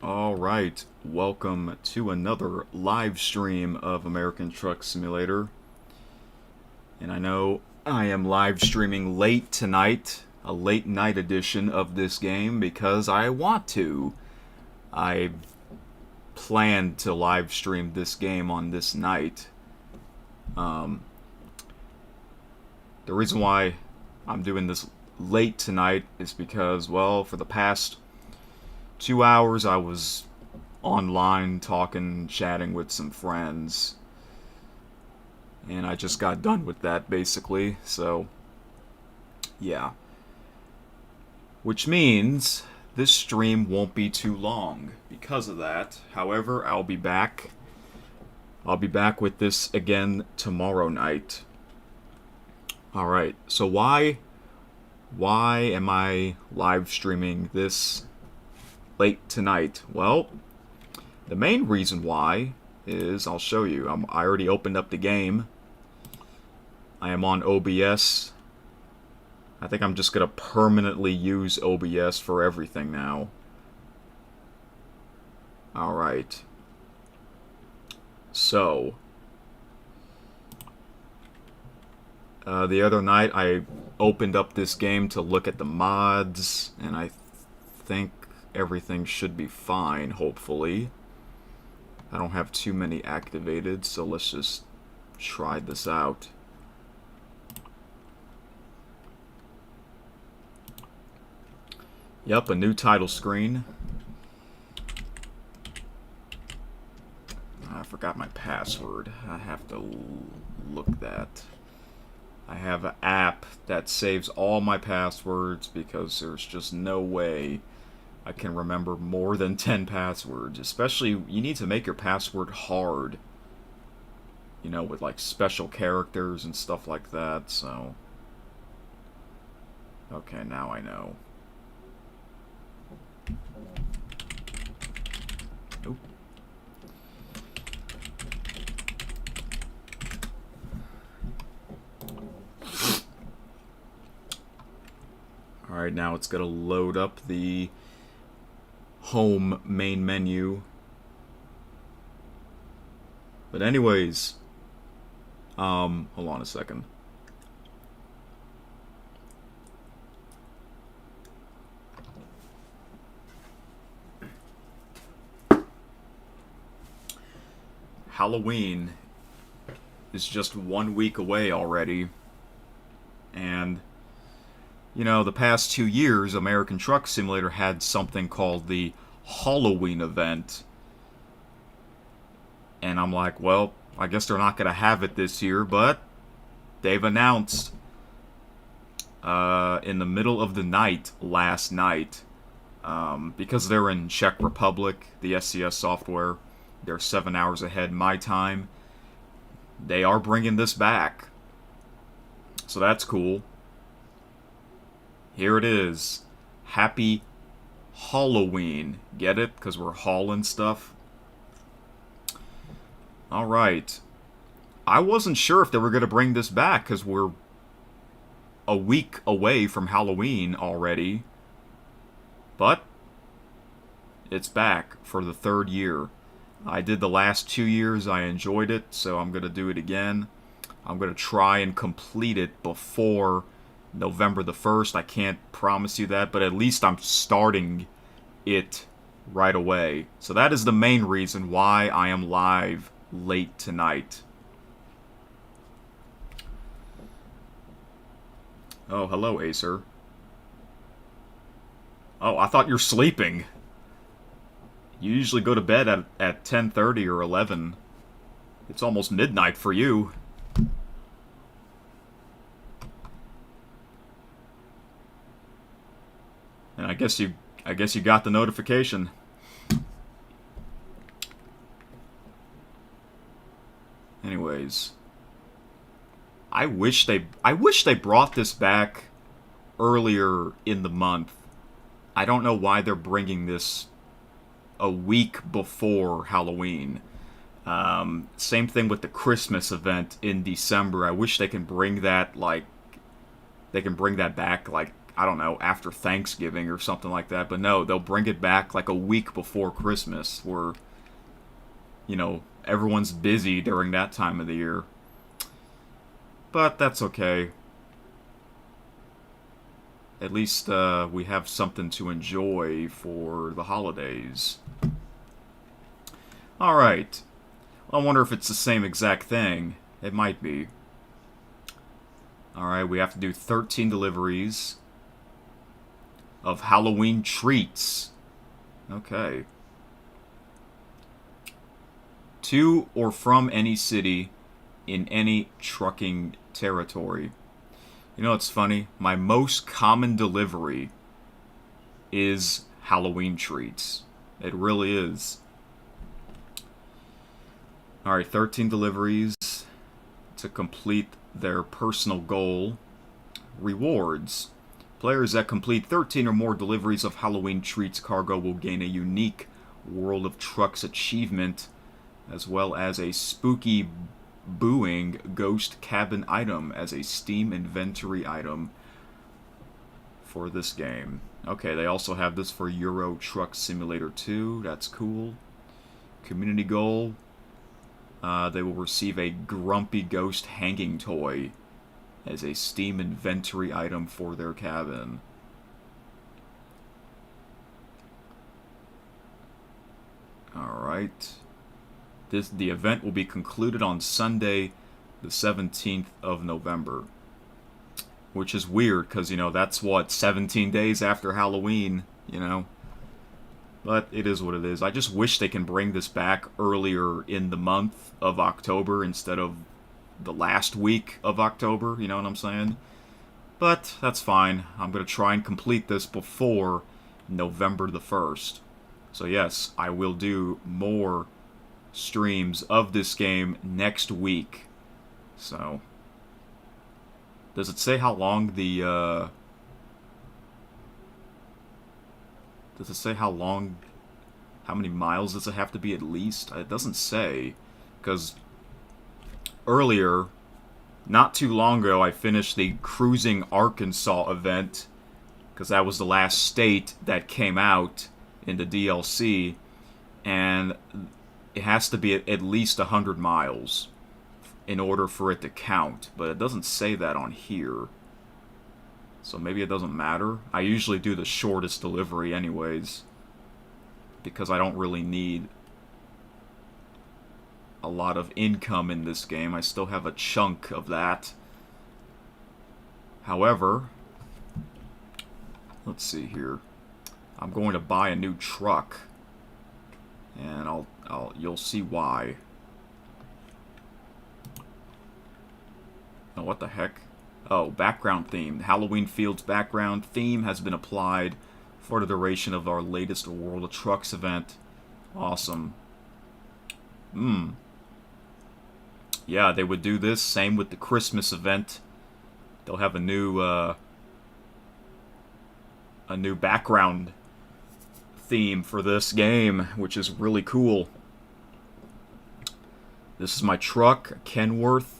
Alright, welcome to another live stream of American Truck Simulator. And I know I am live streaming late tonight, a late night edition of this game, because I want to. I planned to live stream this game on this night. The reason why I'm doing this late tonight is because, well, for the past 2 hours I was online talking, chatting with some friends, and I just got done with that basically. So, yeah. Which means this stream won't be too long because of that. However, I'll be back. I'll be back with this again tomorrow night. Alright, so why am I live streaming this late tonight? Well, the main reason why is, I'll show you. I already opened up the game. I am on OBS. I think I'm just gonna permanently use OBS for everything now. Alright. So, the other night I opened up this game to look at the mods, and I think everything should be fine, hopefully. I don't have too many activated, so let's just try this out. Yep, a new title screen. I forgot my password. I have to look that. I have an app that saves all my passwords because there's just no way I can remember more than 10 passwords. Especially, you need to make your password hard. You know, with like special characters and stuff like that, so. Okay, now I know. Nope. Alright, now it's gonna load up the home main menu. But anyways, hold on a second. Halloween is just 1 week away already, and you know, the past 2 years, American Truck Simulator had something called the Hauloween event. And I'm like, well, I guess they're not going to have it this year, but they've announced in the middle of the night last night, because they're in Czech Republic, the SCS software, they're 7 hours ahead my time, they are bringing this back. So that's cool. Here it is. Happy Hauloween. Get it? Because we're hauling stuff. Alright. I wasn't sure if they were going to bring this back because we're a week away from Halloween already. But it's back for the 3rd year. I did the last 2 years. I enjoyed it, so I'm going to do it again. I'm going to try and complete it before November the 1st. I can't promise you that, but at least I'm starting it right away. So that is the main reason why I am live late tonight. Oh, hello, Acer. Oh, I thought you're sleeping. You usually go to bed at 10:30 or 11. It's almost midnight for you. And I guess you got the notification. Anyways, I wish they brought this back earlier in the month. I don't know why they're bringing this a week before Halloween. Same thing with the Christmas event in December. I wish they can bring that back like I don't know, after Thanksgiving or something like that. But no, they'll bring it back like a week before Christmas, where, everyone's busy during that time of the year. But that's okay. At least we have something to enjoy for the holidays. Alright. I wonder if it's the same exact thing. It might be. Alright, we have to do 13 deliveries of Halloween treats. Okay. To or from any city in any trucking territory. You know what's funny? My most common delivery is Halloween treats. It really is. Alright, 13 deliveries to complete their personal goal. Rewards. Players that complete 13 or more deliveries of Halloween treats cargo will gain a unique World of Trucks achievement, as well as a spooky booing ghost cabin item as a Steam inventory item for this game. Okay, they also have this for Euro Truck Simulator 2. That's cool. Community goal. They will receive a grumpy ghost hanging toy as a Steam inventory item for their cabin. Alright. The event will be concluded on Sunday, the 17th of November. Which is weird, because, that's what, 17 days after Halloween, But it is what it is. I just wish they can bring this back earlier in the month of October instead of the last week of October, you know what I'm saying? But that's fine. I'm going to try and complete this before November the 1st. So yes, I will do more streams of this game next week. So, does it say how long the, does it say how many miles does it have to be at least? It doesn't say, because earlier, not too long ago, I finished the Cruising Arkansas event, because that was the last state that came out in the DLC, and it has to be at least 100 miles in order for it to count, but it doesn't say that on here. So maybe it doesn't matter. I usually do the shortest delivery anyways, because I don't really need a lot of income in this game. I still have a chunk of that. However, let's see here. I'm going to buy a new truck, and you'll see why. Oh, what the heck? Oh, background theme. Halloween Field's background theme has been applied for the duration of our latest World of Trucks event. Awesome. Yeah, they would do this. Same with the Christmas event. They'll have a new background theme for this game, which is really cool. This is my truck, a Kenworth,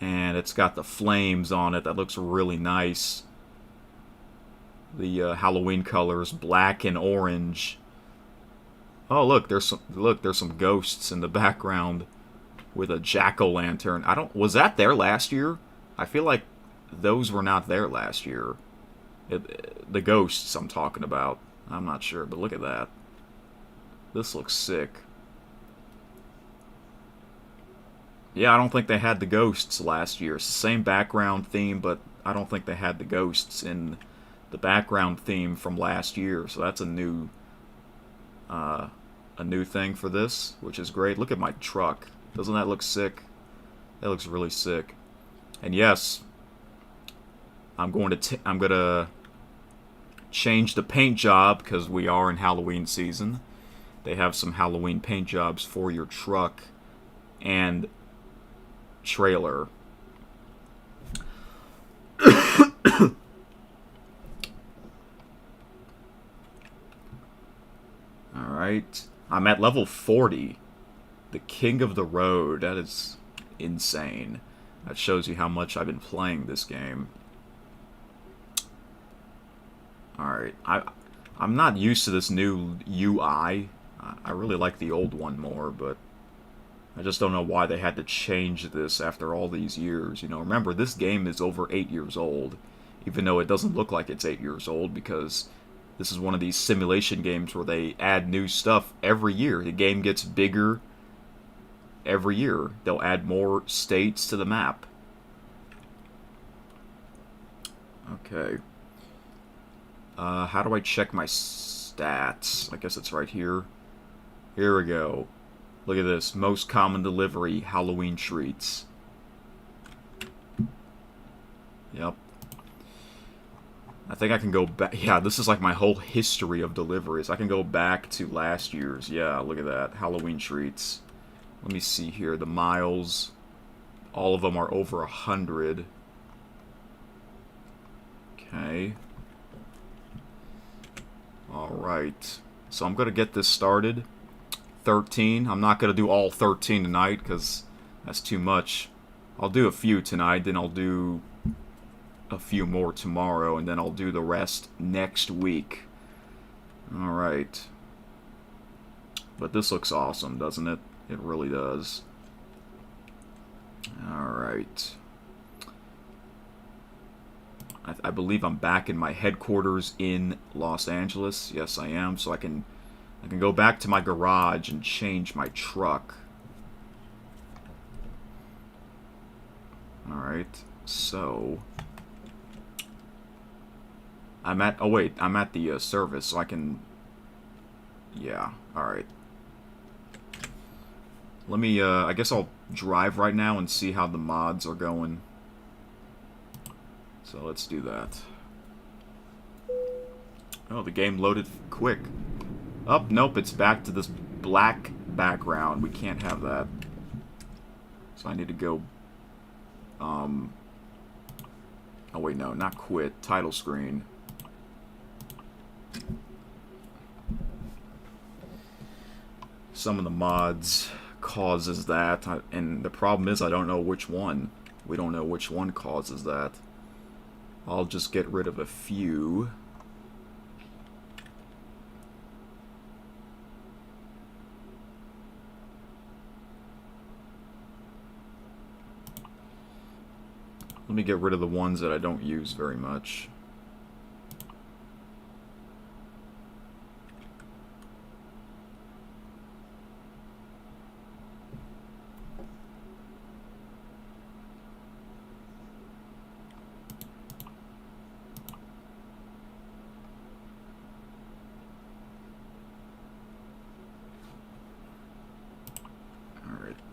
and it's got the flames on it. That looks really nice. The Halloween colors, black and orange. Oh, look, there's some ghosts in the background with a jack-o'-lantern. Was that there last year? I feel like those were not there last year. The ghosts I'm talking about. I'm not sure, but look at that. This looks sick. Yeah, I don't think they had the ghosts last year. It's the same background theme, but I don't think they had the ghosts in the background theme from last year. So that's a new thing for this, which is great. Look at my truck. Doesn't that look sick? That looks really sick. And yes, I'm gonna change the paint job because we are in Halloween season. They have some Halloween paint jobs for your truck and trailer. Alright. I'm at level 40. The King of the Road. That is insane. That shows you how much I've been playing this game. Alright, I'm not used to this new UI. I really like the old one more, but I just don't know why they had to change this after all these years. You know, remember, this game is over 8 years old, even though it doesn't look like it's 8 years old, because this is one of these simulation games where they add new stuff every year. The game gets bigger every year. They'll add more states to the map. Okay. How do I check my stats? I guess it's right here. Here we go. Look at this. Most common delivery, Halloween treats. Yep. I think I can go back. Yeah, this is like my whole history of deliveries. I can go back to last year's. Yeah, look at that. Halloween treats. Let me see here. The miles. All of them are over 100. Okay. Alright. So I'm going to get this started. 13. I'm not going to do all 13 tonight because that's too much. I'll do a few tonight, then I'll do a few more tomorrow, and then I'll do the rest next week. Alright. But this looks awesome, doesn't it? It really does. Alright. I believe I'm back in my headquarters in Los Angeles. Yes, I am. So I can go back to my garage and change my truck. Alright. So I'm at... Oh, wait. I'm at the service, so I can... Yeah. Alright. Let me... I guess I'll drive right now and see how the mods are going. So let's do that. Oh, the game loaded quick. Oh, nope, it's back to this black background. We can't have that. So I need to go... Oh, wait, no, not quit. Title screen. Some of the mods causes that, and the problem is I don't know which one. We don't know which one causes that. I'll just get rid of a few. Let me get rid of the ones that I don't use very much.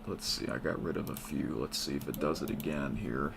Let's see, I got rid of a few. Let's see if it does it again here.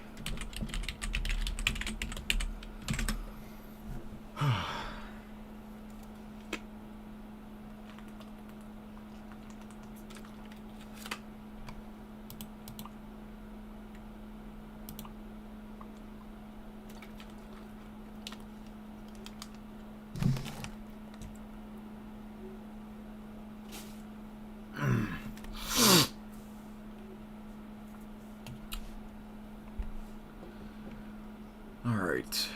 Alright.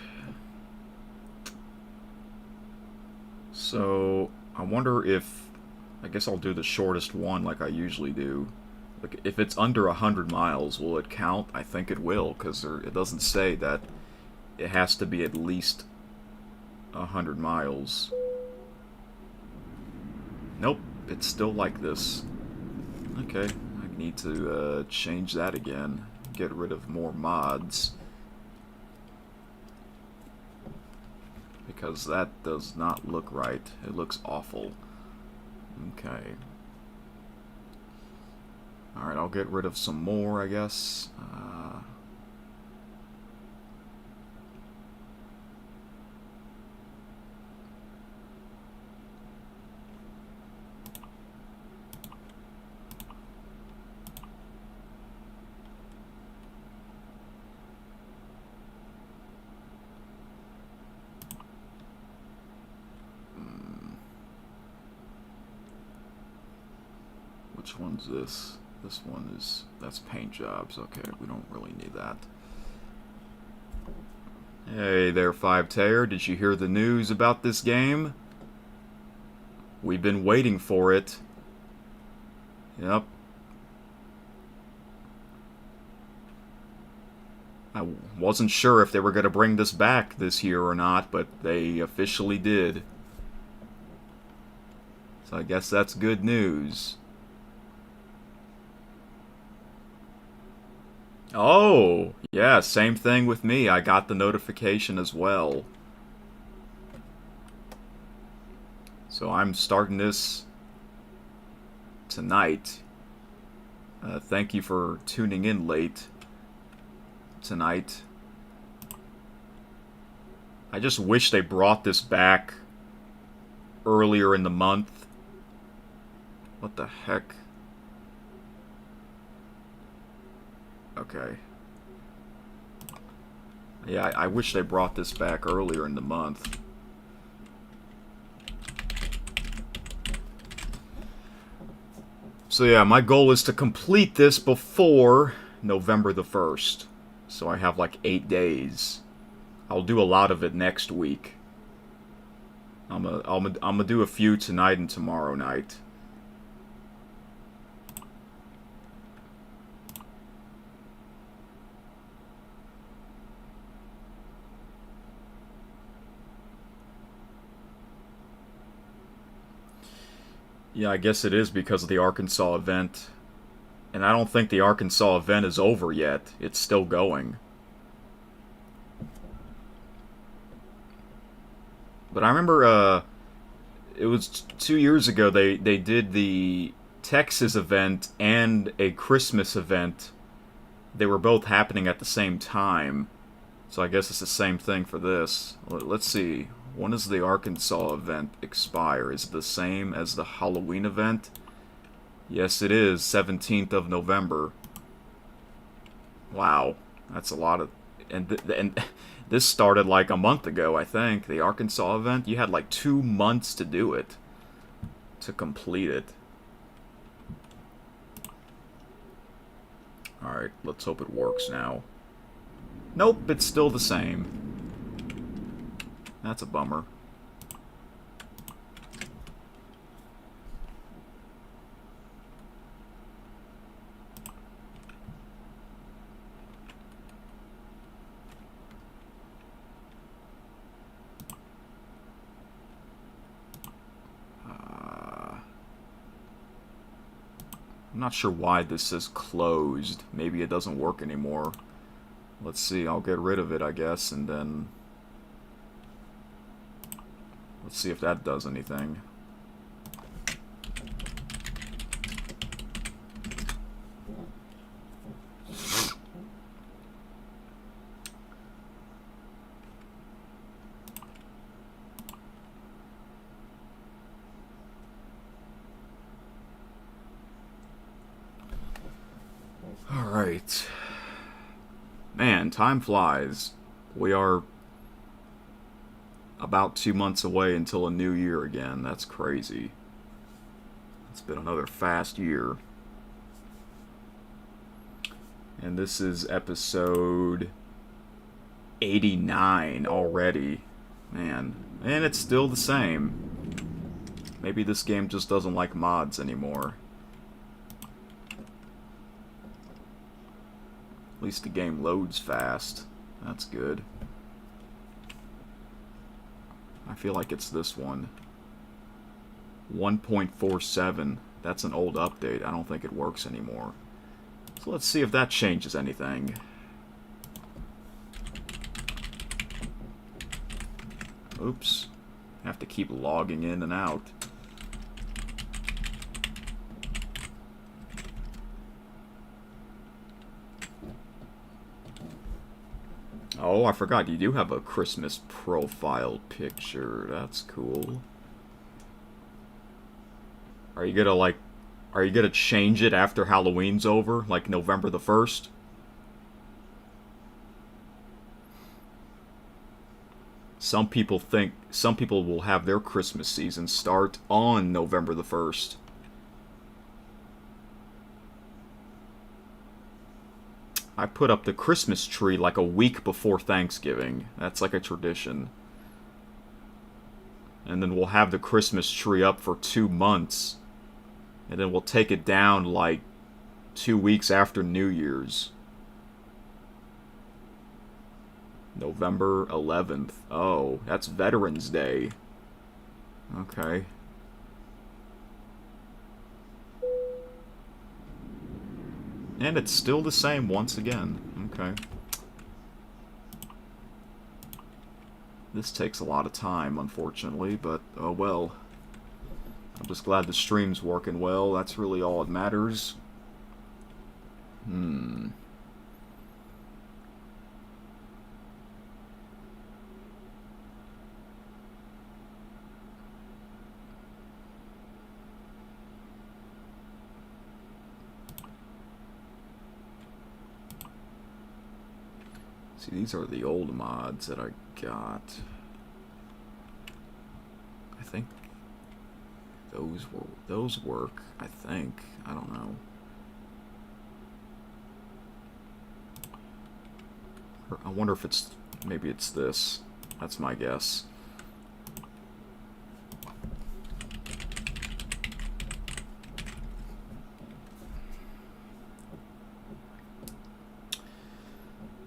So, I wonder if... I guess I'll do the shortest one like I usually do. Like, if it's under 100 miles, will it count? I think it will, because it doesn't say that it has to be at least 100 miles. Nope, it's still like this. Okay, I need to change that again. Get rid of more mods. Because that does not look right. It looks awful. Okay. Alright, I'll get rid of some more, I guess. Which one's this? This one is... That's paint jobs. Okay, we don't really need that. Hey there, Five Tayer. Did you hear the news about this game? We've been waiting for it. Yep. I wasn't sure if they were going to bring this back this year or not, but they officially did. So I guess that's good news. Oh, yeah, same thing with me. I got the notification as well. So I'm starting this tonight. Thank you for tuning in late tonight. I just wish they brought this back earlier in the month. What the heck? Okay. Yeah, I wish they brought this back earlier in the month. So yeah, my goal is to complete this before November the 1st. So I have like 8 days. I'll do a lot of it next week. I'm gonna do a few tonight and tomorrow night. Yeah, I guess it is because of the Arkansas event. And I don't think the Arkansas event is over yet. It's still going. But I remember it was 2 years ago they did the Texas event and a Christmas event. They were both happening at the same time. So I guess it's the same thing for this. Let's see. When does the Arkansas event expire? Is it the same as the Hauloween event? Yes, it is. 17th of November. Wow. That's a lot of... And this started like a month ago, I think. The Arkansas event. You had like 2 months to do it. To complete it. Alright, let's hope it works now. Nope, it's still the same. That's a bummer. I'm not sure why this is closed. Maybe it doesn't work anymore. Let's see, I'll get rid of it, I guess, and then... Let's see if that does anything. Alright. Man, time flies. We are about 2 months away until a new year again. That's crazy. It's been another fast year. And this is episode 89 already. Man. And it's still the same. Maybe this game just doesn't like mods anymore. At least the game loads fast. That's good. I feel like it's this one. 1.47. That's an old update. I don't think it works anymore. So let's see if that changes anything. Oops. I have to keep logging in and out. Oh, I forgot, you do have a Christmas profile picture. That's cool. Are you gonna change it after Halloween's over? Like November the 1st? Some people will have their Christmas season start on November the 1st. I put up the Christmas tree like a week before Thanksgiving. That's like a tradition. And then we'll have the Christmas tree up for 2 months. And then we'll take it down like 2 weeks after New Year's. November 11th. Oh, that's Veterans Day. Okay. And it's still the same once again. Okay. This takes a lot of time, unfortunately, but oh well. I'm just glad the stream's working well. That's really all that matters. See, these are the old mods that I got. I think those work, I think. I don't know. I wonder if it's, maybe it's this. That's my guess.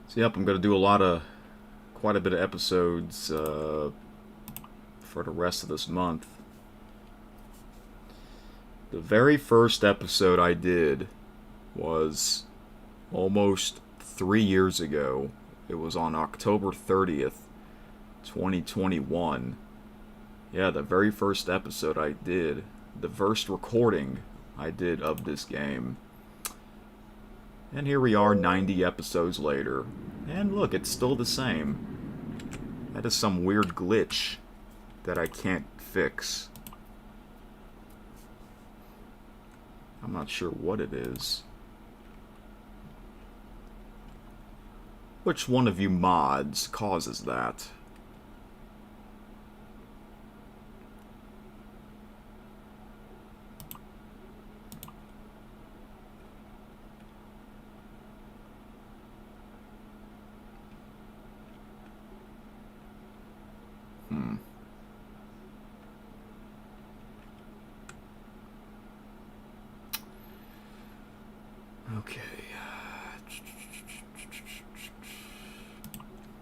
So yep, I'm gonna do quite a bit of episodes for the rest of this month. The very first episode I did was almost 3 years ago. It was on October 30th, 2021. Yeah, the very first episode I did, the first recording I did of this game. And here we are 90 episodes later. And look, it's still the same. That is some weird glitch that I can't fix. I'm not sure what it is. Which one of you mods causes that? Okay.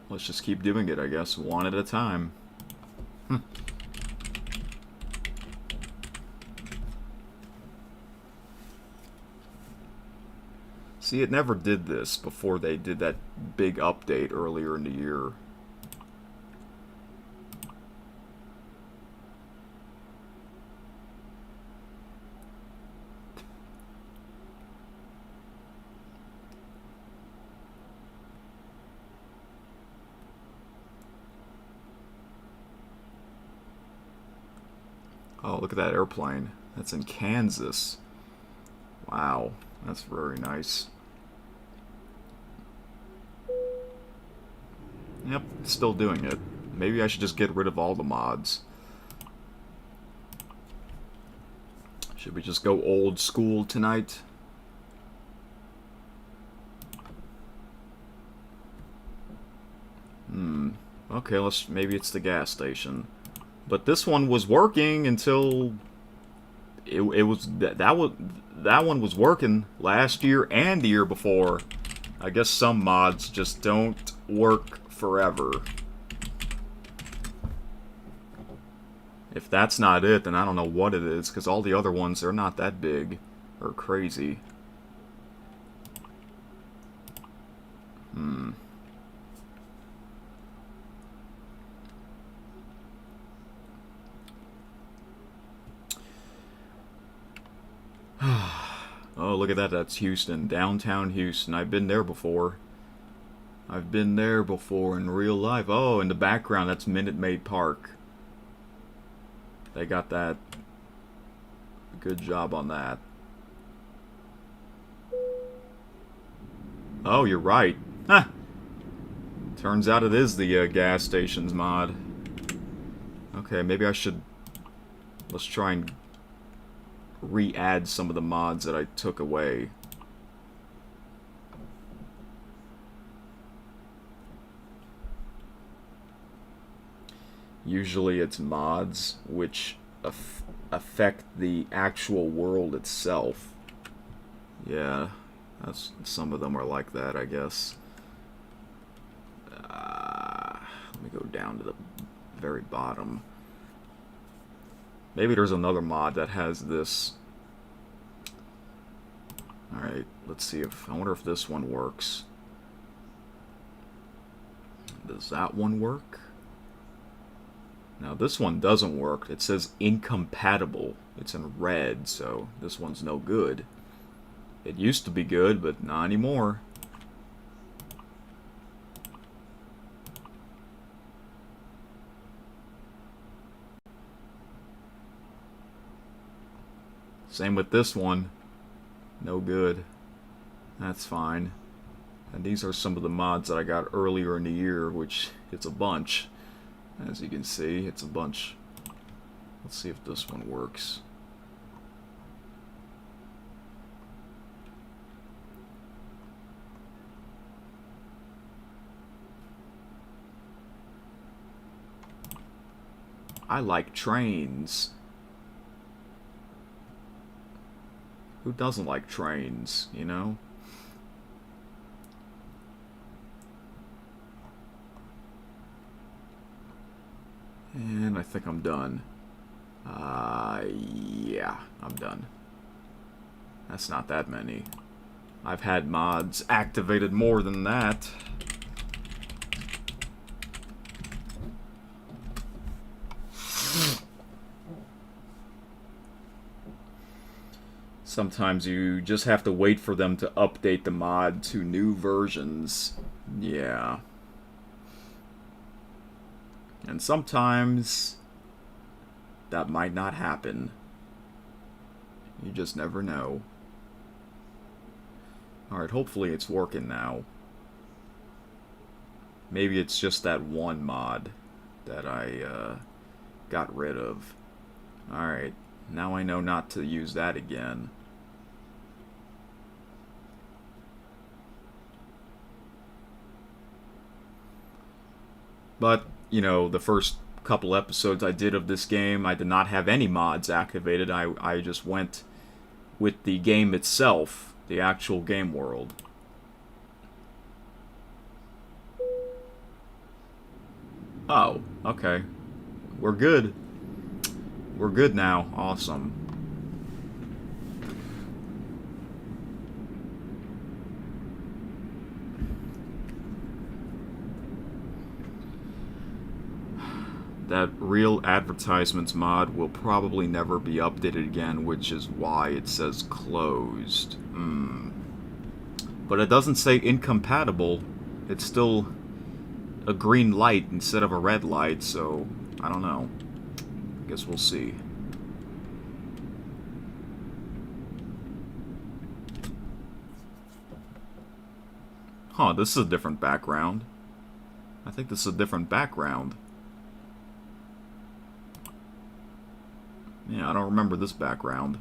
Let's just keep doing it, I guess, one at a time. See, it never did this before they did that big update earlier in the year. Oh, look at that airplane. That's in Kansas. Wow, that's very nice. Yep, still doing it. Maybe I should just get rid of all the mods. Should we just go old school tonight? Okay, maybe it's the gas station. But this one was working until that one was working last year and the year before. I guess some mods just don't work forever. If that's not it, then I don't know what it is, because all the other ones, they're not that big or crazy. Oh, look at that. That's Houston. Downtown Houston. I've been there before. I've been there before in real life. Oh, in the background, that's Minute Maid Park. They got that. Good job on that. Oh, you're right. Huh. Turns out it is the gas stations mod. Okay, maybe I should... Let's try and re-add some of the mods that I took away. Usually it's mods which affect the actual world itself. Yeah, some of them are like that, I guess. Let me go down to the very bottom. Maybe there's another mod that has this. Alright, let's see if... I wonder if this one works. Does that one work? Now this one doesn't work. It says incompatible. It's in red, so this one's no good. It used to be good, but not anymore. Same with this one. No good. That's fine. And these are some of the mods that I got earlier in the year, which it's a bunch. As you can see, it's a bunch. Let's see if this one works. I like trains. Who doesn't like trains, you know? And I think I'm done. Yeah, I'm done. That's not that many. I've had mods activated more than that. Sometimes you just have to wait for them to update the mod to new versions. Yeah. And sometimes that might not happen. You just never know. Alright, hopefully it's working now. Maybe it's just that one mod that I got rid of. Alright, now I know not to use that again. But, you know, the first couple episodes I did of this game, I did not have any mods activated. I just went with the game itself, the actual game world. Oh, okay. We're good. We're good now. Awesome. That real advertisements mod will probably never be updated again, which is why it says closed. But it doesn't say incompatible. It's still a green light instead of a red light, so I don't know. I guess we'll see. Huh, this is a different background. I think this is a different background. Yeah, I don't remember this background.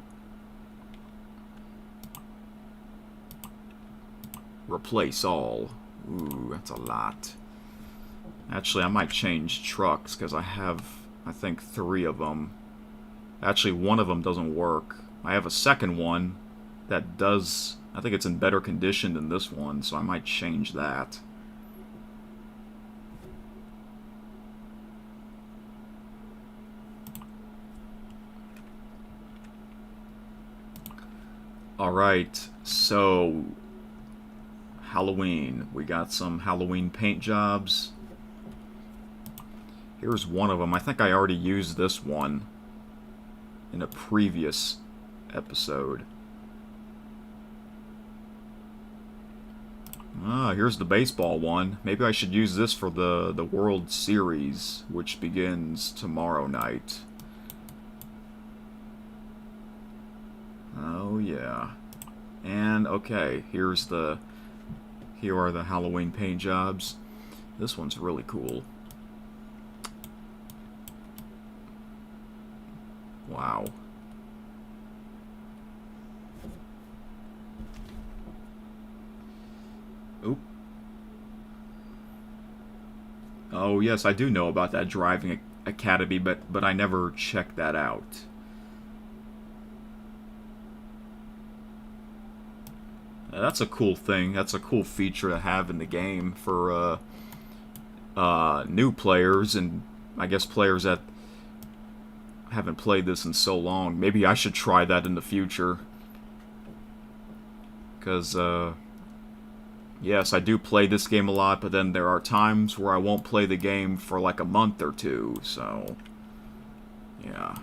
Replace all. Ooh, that's a lot. Actually, I might change trucks, because I have, I think, 3 of them. Actually, one of them doesn't work. I have a second one that does... I think it's in better condition than this one, so I might change that. Alright, so... Halloween. We got some Halloween paint jobs. Here's one of them. I think I already used this one in a previous episode. Ah, here's the baseball one. Maybe I should use this for the World Series, which begins tomorrow night. Oh yeah. And okay, here are the Halloween paint jobs. This one's really cool. Wow. Oop. Oh yes, I do know about that driving Academy, but I never checked that out. That's a cool thing. That's a cool feature to have in the game for new players, and I guess players that haven't played this in so long. Maybe I should try that in the future. Because, yes, I do play this game a lot, but then there are times where I won't play the game for like a month or two, so, yeah.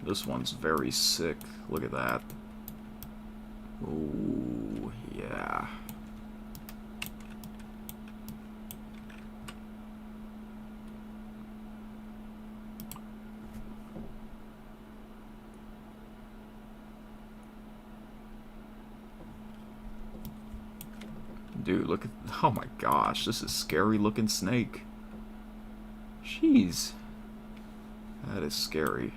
This one's very sick. Look at that. Ooh, yeah. Dude, look at... Oh my gosh, this is scary looking snake. Jeez. That is scary.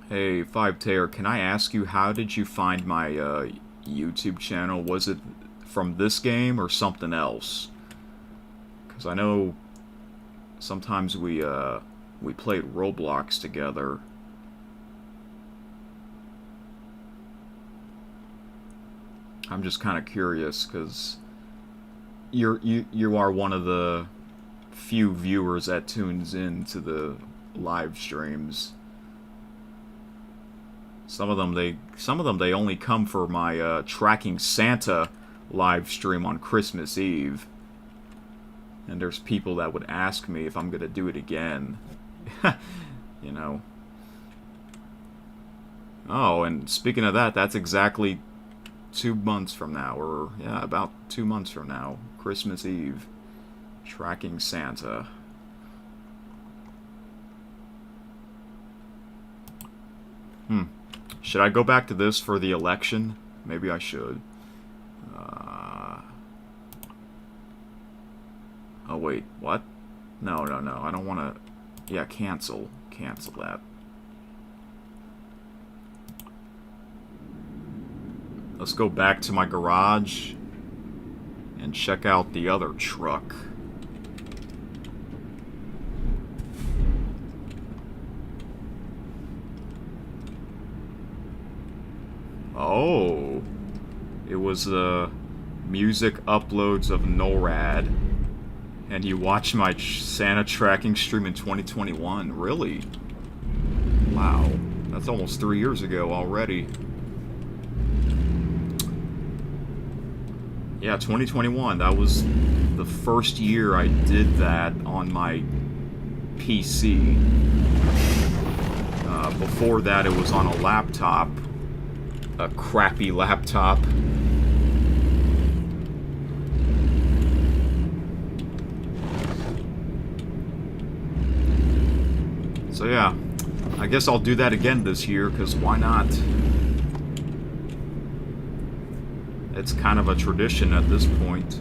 Hey, 5Tayer, can I ask you, how did you find my YouTube channel? Was it from this game or something else? Because I know sometimes we played Roblox together. I'm just kind of curious because you are one of the few viewers that tunes in to the live streams. Some of them they only come for my Tracking Santa live stream on Christmas Eve. And there's people that would ask me if I'm gonna do it again. You know. Oh, and speaking of that, that's exactly 2 months from now, or yeah, about 2 months from now, Christmas Eve. Tracking Santa. Should I go back to this for the election? Maybe I should. Oh, wait. What? No. I don't want to... Yeah, cancel. Cancel that. Let's go back to my garage and check out the other truck. Oh, it was music uploads of NORAD, and you watched my Santa tracking stream in 2021. Really? Wow, that's almost 3 years ago already. Yeah, 2021. That was the first year I did that on my PC. Before that, it was on a laptop. A crappy laptop. So yeah, I guess I'll do that again this year, because why not? It's kind of a tradition at this point.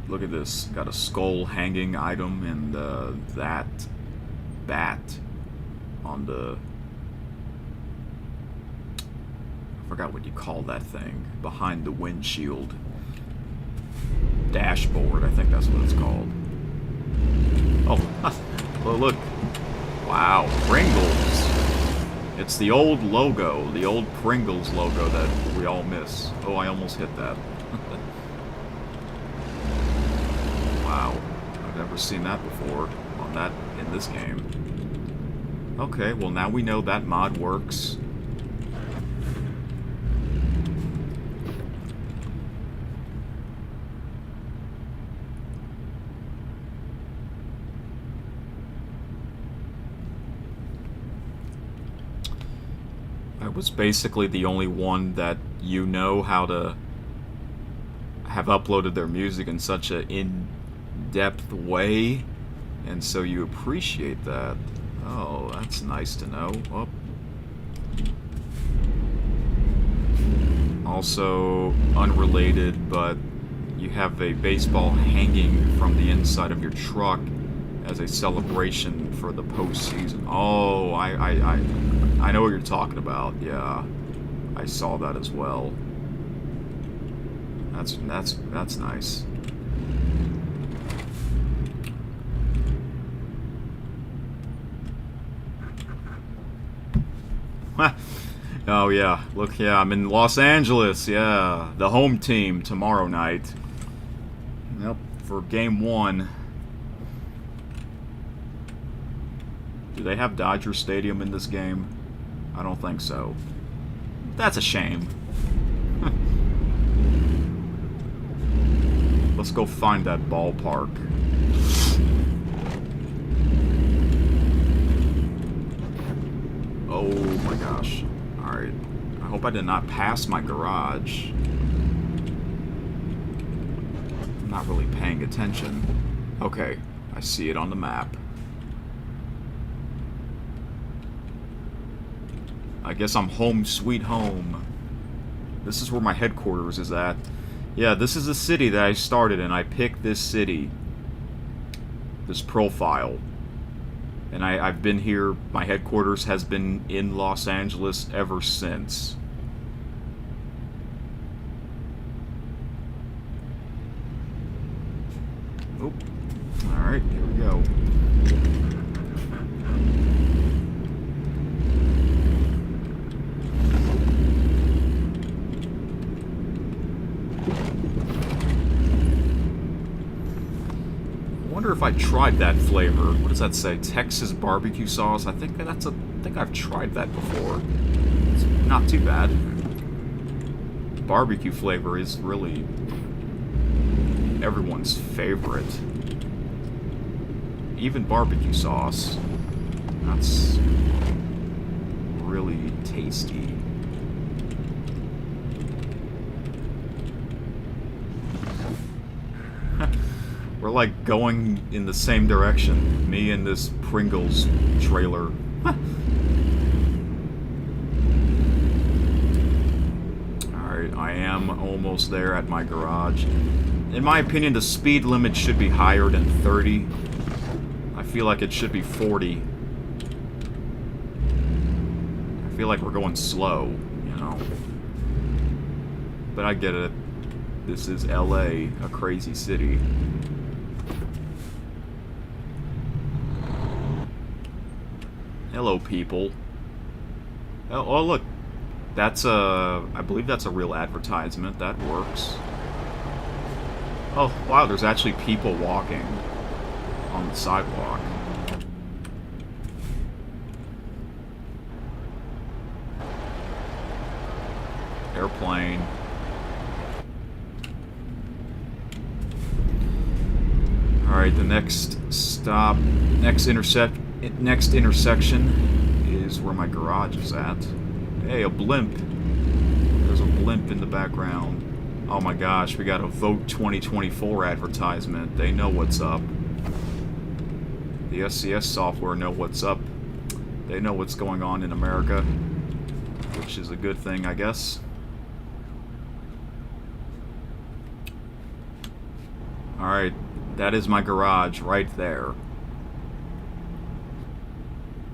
Look at this. Got a skull hanging item and that bat on the... I forgot what you call that thing. Behind the windshield. Dashboard, I think that's what it's called. Oh, well, look. Wow, Pringles. It's the old logo, the old Pringles logo that we all miss. Oh, I almost hit that. Wow, I've never seen that before on that in this game. Okay, well now we know that mod works. I was basically the only one that you know how to have uploaded their music in such an in-depth way, and so you appreciate that. Oh, that's nice to know. Oh, Also, unrelated, but you have a baseball hanging from the inside of your truck as a celebration for the postseason. Oh, I know what you're talking about. Yeah, I saw that as well. That's nice. Oh yeah, look, yeah, I'm in Los Angeles, yeah. The home team tomorrow night. Yep, for game 1. Do they have Dodger Stadium in this game? I don't think so. That's a shame. Let's go find that ballpark. Oh my gosh. Alright. I hope I did not pass my garage. I'm not really paying attention. Okay. I see it on the map. I guess I'm home sweet home. This is where my headquarters is at. Yeah, this is the city that I started in. I picked this city. This profile. And I've been here, my headquarters has been in Los Angeles ever since. Oh, alright, here we go. I wonder if I tried that flavor. What does that say? Texas barbecue sauce? I think I've tried that before. It's not too bad. Barbecue flavor is really everyone's favorite. Even barbecue sauce. That's really tasty. We're like going in the same direction. Me and this Pringles trailer. Alright, I am almost there at my garage. In my opinion, the speed limit should be higher than 30. I feel like it should be 40. I feel like we're going slow, you know. But I get it. This is LA, a crazy city. Hello, people. Oh, look. That's I believe that's a real advertisement. That works. Oh, wow, there's actually people walking on the sidewalk. Airplane. Alright, the next stop, next intersection is where my garage is at. Hey, a blimp. There's a blimp in the background. Oh my gosh, we got a Vote 2024 advertisement. They know what's up. The SCS software know what's up. They know what's going on in America, which is a good thing, I guess. Alright, that is my garage right there.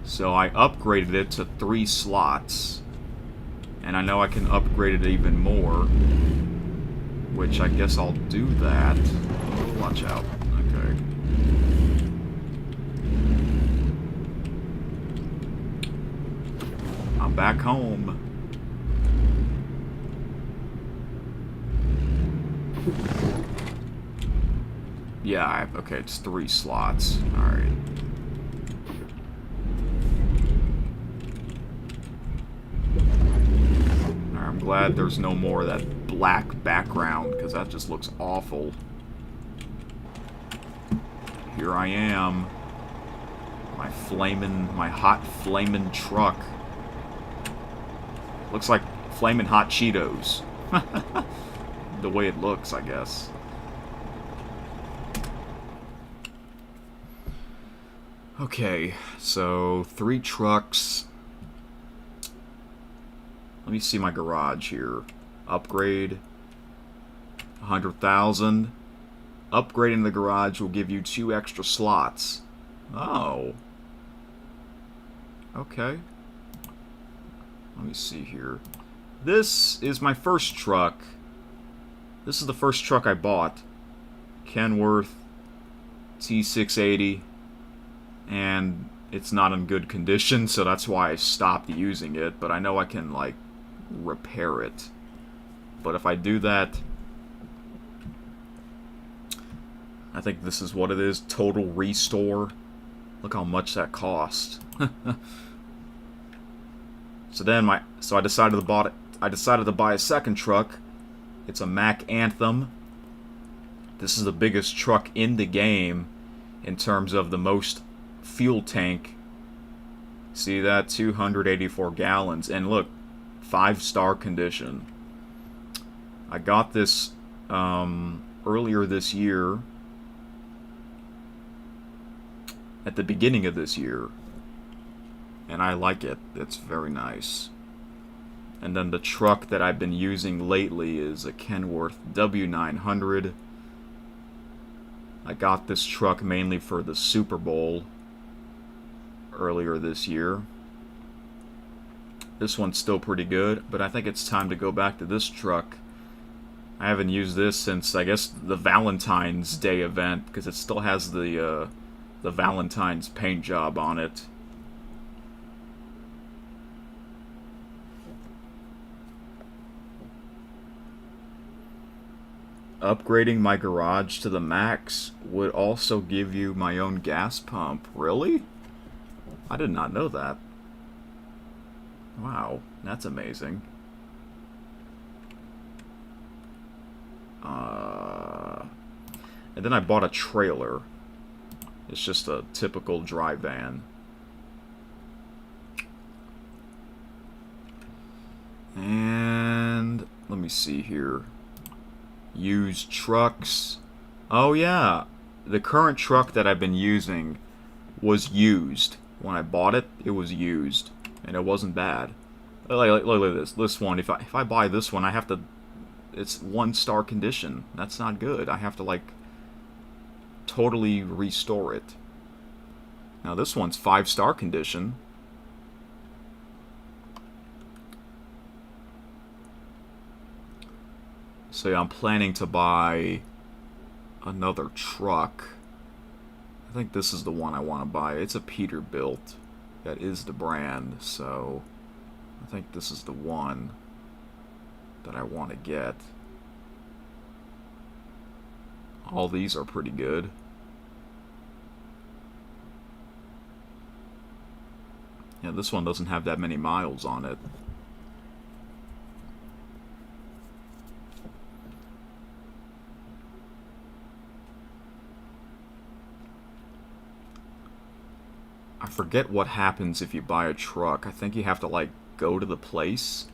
So I upgraded it to 3 slots. And I know I can upgrade it even more. Which I guess I'll do that. Oh, watch out. Okay. I'm back home. Yeah, okay, it's 3 slots. Alright. I'm glad there's no more of that black background, because that just looks awful. Here I am. My hot flamin' truck. Looks like flamin' hot Cheetos. The way it looks, I guess. Okay, so 3 trucks. Let me see my garage here. Upgrade. 100,000. Upgrading the garage will give you 2 extra slots. Oh. Okay. Let me see here. This is my first truck. This is the first truck I bought. Kenworth T680. And it's not in good condition, so that's why I stopped using it. But I know I can, like, repair it. But if I do that, I think this is what it is. Total restore. Look how much that cost. So I decided to buy a second truck. It's a Mack Anthem. This is the biggest truck in the game in terms of the most fuel tank. See that? 284 gallons. And look, 5-star condition. I got this earlier this year. At the beginning of this year. And I like it. It's very nice. And then the truck that I've been using lately is a Kenworth W900. I got this truck mainly for the Super Bowl earlier this year. This one's still pretty good, but I think it's time to go back to this truck. I haven't used this since, I guess, the Valentine's Day event, because it still has the Valentine's paint job on it. Upgrading my garage to the max would also give you my own gas pump. Really? I did not know that. Wow, that's amazing. And then I bought a trailer. It's just a typical dry van. And let me see here. Used trucks. Oh yeah, the current truck that I've been using was used. When I bought it, it was used, and it wasn't bad. Look at this. This one. If I buy this one, I have to. It's 1-star condition. That's not good. I have to like totally restore it. Now this one's 5-star condition. So yeah, I'm planning to buy another truck. I think this is the one I want to buy. It's a Peterbilt. That is the brand, so I think this is the one that I want to get. All these are pretty good. Yeah, this one doesn't have that many miles on it. I forget what happens if you buy a truck. I think you have to, like, go to the place.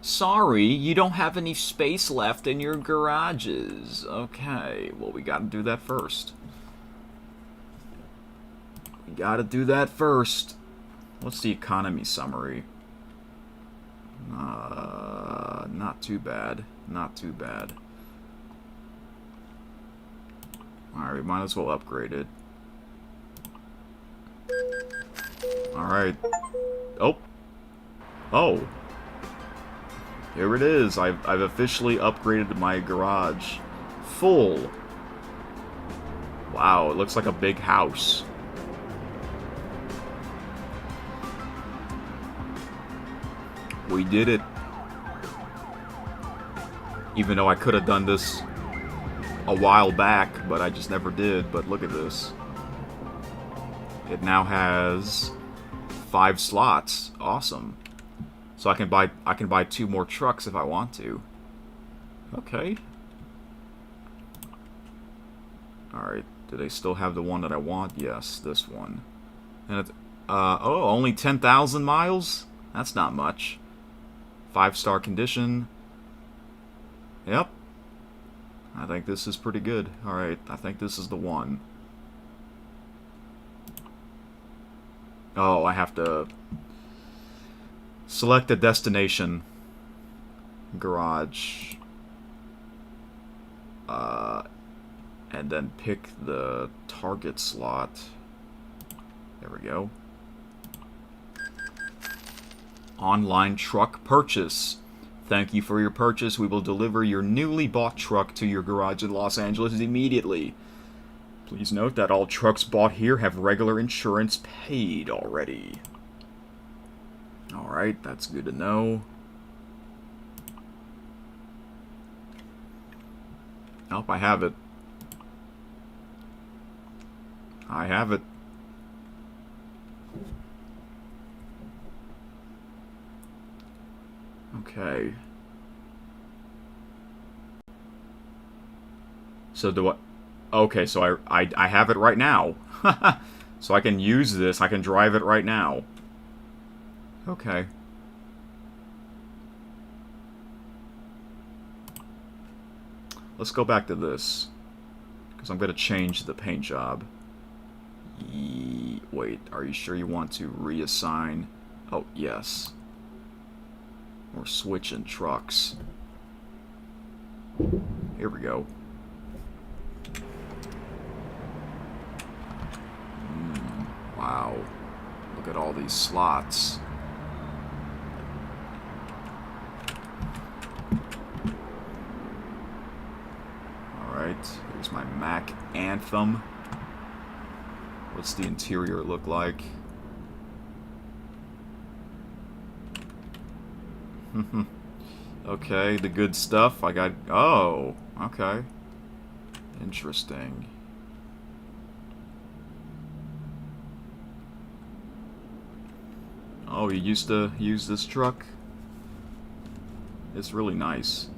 Sorry, you don't have any space left in your garages. Okay, well, we gotta do that first. We gotta do that first. What's the economy summary? Not too bad. Not too bad. Alright, we might as well upgrade it. Alright. Oh. Oh. Here it is. I've officially upgraded my garage. Full. Wow, it looks like a big house. We did it. Even though I could have done this a while back, but I just never did. But look at this. It now has 5 slots. Awesome. So I can buy 2 more trucks if I want to. Okay. Alright. Do they still have the one that I want? Yes, this one. And it's, oh, only 10,000 miles? That's not much. 5-star condition. Yep. I think this is pretty good. Alright, I think this is the one. Oh, I have to Select a destination. Garage. And then pick the target slot. There we go. Online truck purchase. Thank you for your purchase. We will deliver your newly bought truck to your garage in Los Angeles immediately. Please note that all trucks bought here have regular insurance paid already. Alright, that's good to know. Oh, I have it. I have it. Okay. So do I... Okay, so I have it right now. So I can use this. I can drive it right now. Okay. Let's go back to this. Because I'm going to change the paint job. Wait, are you sure you want to reassign? Oh, yes. We're switching trucks. Here we go. Wow. Look at all these slots. Alright, here's my Mac Anthem. What's the interior look like? Okay, the good stuff. I got... Oh, okay. Interesting. Oh, you used to use this truck? It's really nice.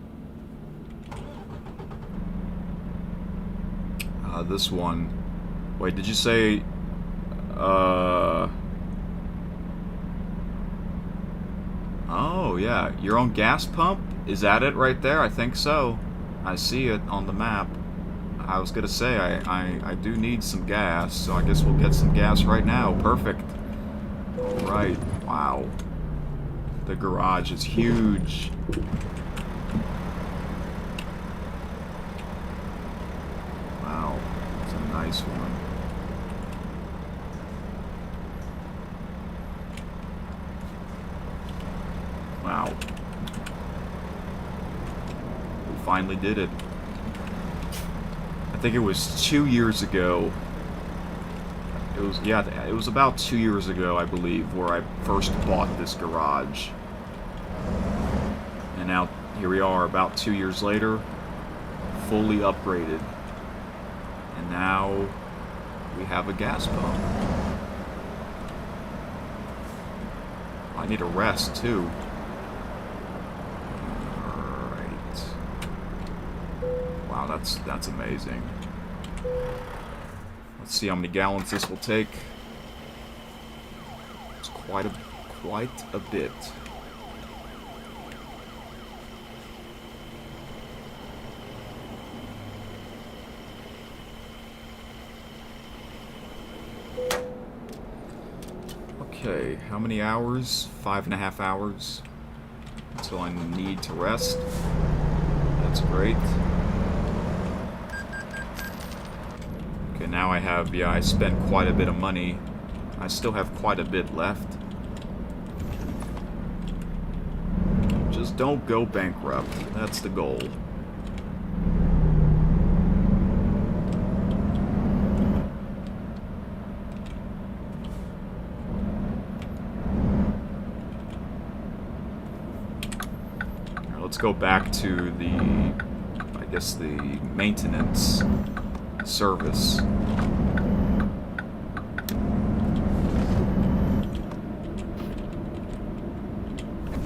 This one. Wait, did you say... Oh, yeah. Your own gas pump? Is that it right there? I think so. I see it on the map. I was gonna say, I do need some gas, so I guess we'll get some gas right now. Perfect. Alright. Wow. The garage is huge. Wow. It's a nice one. Wow. We finally did it. I think it was 2 years ago. It was about 2 years ago, I believe, where I first bought this garage. And now, here we are, about 2 years later, fully upgraded. And now, we have a gas pump. I need a rest, too. Alright. Wow, that's amazing. Let's see how many gallons this will take. It's quite a bit. Okay, how many hours? 5.5 hours until I need to rest. That's great. Okay, now I have, I spent quite a bit of money. I still have quite a bit left. Just don't go bankrupt. That's the goal. Let's go back to the, I guess, the maintenance service.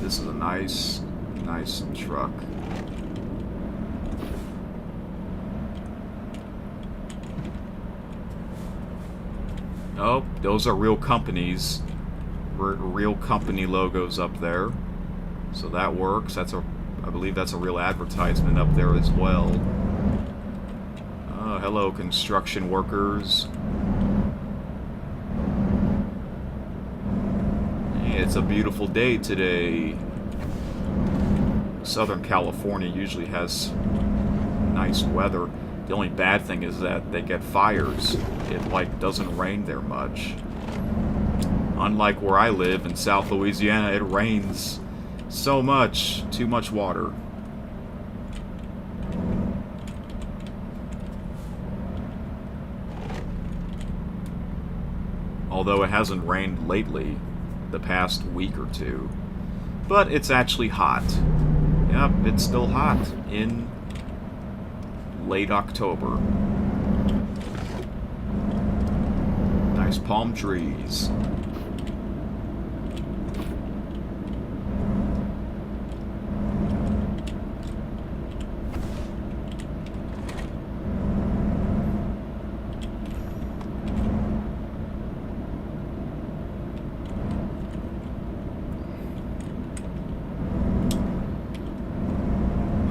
This is a nice truck. Oh, those are real companies. Real company logos up there. So that works. I believe that's a real advertisement up there as well. Oh, hello, construction workers. It's a beautiful day today. Southern California usually has nice weather. The only bad thing is that they get fires. It, like, doesn't rain there much. Unlike where I live in South Louisiana, it rains so much. Too much water. Although it hasn't rained lately, the past week or two. But it's actually hot. Yep, it's still hot in late October. Nice palm trees.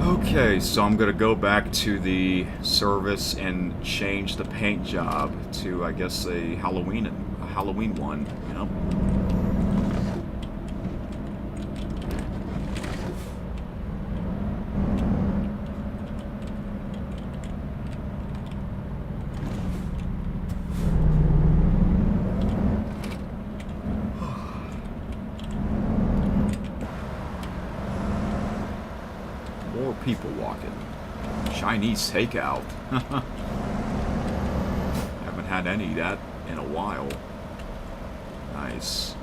Okay, so I'm gonna go back to the service and change the paint job to, I guess, a Halloween one. Yep. More people walking. Chinese takeout. Haven't had any of that in a while. Nice.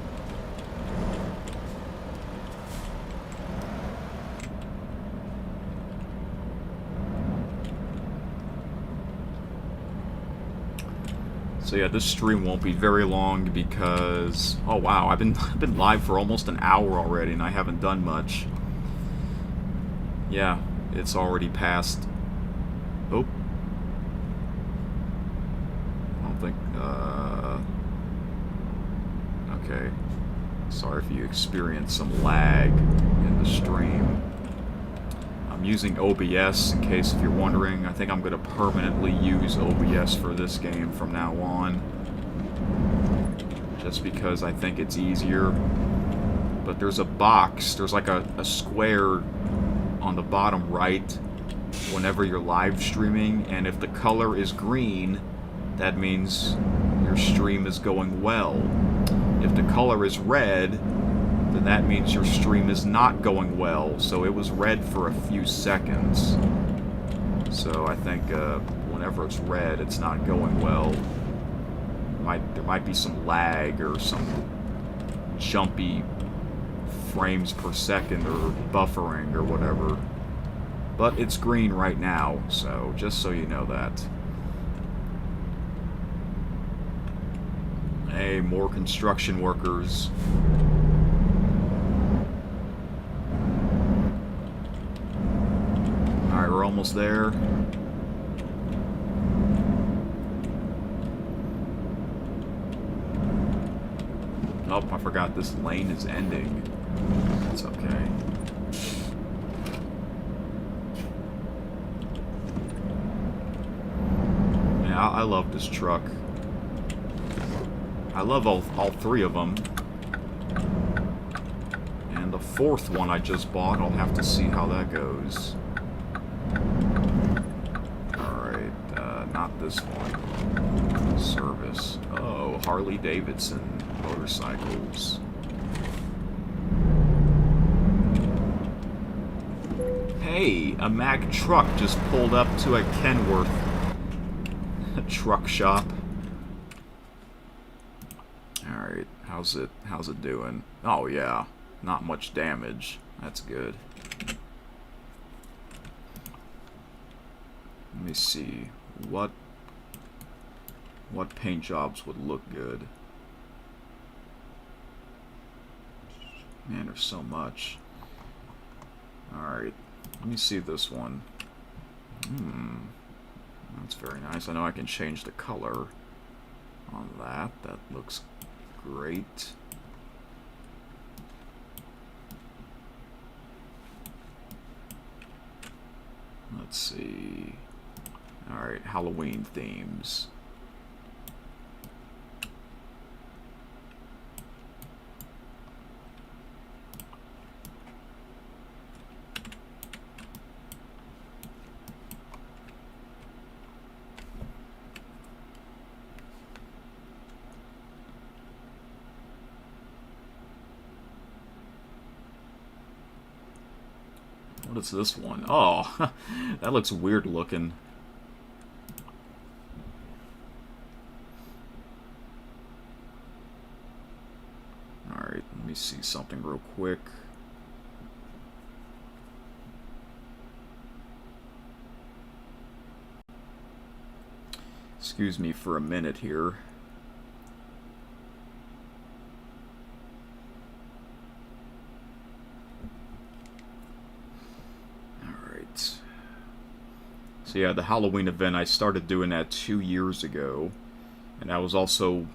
So yeah, this stream won't be very long because, oh wow, I've been live for almost an hour already and I haven't done much. Yeah, it's already past. Oh. I don't think, okay. Sorry if you experience some lag in the stream. I'm using OBS, in case if you're wondering. I think I'm going to permanently use OBS for this game from now on. Just because I think it's easier. But there's a box, there's like a square on the bottom right whenever you're live streaming, and if the color is green, that means your stream is going well. If the color is red, then that means your stream is not going well. So it was red for a few seconds. So I think whenever it's red, it's not going well. There might be some lag or some jumpy frames per second or buffering or whatever. But it's green right now, so just so you know that. Hey, more construction workers. Alright, we're almost there. Oh, I forgot this lane is ending. It's okay. Yeah, I love this truck. I love all three of them. And the fourth one I just bought, I'll have to see how that goes. Alright, not this one. Service. Oh, Harley Davidson motorcycles. Hey, a Mack truck just pulled up to a Kenworth truck shop. Alright, how's it doing? Oh yeah, not much damage. That's good. Let me see. What paint jobs would look good? Man, there's so much. Alright, let me see this one. That's very nice. I know I can change the color on that. That looks great. Let's see. Alright, Halloween themes. What is this one? Oh, that looks weird looking. Alright, let me see something real quick. Excuse me for a minute here. Alright. So yeah, the Halloween event, I started doing that 2 years ago. And that was also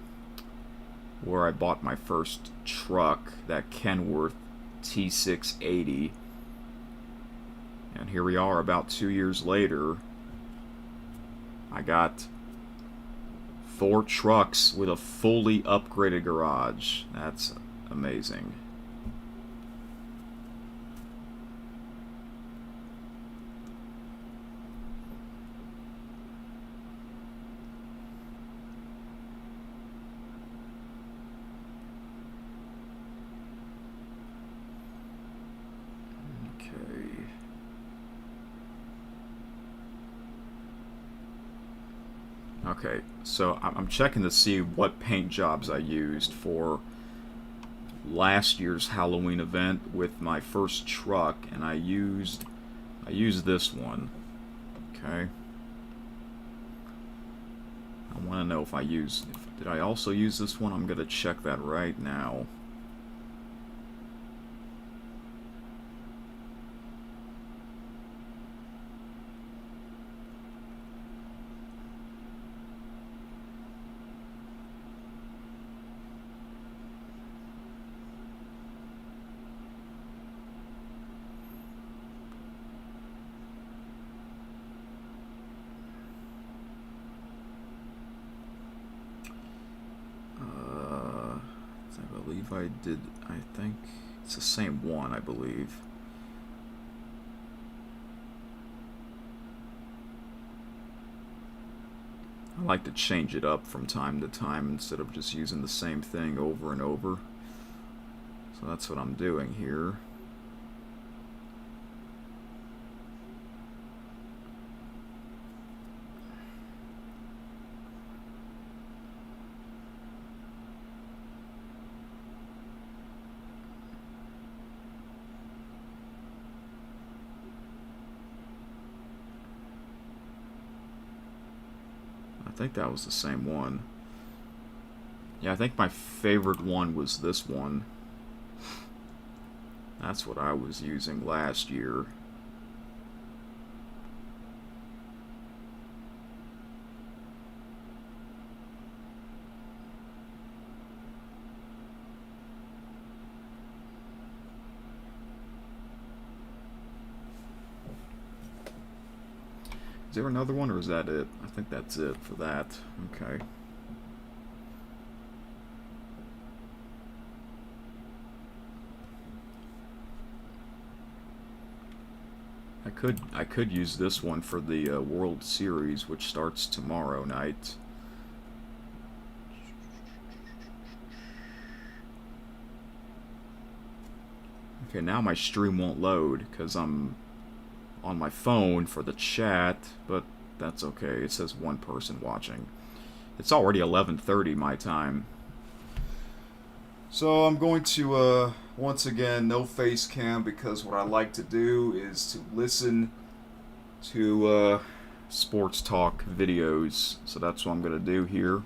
where I bought my first truck, that Kenworth T680. And here we are about 2 years later. I got 4 trucks with a fully upgraded garage. That's amazing. Okay, so I'm checking to see what paint jobs I used for last year's Halloween event with my first truck, and I used this one. Okay. I want to know if did I also use this one? I'm gonna check that right now. I think it's the same one, I believe. I like to change it up from time to time instead of just using the same thing over and over. So that's what I'm doing here. I think that was the same one. Yeah, I think my favorite one was this one. That's what I was using last year. Is there another one, or is that it? I think that's it for that. Okay. I could use this one for the World Series, which starts tomorrow night. Okay, now my stream won't load because I'm on my phone for the chat, but that's okay. It says one person watching. It's already 11:30 my time. So I'm going to, once again, no face cam, because what I like to do is to listen to sports talk videos. So that's what I'm going to do here.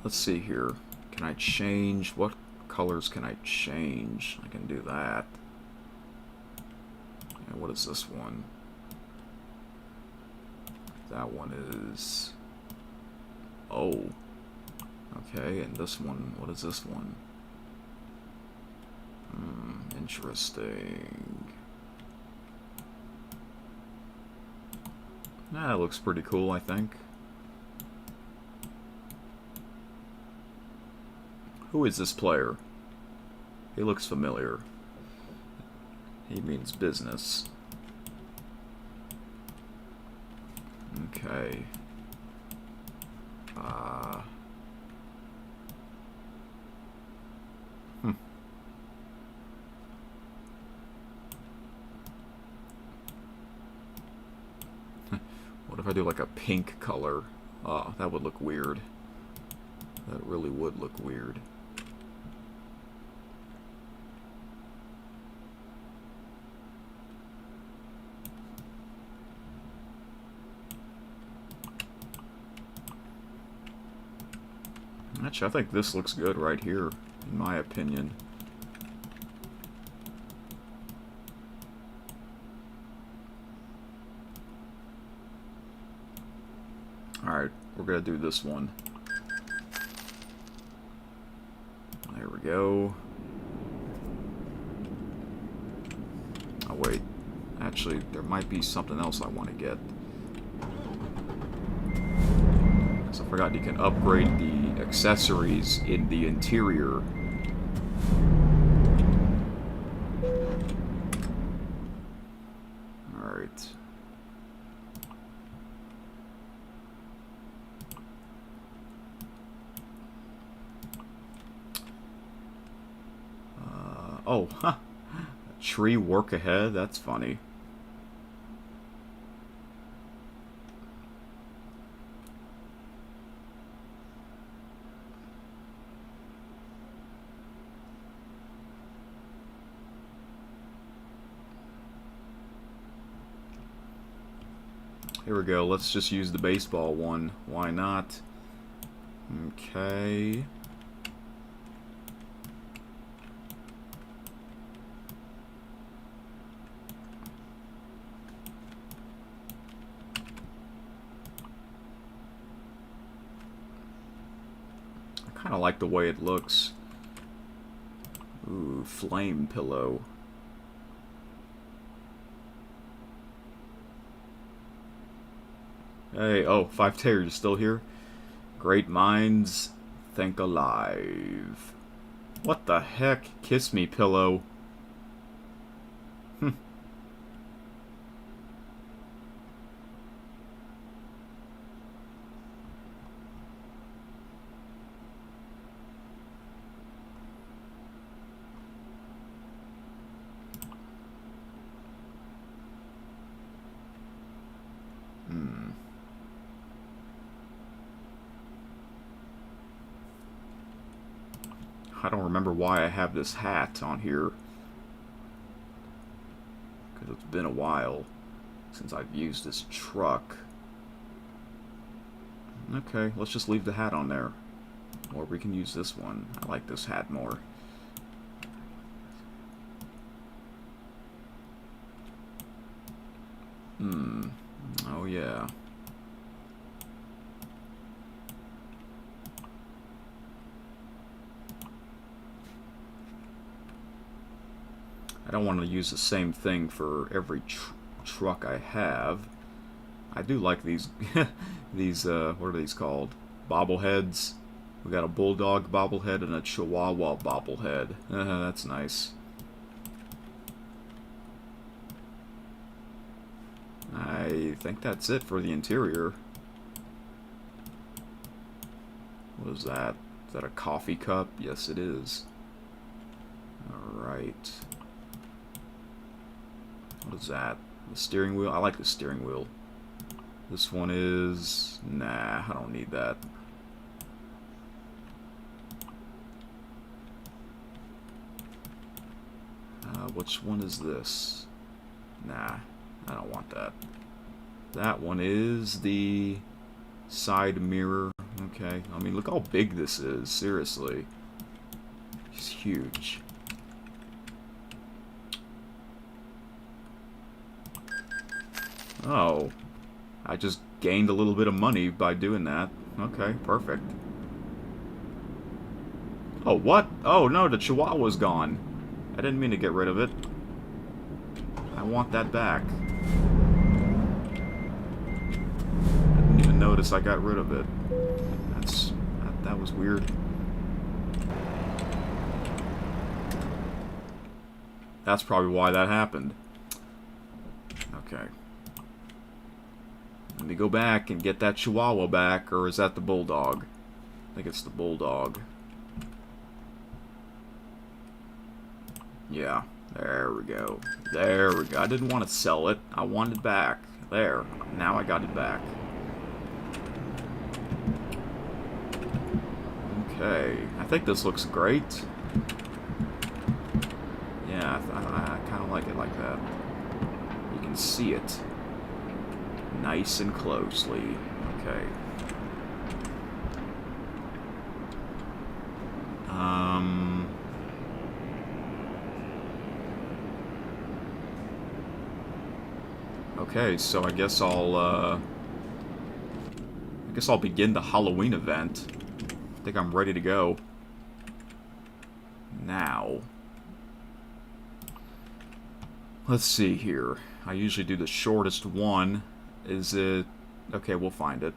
Let's see here. Can I change? What colors can I change? I can do that. And what is this one? That one is... Oh. Okay, and this one, what is this one? Interesting. That looks pretty cool, I think. Who is this player? He looks familiar. He means business. Okay. What if I do like a pink color? Oh, that would look weird. That really would look weird. Actually, I think this looks good right here, in my opinion. Alright, we're gonna do this one. There we go. Oh wait, actually there might be something else I want to get. Because I forgot you can upgrade the accessories in the interior. Alright. Oh, huh. Tree work ahead? That's funny. Here we go. Let's just use the baseball one. Why not? Okay. I kind of like the way it looks. Ooh, flame pillow. Hey, oh, 5 is still here? Great minds think alive. What the heck? Kiss me, pillow. I don't remember why I have this hat on here. Because it's been a while since I've used this truck. Okay, let's just leave the hat on there. Or we can use this one. I like this hat more. Oh yeah. I don't want to use the same thing for every truck I have. I do like these, these, what are these called? Bobbleheads. We got a bulldog bobblehead and a chihuahua bobblehead. That's nice. I think that's it for the interior. What is that? Is that a coffee cup? Yes, it is. Alright. What is that? The steering wheel? I like the steering wheel. This one is... Nah, I don't need that. Which one is this? Nah, I don't want that. That one is the side mirror. Okay, I mean, look how big this is. Seriously. It's huge. Oh. I just gained a little bit of money by doing that. Okay, perfect. Oh, what? Oh, no, the Chihuahua's gone. I didn't mean to get rid of it. I want that back. I didn't even notice I got rid of it. That was weird. That's probably why that happened. Okay. Let me go back and get that Chihuahua back, or is that the Bulldog? I think it's the Bulldog. Yeah, there we go. There we go. I didn't want to sell it. I wanted it back. There. Now I got it back. Okay. I think this looks great. Yeah, I kind of like it like that. You can see it nice and closely. Okay. Okay, so I guess I'll begin the Hauloween event. I think I'm ready to go. Now. Let's see here. I usually do the shortest one. Is it... Okay, we'll find it.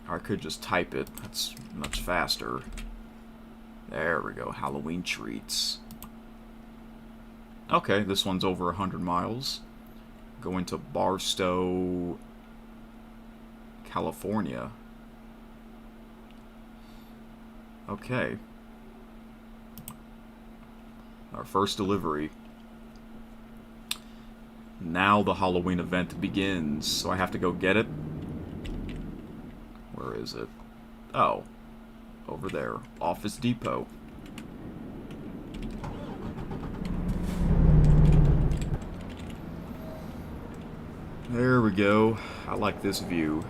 Or I could just type it. That's much faster. There we go. Hauloween treats. Okay, this one's over 100 miles. Going to Barstow, California. Okay. Our first delivery. Now the Hauloween event begins, so I have to go get it. Where is it? Oh, over there. Office Depot. There we go. I like this view.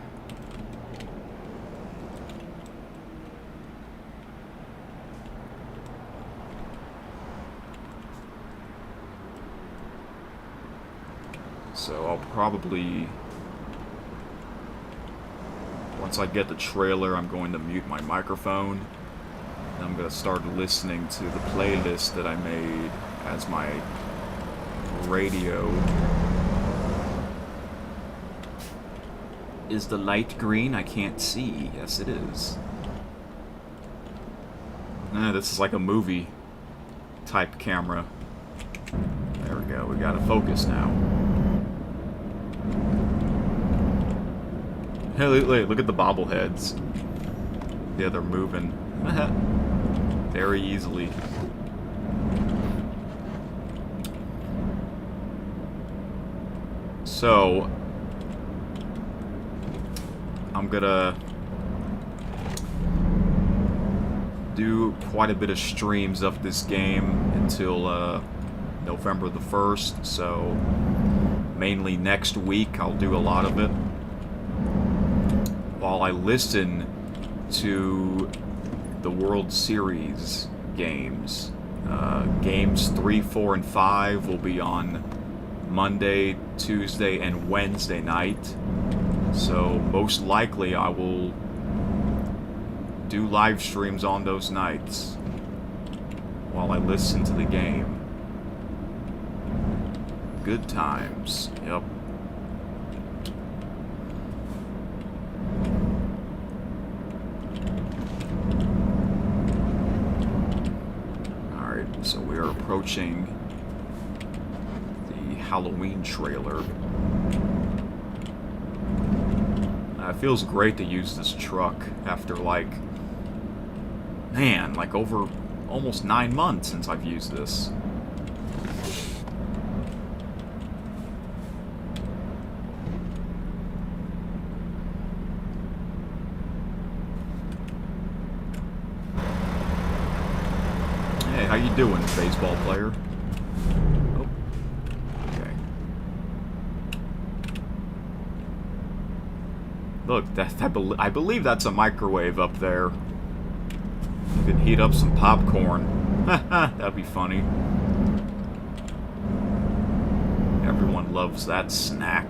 So I'll probably... Once I get the trailer, I'm going to mute my microphone. And I'm going to start listening to the playlist that I made as my radio. Is the light green? I can't see. Yes, it is. This is like a movie type camera. There we go. We got a focus now. Hey, look at the bobbleheads. Yeah, they're moving. Very easily. So, I'm gonna do quite a bit of streams of this game until November the 1st, so mainly next week I'll do a lot of it. While I listen to the World Series games. Games 3, 4, and 5 will be on Monday, Tuesday, and Wednesday night. So most likely I will do live streams on those nights while I listen to the game. Good times. Yep. So we are approaching the Hauloween trailer. It feels great to use this truck after like over almost 9 months since I've used this. How you doing, baseball player? Oh, okay. Look, I believe that's a microwave up there. You could heat up some popcorn. That'd be funny. Everyone loves that snack.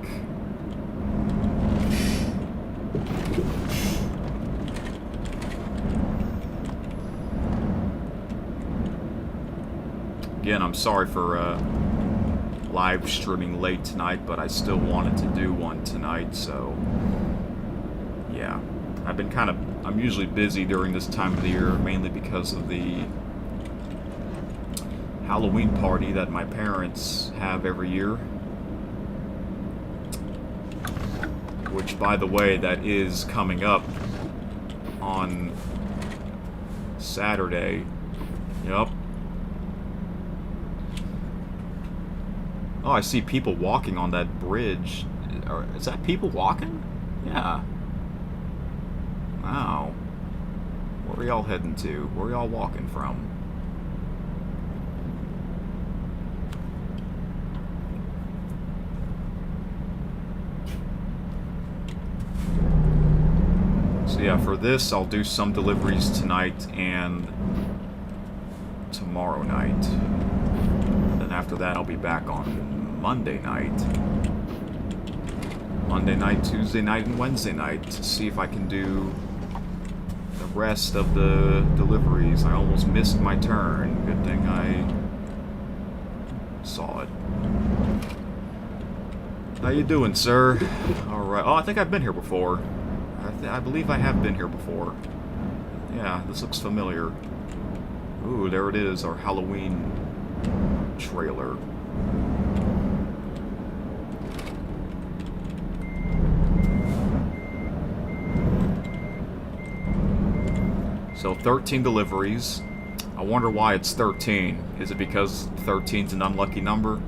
Again, I'm sorry for live streaming late tonight, but I still wanted to do one tonight, so yeah. I'm usually busy during this time of the year, mainly because of the Halloween party that my parents have every year. Which, by the way, that is coming up on Saturday. Yep. Oh, I see people walking on that bridge. Is that people walking? Yeah. Wow. Where are y'all heading to? Where are y'all walking from? So yeah, for this, I'll do some deliveries tonight and tomorrow night. Then after that, I'll be back on Monday night. Monday night, Tuesday night, and Wednesday night to see if I can do the rest of the deliveries. I almost missed my turn. Good thing I saw it. How you doing, sir? Alright. Oh, I think I've been here before. I believe I have been here before. Yeah, this looks familiar. Ooh, there it is, our Halloween trailer. So 13 deliveries. I wonder why it's 13. Is it because 13's an unlucky number?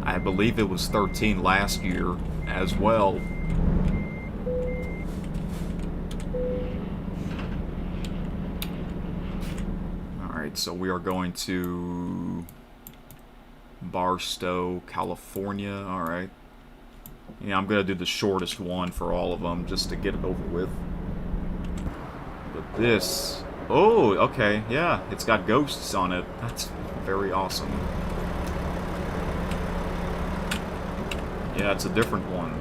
I believe it was 13 last year as well. Alright, so we are going to Barstow, California. Alright. Yeah, I'm going to do the shortest one for all of them just to get it over with. But this... Oh, okay, yeah, it's got ghosts on it. That's very awesome. Yeah, it's a different one.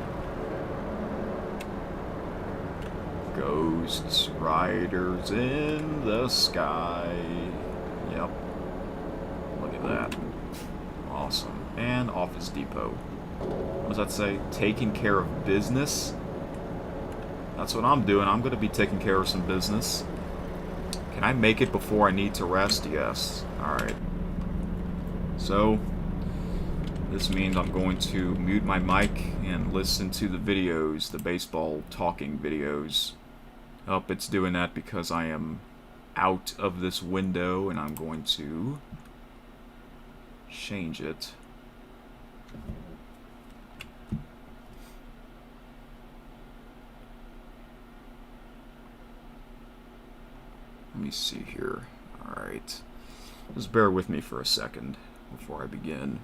Ghosts, riders in the sky. Yep. Look at that. Awesome. And Office Depot. What does that say? Taking care of business? That's what I'm doing. I'm going to be taking care of some business. Can I make it before I need to rest? Yes. Alright. So, this means I'm going to mute my mic and listen to the videos, the baseball talking videos. Oh, it's doing that because I am out of this window, and I'm going to change it. Let me see here. Alright. Just bear with me for a second before I begin.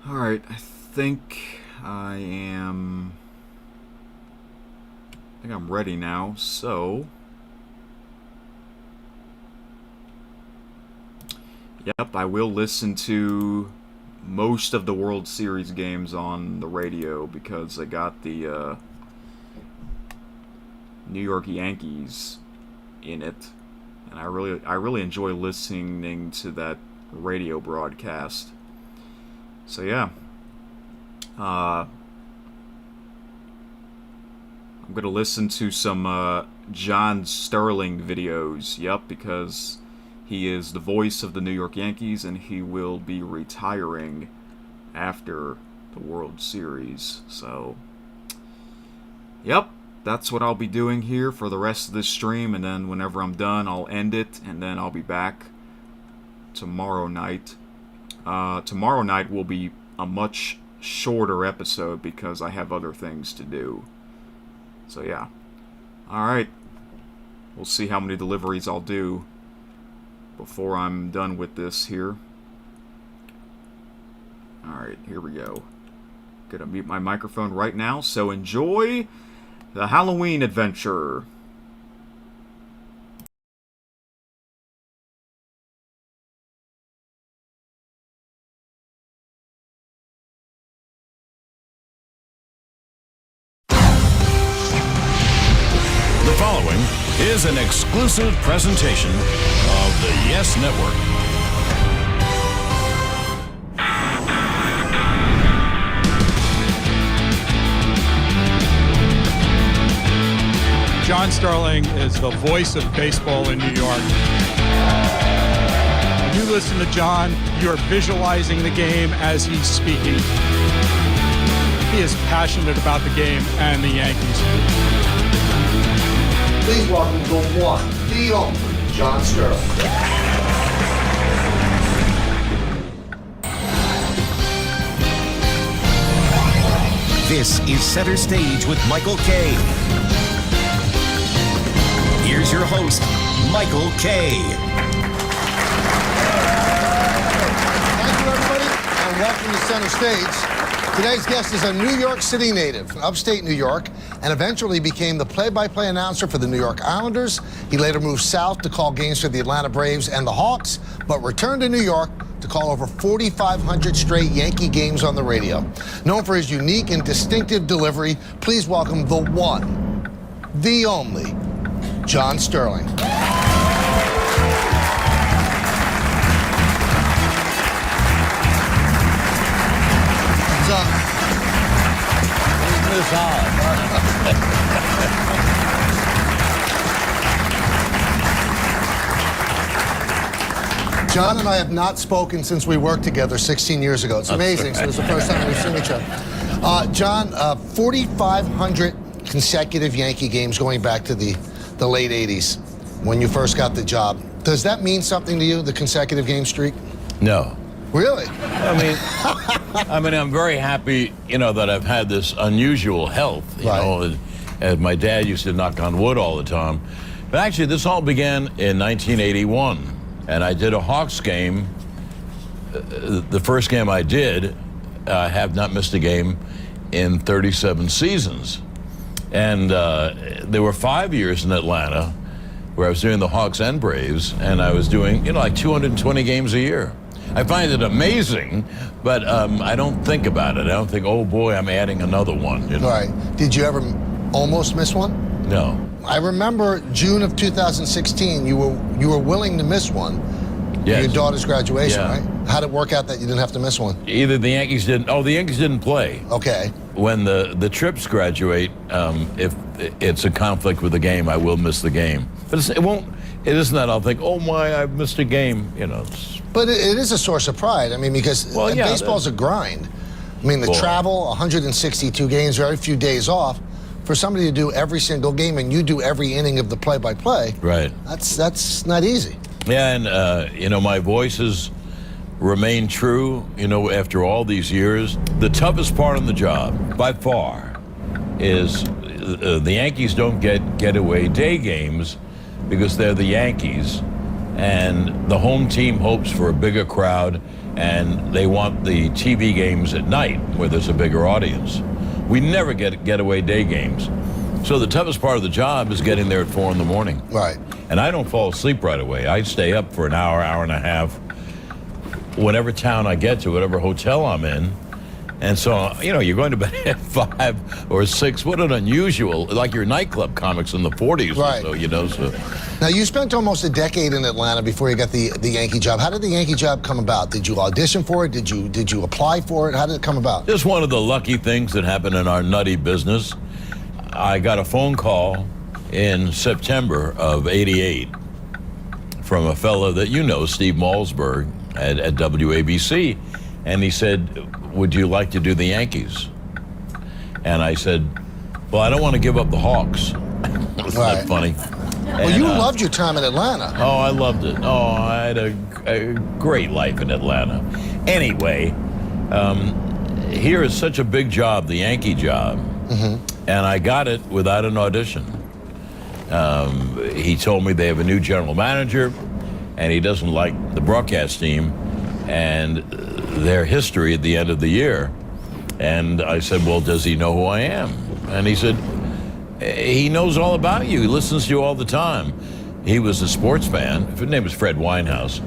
Alright, I think I'm ready now, so... Yep, I will listen to most of the World Series games on the radio because I got the New York Yankees in it, and I really enjoy listening to that radio broadcast. So yeah, I'm gonna listen to some John Sterling videos. Yep, because he is the voice of the New York Yankees, and he will be retiring after the World Series. So, yep, that's what I'll be doing here for the rest of this stream, and then whenever I'm done, I'll end it, and then I'll be back tomorrow night. Tomorrow night will be a much shorter episode because I have other things to do. So yeah. Alright. We'll see how many deliveries I'll do before I'm done with this here. Alright, here we go. Gonna mute my microphone right now, so enjoy the Hauloween adventure. The following is an exclusive presentation of the Yes Network. John Sterling is the voice of baseball in New York. When you listen to John, you're visualizing the game as he's speaking. He is passionate about the game and the Yankees. Please welcome the one, the only, John Sterling. This is Center Stage with Michael Kay. Here's your host, Michael Kay. Thank you, everybody, and welcome to Center Stage. Today's guest is a New York City native, from upstate New York, and eventually became the play-by-play announcer for the New York Islanders. He later moved south to call games for the Atlanta Braves and the Hawks, but returned to New York to call over 4,500 straight Yankee games on the radio. Known for his unique and distinctive delivery, please welcome the one, the only, John Sterling. What's up? Isn't this odd? John and I have not spoken since we worked together 16 years ago. It's amazing. So it's the first time we've seen each other. John, 4,500 consecutive Yankee games going back to the late 80s when you first got the job. Does that mean something to you, the consecutive game streak? No. Really? I mean, I'm very happy, that I've had this unusual health, you Right. know, as my dad used to knock on wood all the time. But actually, this all began in 1981, and I did a Hawks game. The first game I did, I have not missed a game in 37 seasons. And there were 5 years in Atlanta where I was doing the Hawks and Braves, and I was doing, like 220 games a year. I find it amazing, but I don't think about it. I don't think, oh boy, I'm adding another one. Right. Did you ever almost miss one? No. I remember June of 2016, you were willing to miss one. Yes. Your daughter's graduation, Yeah. right? How'd it work out that you didn't have to miss one? Either the Yankees didn't. Oh, the Yankees didn't play. Okay. When the trips graduate, if it's a conflict with the game, I will miss the game. But it won't. It isn't that I'll think, oh my, I've missed a game. But it is a source of pride. I mean, because Well, yeah, baseball's a grind. I mean, the Boy. travel, 162 games, very few days off. For somebody to do every single game and you do every inning of the play-by-play, Right. that's not easy. Yeah, and my voice has remained true. After all these years, the toughest part of the job, by far, is the Yankees don't get getaway day games because they're the Yankees, and the home team hopes for a bigger crowd, and they want the TV games at night where there's a bigger audience. We never get getaway day games. So the toughest part of the job is getting there at 4 in the morning. Right. And I don't fall asleep right away. I stay up for an hour, hour and a half, whatever town I get to, whatever hotel I'm in. And so, you're going to bed at 5 or 6. What an unusual, like your nightclub comics in the 40s Right. or so, so. Now, you spent almost a decade in Atlanta before you got the Yankee job. How did the Yankee job come about? Did you audition for it? Did you apply for it? How did it come about? Just one of the lucky things that happened in our nutty business. I got a phone call in September of '88 from a fellow that Steve Malsberg at WABC, and he said, would you like to do the Yankees? And I said, well, I don't want to give up the Hawks. Isn't Right. that funny? Well, you loved your time in Atlanta. Oh, I loved it. Oh, I had a great life in Atlanta. Anyway, here is such a big job, the Yankee job, and I got it without an audition. He told me they have a new general manager, and he doesn't like the broadcast team and their history at the end of the year. And I said, well, does he know who I am? And he said, he knows all about you. He listens to you all the time. He was a sports fan. His name was Fred Winehouse.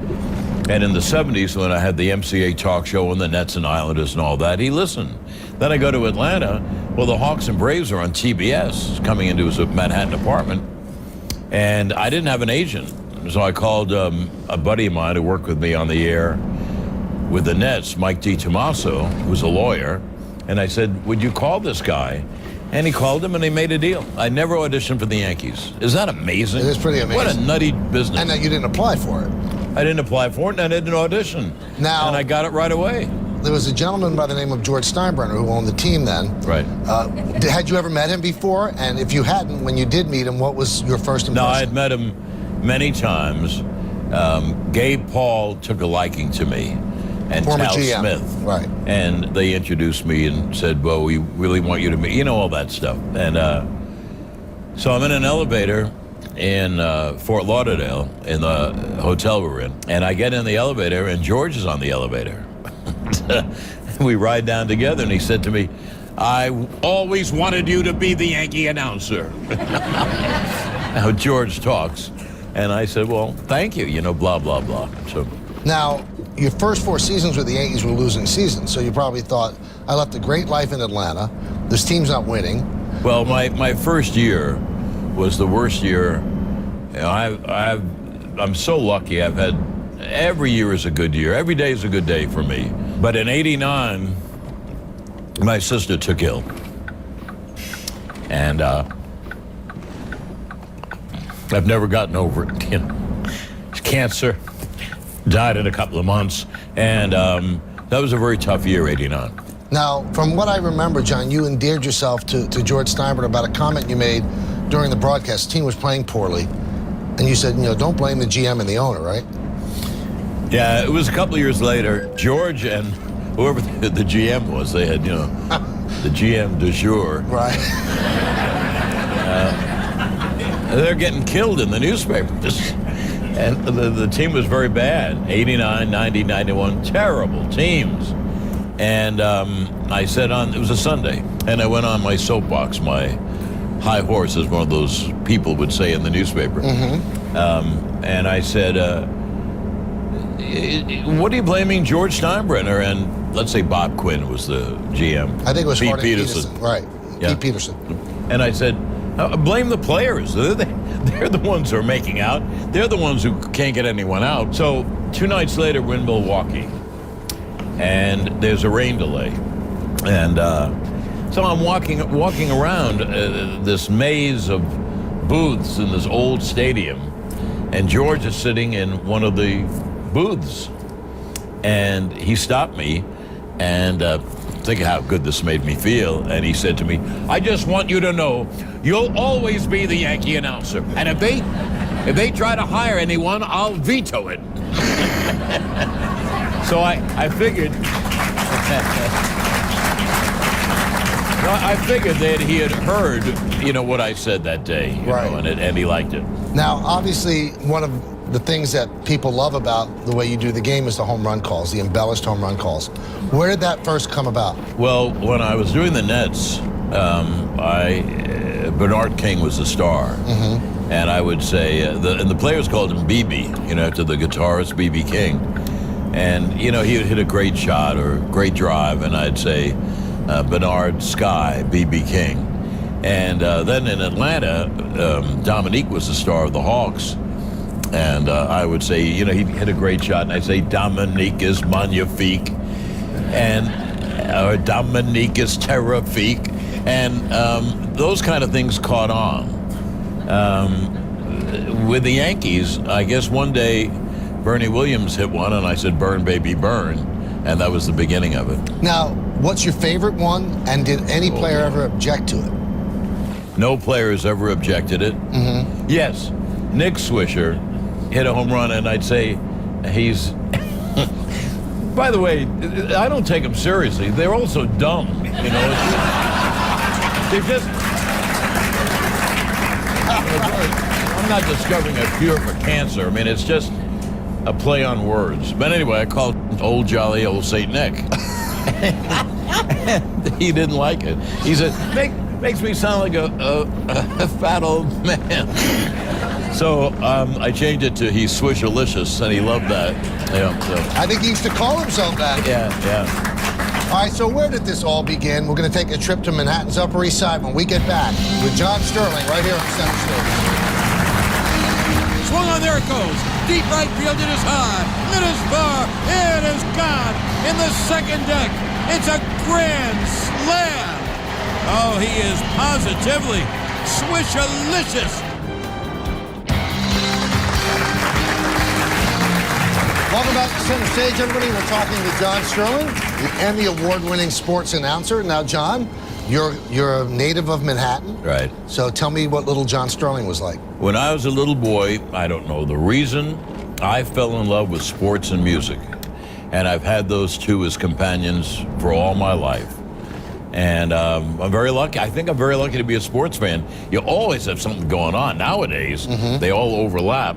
And in the 70s, when I had the MCA talk show and the Nets and Islanders and all that, he listened. Then I go to Atlanta. Well, the Hawks and Braves are on TBS, coming into his Manhattan apartment. And I didn't have an agent. So I called a buddy of mine who worked with me on the air with the Nets, Mike DiTomaso, who's a lawyer. And I said, would you call this guy? And he called him, and they made a deal. I never auditioned for the Yankees. Is that amazing? It is pretty amazing. What a nutty business. And that you didn't apply for it. I didn't apply for it, and I didn't audition. Now, and I got it right away. There was a gentleman by the name of George Steinbrenner who owned the team then. Right. Had you ever met him before? And if you hadn't, when you did meet him, what was your first impression? No, I had met him many times. Gabe Paul took a liking to me, and Former Tal GM. Smith. Right. And they introduced me and said, well, we really want you to meet, all that stuff. And so I'm in an elevator in Fort Lauderdale in the hotel we're in. And I get in the elevator, and George is on the elevator. We ride down together, and he said to me, I always wanted you to be the Yankee announcer. Now, George talks. And I said, well, thank you, blah, blah, blah. So Now, your first 4 seasons with the Yankees were losing seasons, so you probably thought, I left a great life in Atlanta. This team's not winning. well, my first year was the worst year. I'm so lucky. I've had every year is a good year. Every day is a good day for me. But in '89, my sister took ill, and I've never gotten over it. It's cancer. Died in a couple of months, and that was a very tough year, '89. Now, from what I remember, John, you endeared yourself to George Steinbrenner about a comment you made during the broadcast. The team was playing poorly, and you said, don't blame the GM and the owner, right? Yeah, it was a couple of years later. George and whoever the GM was, they had, the GM du jour. Right. They're getting killed in the newspapers. And the team was very bad. 89, 90, 91, terrible teams. And I said it was a Sunday, and I went on my soapbox, my high horse, as one of those people would say in the newspaper. And I said, what are you blaming George Steinbrenner and, let's say, Bob Quinn was the GM. I think it was Pete Harding Peterson. Right. Yeah. Pete Peterson. And I said, blame the players. They're the ones who are making out. They're the ones who can't get anyone out. So 2 nights later, we're in Milwaukee, and there's a rain delay. And so I'm walking around this maze of booths in this old stadium, and George is sitting in one of the booths. And he stopped me, and think of how good this made me feel. And he said to me, I just want you to know, you'll always be the Yankee announcer. And if they try to hire anyone, I'll veto it. So I figured, I figured that he had heard, what I said that day, Right. And he liked it. Now, obviously, one of the things that people love about the way you do the game is the home run calls, the embellished home run calls. Where did that first come about? Well, when I was doing the Nets, Bernard King was the star. And I would say, and the players called him BB, after the guitarist B.B. King. And, he would hit a great shot or great drive, and I'd say, Bernard Sky, B.B. King. And then in Atlanta, Dominique was the star of the Hawks. And I would say, he hit a great shot, and I'd say, Dominique is magnifique, and Dominique is terrifique. And those kind of things caught on. With the Yankees, I guess one day Bernie Williams hit one, and I said, burn, baby, burn. And that was the beginning of it. Now, what's your favorite one, and did any player ever object to it? No player has ever objected it. Yes, Nick Swisher hit a home run, and I'd say he's. By the way, I don't take them seriously. They're also dumb. You know, they're just. I'm not discovering a cure for cancer. I mean, it's just a play on words. But anyway, I called old jolly old Saint Nick. He didn't like it. He said, makes me sound like a fat old man. So I changed it to he's Swishalicious, and he loved that. Yeah, so. I think he used to call himself that. Yeah. All right, so where did this all begin? We're going to take a trip to Manhattan's Upper East Side when we get back with John Sterling right here on Center Stage. Swung on, there it goes. Deep right field, it is high. It is far. It is gone in the second deck. It's a grand slam. Oh, he is positively Swishalicious. Welcome back to Center Stage, everybody. We're talking to John Sterling, the Emmy Award-winning sports announcer. Now, John, you're a native of Manhattan. Right. So tell me what little John Sterling was like. When I was a little boy, I don't know the reason, I fell in love with sports and music. And I've had those two as companions for all my life. And I'm very lucky. I think I'm very lucky to be a sports fan. You always have something going on. Nowadays, they all overlap.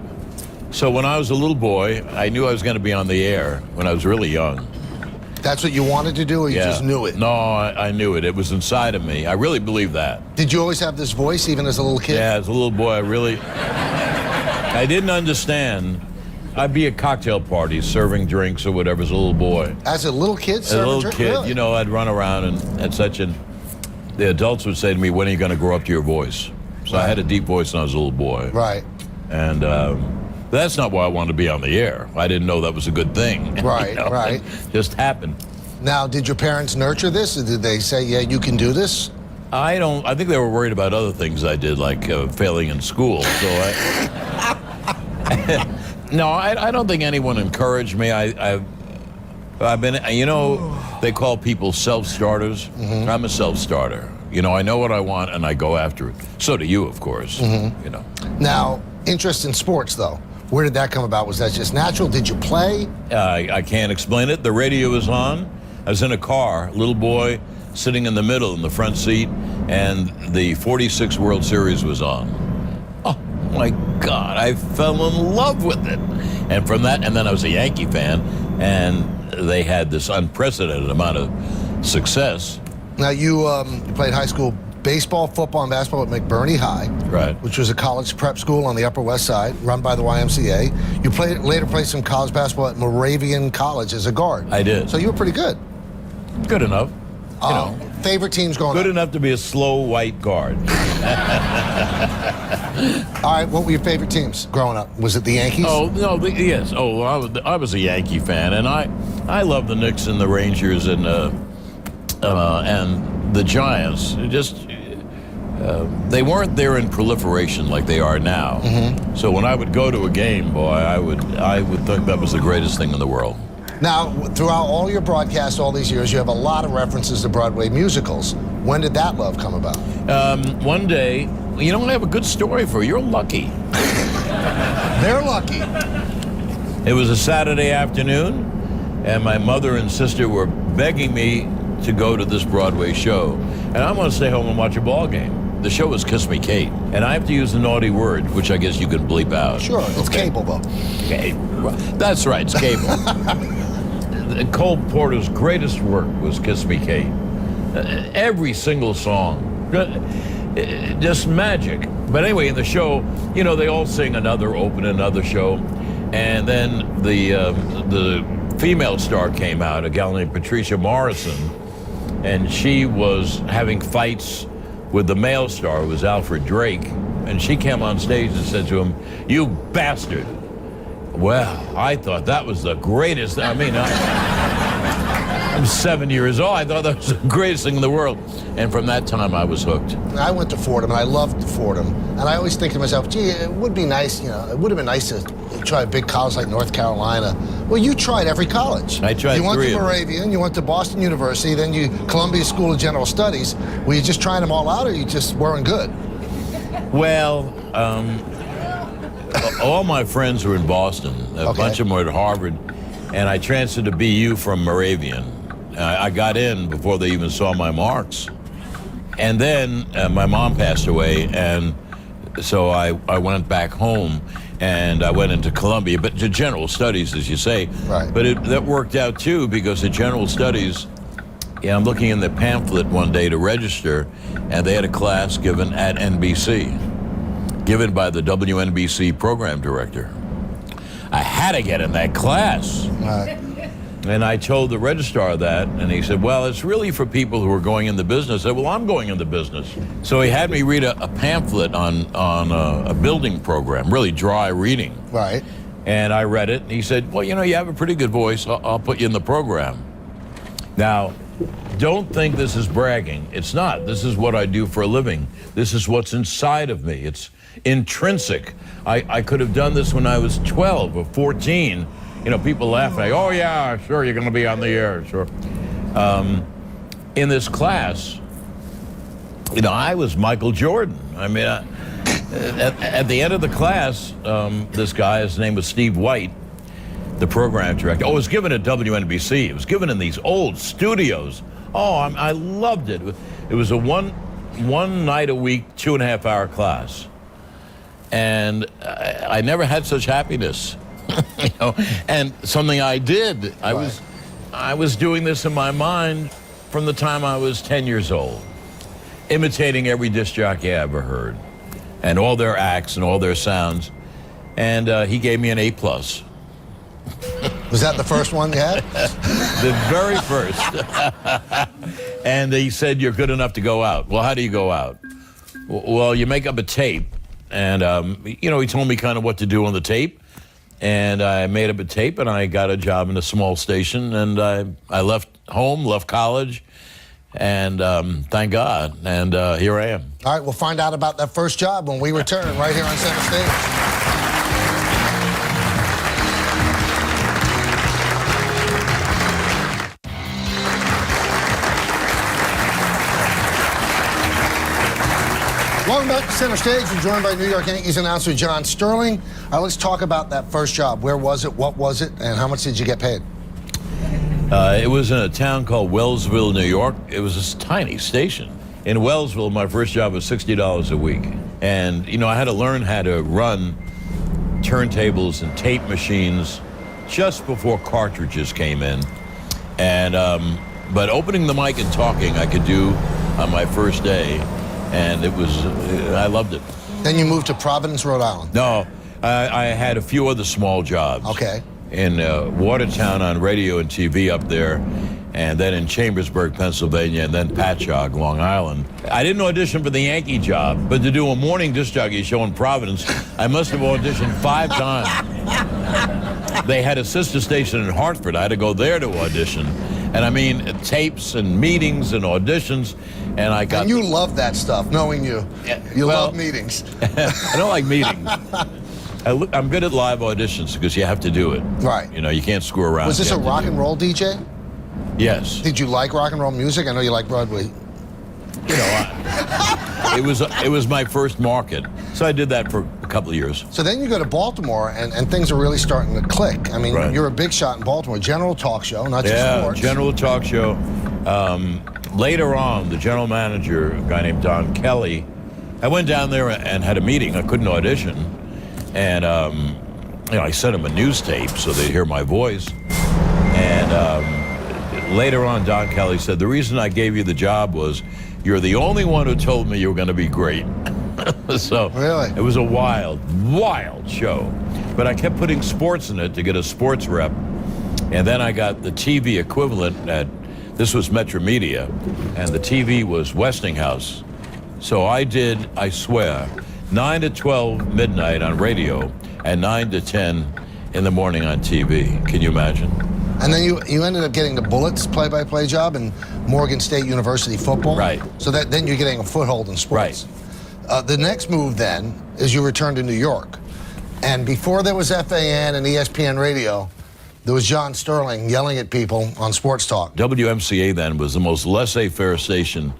So when I was a little boy, I knew I was going to be on the air when I was really young. That's what you wanted to do, or you just knew it? No, I knew it. It was inside of me. I really believe that. Did you always have this voice, even as a little kid? Yeah, as a little boy, I didn't understand. I'd be at cocktail parties serving drinks or whatever as a little boy. As a little kid, as a little kid, really? you know, I'd run around and such, and the adults would say to me, "When are you going to grow up to your voice?" So I had a deep voice when I was a little boy. Right. And that's not why I wanted to be on the air. I didn't know that was a good thing. Right, right. It just happened. Now, did your parents nurture this? Or did they say, yeah, you can do this? I think they were worried about other things I did, like failing in school. So no, I don't think anyone encouraged me. I've been, you know, they call people self-starters. I'm a self-starter. You know, I know what I want and I go after it. So do you, of course. You know. Now, interest in sports, though. Where did that come about? Was that just natural? Did you play? I can't explain it. The radio was on. I was in a car, little boy, sitting in the middle in the front seat, and the 46 World Series was on. Oh, my God. I fell in love with it. And from that, and then I was a Yankee fan, and they had this unprecedented amount of success. Now, you played high school baseball, football, and basketball at McBurney High, right, which was a college prep school on the Upper West Side, run by the YMCA. You later played some college basketball at Moravian College as a guard. I did. So you were pretty good. Good enough. You know. Favorite teams growing up? Good up? enough to be a slow white guard. All right, what were your favorite teams growing up? Was it the Yankees? Oh, no, yes. Oh, I was a Yankee fan, and I love the Knicks and the Rangers and the Giants. They weren't there in proliferation like they are now. So when I would go to a game, boy, I would think that was the greatest thing in the world. Now, throughout all your broadcasts all these years, you have a lot of references to Broadway musicals. When did that love come about? One day, you know, I have a good story for you. You're lucky. They're lucky. It was a Saturday afternoon, and my mother and sister were begging me to go to this Broadway show. And I want to stay home and watch a ball game. The show was Kiss Me Kate. And I have to use a naughty word, which I guess you can bleep out. Sure, it's cable, though. Okay. That's right, it's cable. Cole Porter's greatest work was Kiss Me Kate. Every single song. Just magic. But anyway, in the show, you know, they all sing open another show. And then the female star came out, a gal named Patricia Morrison, and she was having fights with the male star, who was Alfred Drake, and she came on stage and said to him, "You bastard." Well, I thought that was the greatest. I mean, I'm 7 years old. I thought that was the greatest thing in the world. And from that time, I was hooked. I went to Fordham, and I loved Fordham. And I always think to myself, gee, it would be nice, you know, it would have been nice to try a big college like North Carolina. Well, you tried every college. I tried You went three to of them. Moravian, you went to Boston University, then you Columbia School of General Studies. Were you just trying them all out, or you just weren't good? Well, all my friends were in Boston. A bunch of them were at Harvard, and I transferred to BU from Moravian. I got in before they even saw my marks. And then my mom passed away, and so I went back home, and I went into Columbia, but to general studies, as you say. Right. But that worked out, too, because the general studies, I'm looking in the pamphlet one day to register, and they had a class given at NBC, given by the WNBC program director. I had to get in that class. And I told the registrar that, and he said, well, it's really for people who are going in the business. I said, well, I'm going in the business. So he had me read a pamphlet on a building program, really dry reading. Right. And I read it, and he said, well, you know, you have a pretty good voice. I'll put you in the program. Now, don't think this is bragging. It's not. This is what I do for a living. This is what's inside of me. It's intrinsic. I could have done this when I was 12 or 14. You know, people laugh like, oh, yeah, sure, you're going to be on the air, sure. In this class, you know, I was Michael Jordan. I mean, at the end of the class, this guy, his name was Steve White, the program director. Oh, it was given at WNBC. It was given in these old studios. Oh, I loved it. It was a one night a week, 2.5-hour class. And I never had such happiness. You know, and something I did. I was doing this in my mind from the time I was 10 years old, imitating every disc jockey I ever heard, and all their acts and all their sounds. And he gave me an A+. Was that the first one you had? The very first. And he said, you're good enough to go out. Well, how do you go out? Well, you make up a tape. And, you know, he told me kind of what to do on the tape. And I made up a tape, and I got a job in a small station. And I left home, left college, and thank God. And here I am. All right, we'll find out about that first job when we return right here on Center Stage. Welcome back to Center Stage. We're joined by New York Yankees announcer John Sterling. All right, let's talk about that first job. Where was it? What was it? And how much did you get paid? It was in a town called Wellsville, New York. It was this tiny station. In Wellsville, my first job was $60 a week. And, you know, I had to learn how to run turntables and tape machines just before cartridges came in. And, but opening the mic and talking I could do on my first day. And it was, I loved it. Then you moved to Providence, Rhode Island. No, I had a few other small jobs. Okay. In Watertown on radio and TV up there, and then in Chambersburg, Pennsylvania, and then Patchogue, Long Island. I didn't audition for the Yankee job, but to do a morning disc jockey show in Providence, I must have auditioned 5 times. They had a sister station in Hartford. I had to go there to audition. And I mean, tapes and meetings and auditions, and I got... And you love that stuff, knowing you. You love meetings. I don't like meetings. I'm good at live auditions because you have to do it. Right. You know, you can't screw around. Was this a rock and roll DJ? Yes. Did you like rock and roll music? I know you like Broadway. You know, it was my first market, so I did that for a couple of years. So then you go to Baltimore, and things are really starting to click. I mean, Right. You're a big shot in Baltimore. General talk show, not just sports. General talk show. Later on, the general manager, a guy named Don Kelly, I went down there and had a meeting. I couldn't audition, and you know, I sent him a news tape so they'd hear my voice. And later on, Don Kelly said, the reason I gave you the job was you're the only one who told me you were going to be great. So Really? It was a wild, wild show. But I kept putting sports in it to get a sports rep. And then I got the TV equivalent this was Metro Media, and the TV was Westinghouse. So I did, I swear, 9 to 12 midnight on radio and 9 to 10 in the morning on TV. Can you imagine? And then you ended up getting the Bullets play-by-play job in Morgan State University football. Right. So then you're getting a foothold in sports. Right. The next move then is you return to New York. And before there was FAN and ESPN radio, there was John Sterling yelling at people on sports talk. WMCA then was the most laissez-faire station.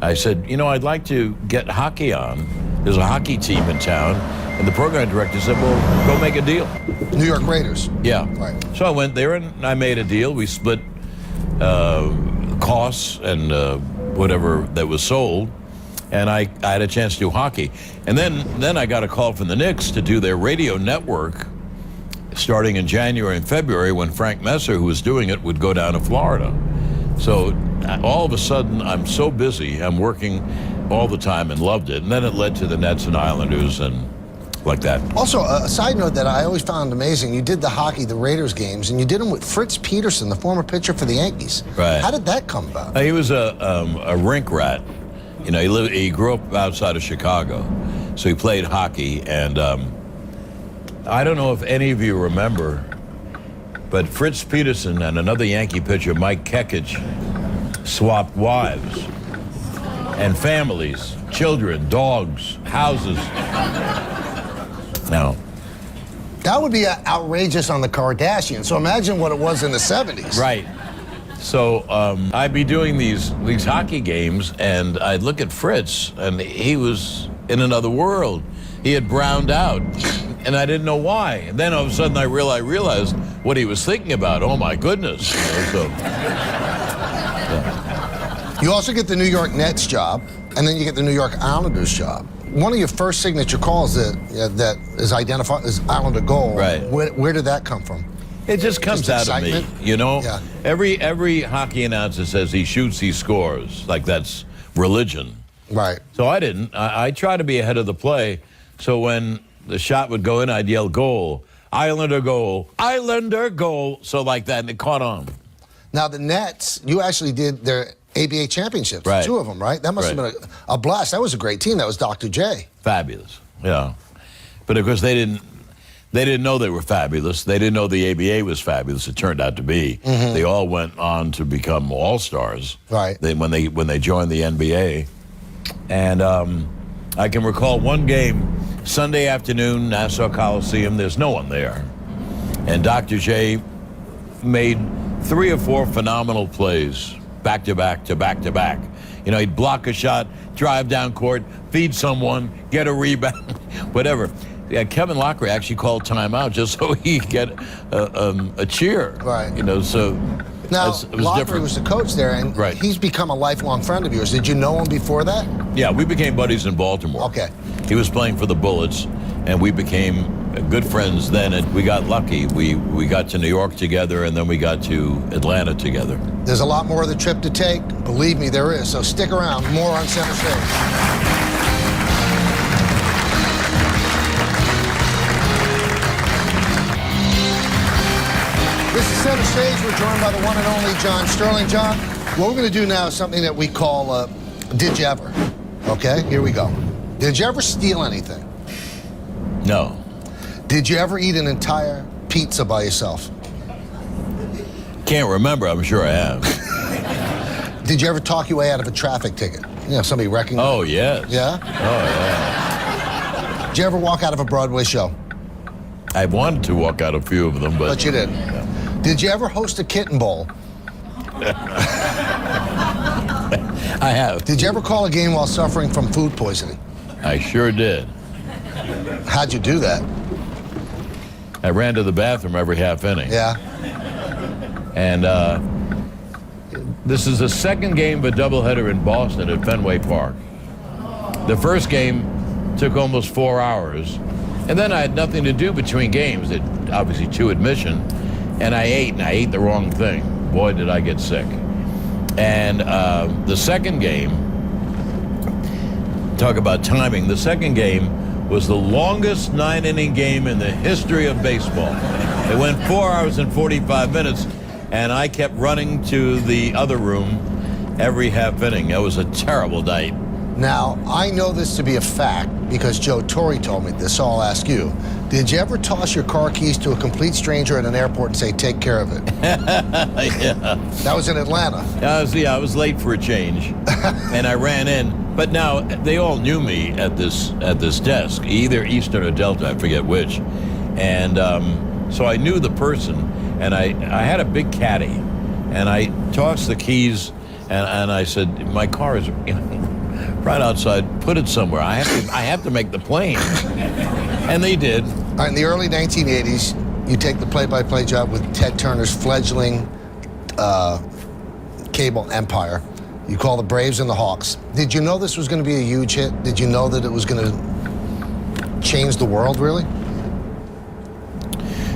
I said, you know, I'd like to get hockey on. There's a hockey team in town, And the program director said, well, go make a deal. New York Raiders. Yeah. Right. So I went there and I made a deal. We split costs and whatever that was sold. And I had a chance to do hockey. And then I got a call from the Knicks to do their radio network starting in January and February when Frank Messer, who was doing it, would go down to Florida. So all of a sudden, I'm so busy. I'm working all the time and loved it. And then it led to the Nets and Islanders and like that. Also, a side note that I always found amazing, you did the hockey, the Raiders games, and you did them with Fritz Peterson, the former pitcher for the Yankees. Right. How did that come about? He was a rink rat. You know, he grew up outside of Chicago, so he played hockey. And I don't know if any of you remember, but Fritz Peterson and another Yankee pitcher, Mike Kekich, swapped wives and families, children, dogs, houses. Now, That would be outrageous on the Kardashians. So imagine what it was in the 70s. right. So I'd be doing these hockey games, and I'd look at Fritz, and he was in another world. He had browned out, and I didn't know why. And then all of a sudden, I realized what he was thinking about. Oh my goodness! You know, You also get the New York Nets job, and then you get the New York Islanders job. One of your first signature calls that is identified as Islander goal. Right. Where did that come from? it just comes Just out of me, excitement? you know. Yeah. Every hockey announcer says he shoots, he scores, like that's religion. Right. So I didn't. I try to be ahead of the play. So when the shot would go in, I'd yell goal, Islander goal, Islander goal. So like that, and it caught on. Now the Nets, you actually did their ABA championships, Right. 2 of them, right? That must have been a blast. That was a great team. That was Dr. J. Fabulous, yeah. But of course they didn't know they were fabulous. They didn't know the ABA was fabulous. It turned out to be. They all went on to become all-stars. Right. When they joined the NBA. And I can recall one game, Sunday afternoon, Nassau Coliseum. There's no one there. And Dr. J made 3 or 4 phenomenal plays, back to back to back to back. You know, he'd block a shot, drive down court, feed someone, get a rebound, whatever. Yeah, Kevin Lockery actually called timeout just so he could get a cheer. Right. You know, so Now, it was Lockery different. was the coach there, and Right. he's become a lifelong friend of yours. Did you know him before that? Yeah, we became buddies in Baltimore. Okay. He was playing for the Bullets, and we became good friends then, and we got lucky. We got to New York together, and then we got to Atlanta together. There's a lot more of the trip to take. Believe me, there is. So stick around. More on Center Stage. This is Center Stage. We're joined by the one and only John Sterling. John, what we're going to do now is something that we call Did You Ever? Okay, here we go. Did you ever steal anything? No. Did you ever eat an entire pizza by yourself? Can't remember. I'm sure I have. Did you ever talk your way out of a traffic ticket? You know, somebody wrecking you? Oh, yes. Yeah? Oh, yeah. Did you ever walk out of a Broadway show? I wanted to walk out a few of them, But you didn't. Did you ever host a kitten bowl? I have. Did you ever call a game while suffering from food poisoning? I sure did. How'd you do that? I ran to the bathroom every half inning. Yeah. And this is the second game of a doubleheader in Boston at Fenway Park. The first game took almost 4 hours. And then I had nothing to do between games, obviously 2 admission. And I ate the wrong thing. Boy, did I get sick. And the second game, talk about timing, the second game was the longest 9-inning game in the history of baseball. It went 4 hours and 45 minutes, and I kept running to the other room every half inning. It was a terrible night. Now, I know this to be a fact because Joe Torre told me this, so I'll ask you. Did you ever toss your car keys to a complete stranger at an airport and say, take care of it? Yeah. That was in Atlanta. I was late for a change, and I ran in. But now they all knew me at this desk, either Eastern or Delta, I forget which. And so I knew the person, and I had a big caddy, and I tossed the keys, and I said, my car is right outside. Put it somewhere. I have to make the plane. And they did. All right, in the early 1980s, you take the play-by-play job with Ted Turner's fledgling cable empire. You call the Braves and the Hawks. Did you know this was going to be a huge hit? Did you know that it was going to change the world, really?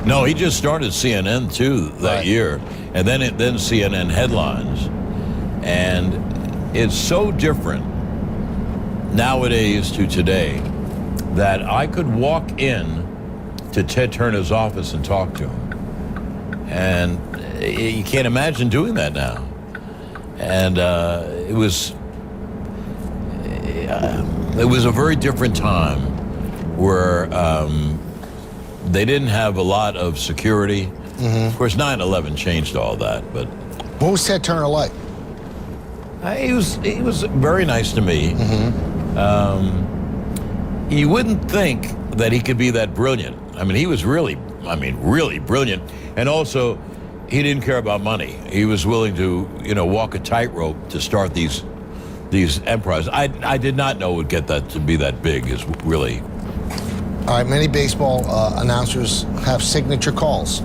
No, he just started CNN too that year, and then CNN headlines, and it's so different nowadays to today that I could walk in to Ted Turner's office and talk to him, and you can't imagine doing that now. And it was a very different time where they didn't have a lot of security. Of course, 9/11 changed all that. But what was Ted Turner like? He was very nice to me. You wouldn't think that he could be that brilliant. I mean, he was really brilliant. And also, he didn't care about money. He was willing to, walk a tightrope to start these enterprises. I did not know it would get that to be that big. Is really. All right, many baseball announcers have signature calls.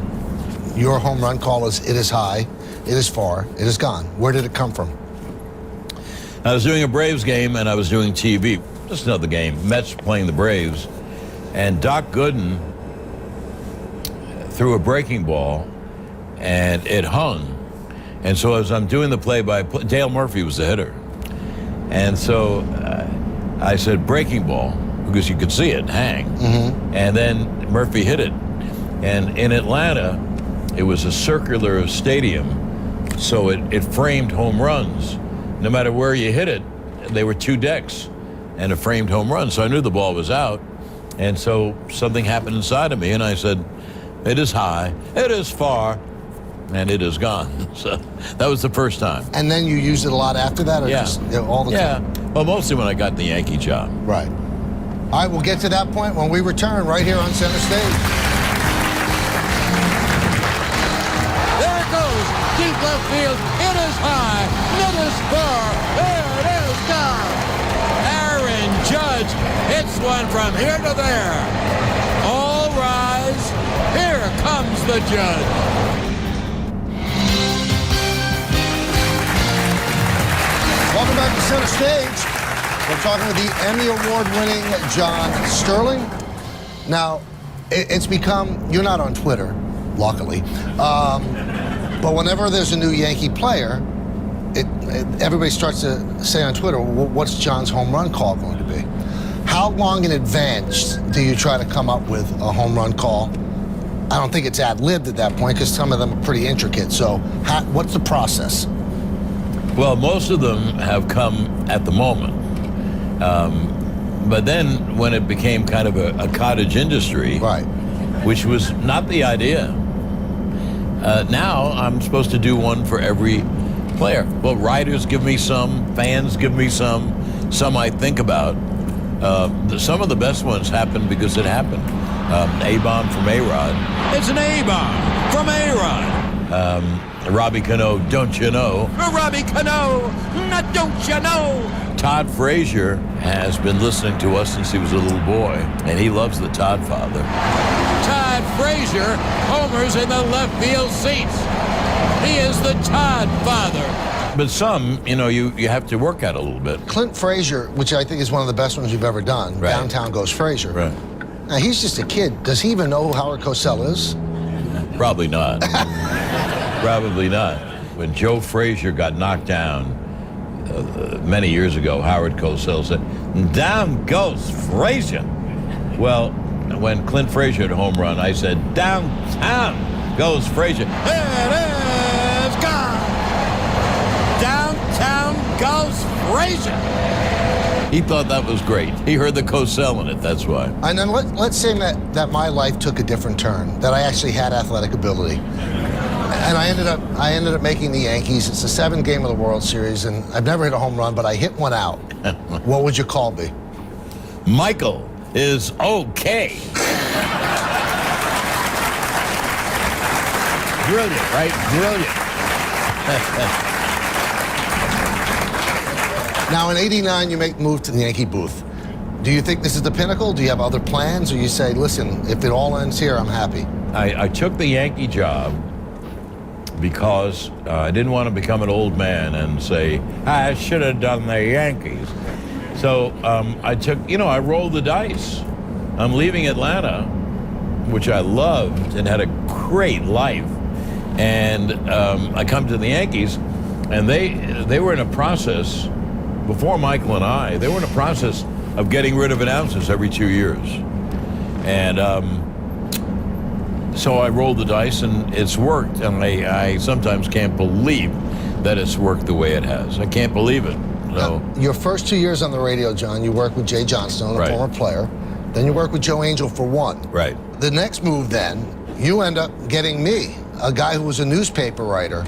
Your home run call is "It is high, it is far, it is gone." Where did it come from? I was doing a Braves game and I was doing TV. Just another game. Mets playing the Braves, and Doc Gooden threw a breaking ball, and it hung. And so as I'm doing the play-by-play, Dale Murphy was the hitter. And so I said, breaking ball, because you could see it hang. And then Murphy hit it. And in Atlanta, it was a circular stadium, so it framed home runs. No matter where you hit it, they were two decks and a framed home run. So I knew the ball was out. And so something happened inside of me, and I said, it is high, it is far, and it is gone. So that was the first time. And then you used it a lot after that, or just all the time? Well, mostly when I got the Yankee job. Right. All right, we'll get to that point when we return right here on Center Stage. There it goes, deep left field. It is high, it is far, it is gone. Aaron Judge hits one from here to there. All rise. Here comes the Judge. Welcome back to Center Stage. We're talking with the Emmy Award-winning John Sterling. Now, it's become, you're not on Twitter, luckily, but whenever there's a new Yankee player, everybody starts to say on Twitter, well, what's John's home run call going to be? How long in advance do you try to come up with a home run call? I don't think it's ad-libbed at that point because some of them are pretty intricate. So what's the process? Well, most of them have come at the moment. But then when it became kind of a cottage industry, right, which was not the idea, now I'm supposed to do one for every player. Well, writers give me some, fans give me some I think about. Some of the best ones happen because it happened. A-bomb from A-Rod. It's an A-bomb from A-Rod. Robbie Cano, don't you know? Robbie Cano, not don't you know? Todd Frazier has been listening to us since he was a little boy, and he loves the Todd Father. Todd Frazier homers in the left field seats. He is the Todd Father. But some, you have to work at a little bit. Clint Frazier, which I think is one of the best ones you've ever done, right. Downtown Goes Frazier. Right. Now, he's just a kid. Does he even know who Howard Cosell is? Probably not. Probably not. When Joe Frazier got knocked down many years ago, Howard Cosell said, down goes Frazier. Well, when Clint Frazier had a home run, I said, downtown goes Frazier. It is gone. Downtown goes Frazier. He thought that was great. He heard the Cosell in it, that's why. And then let's say that my life took a different turn, that I actually had athletic ability. And I ended up making the Yankees. It's the 7th game of the World Series, and I've never hit a home run, but I hit one out. What would your call be? Michael is okay. Brilliant, right? Brilliant. Now, in '89, you make the move to the Yankee booth. Do you think this is the pinnacle? Do you have other plans? Or you say, listen, if it all ends here, I'm happy? I took the Yankee job because I didn't want to become an old man and say, I should have done the Yankees. So I rolled the dice. I'm leaving Atlanta, which I loved and had a great life. And I come to the Yankees, and they were in a process, before Michael and I, they were in a process of getting rid of announcers every 2 years. And so I rolled the dice, and it's worked. And I sometimes can't believe that it's worked the way it has. I can't believe it. So, your first 2 years on the radio, John, you worked with Jay Johnstone, a Right. former player. Then you worked with Joe Angel for one. right. The next move then, you end up getting me, a guy who was a newspaper writer,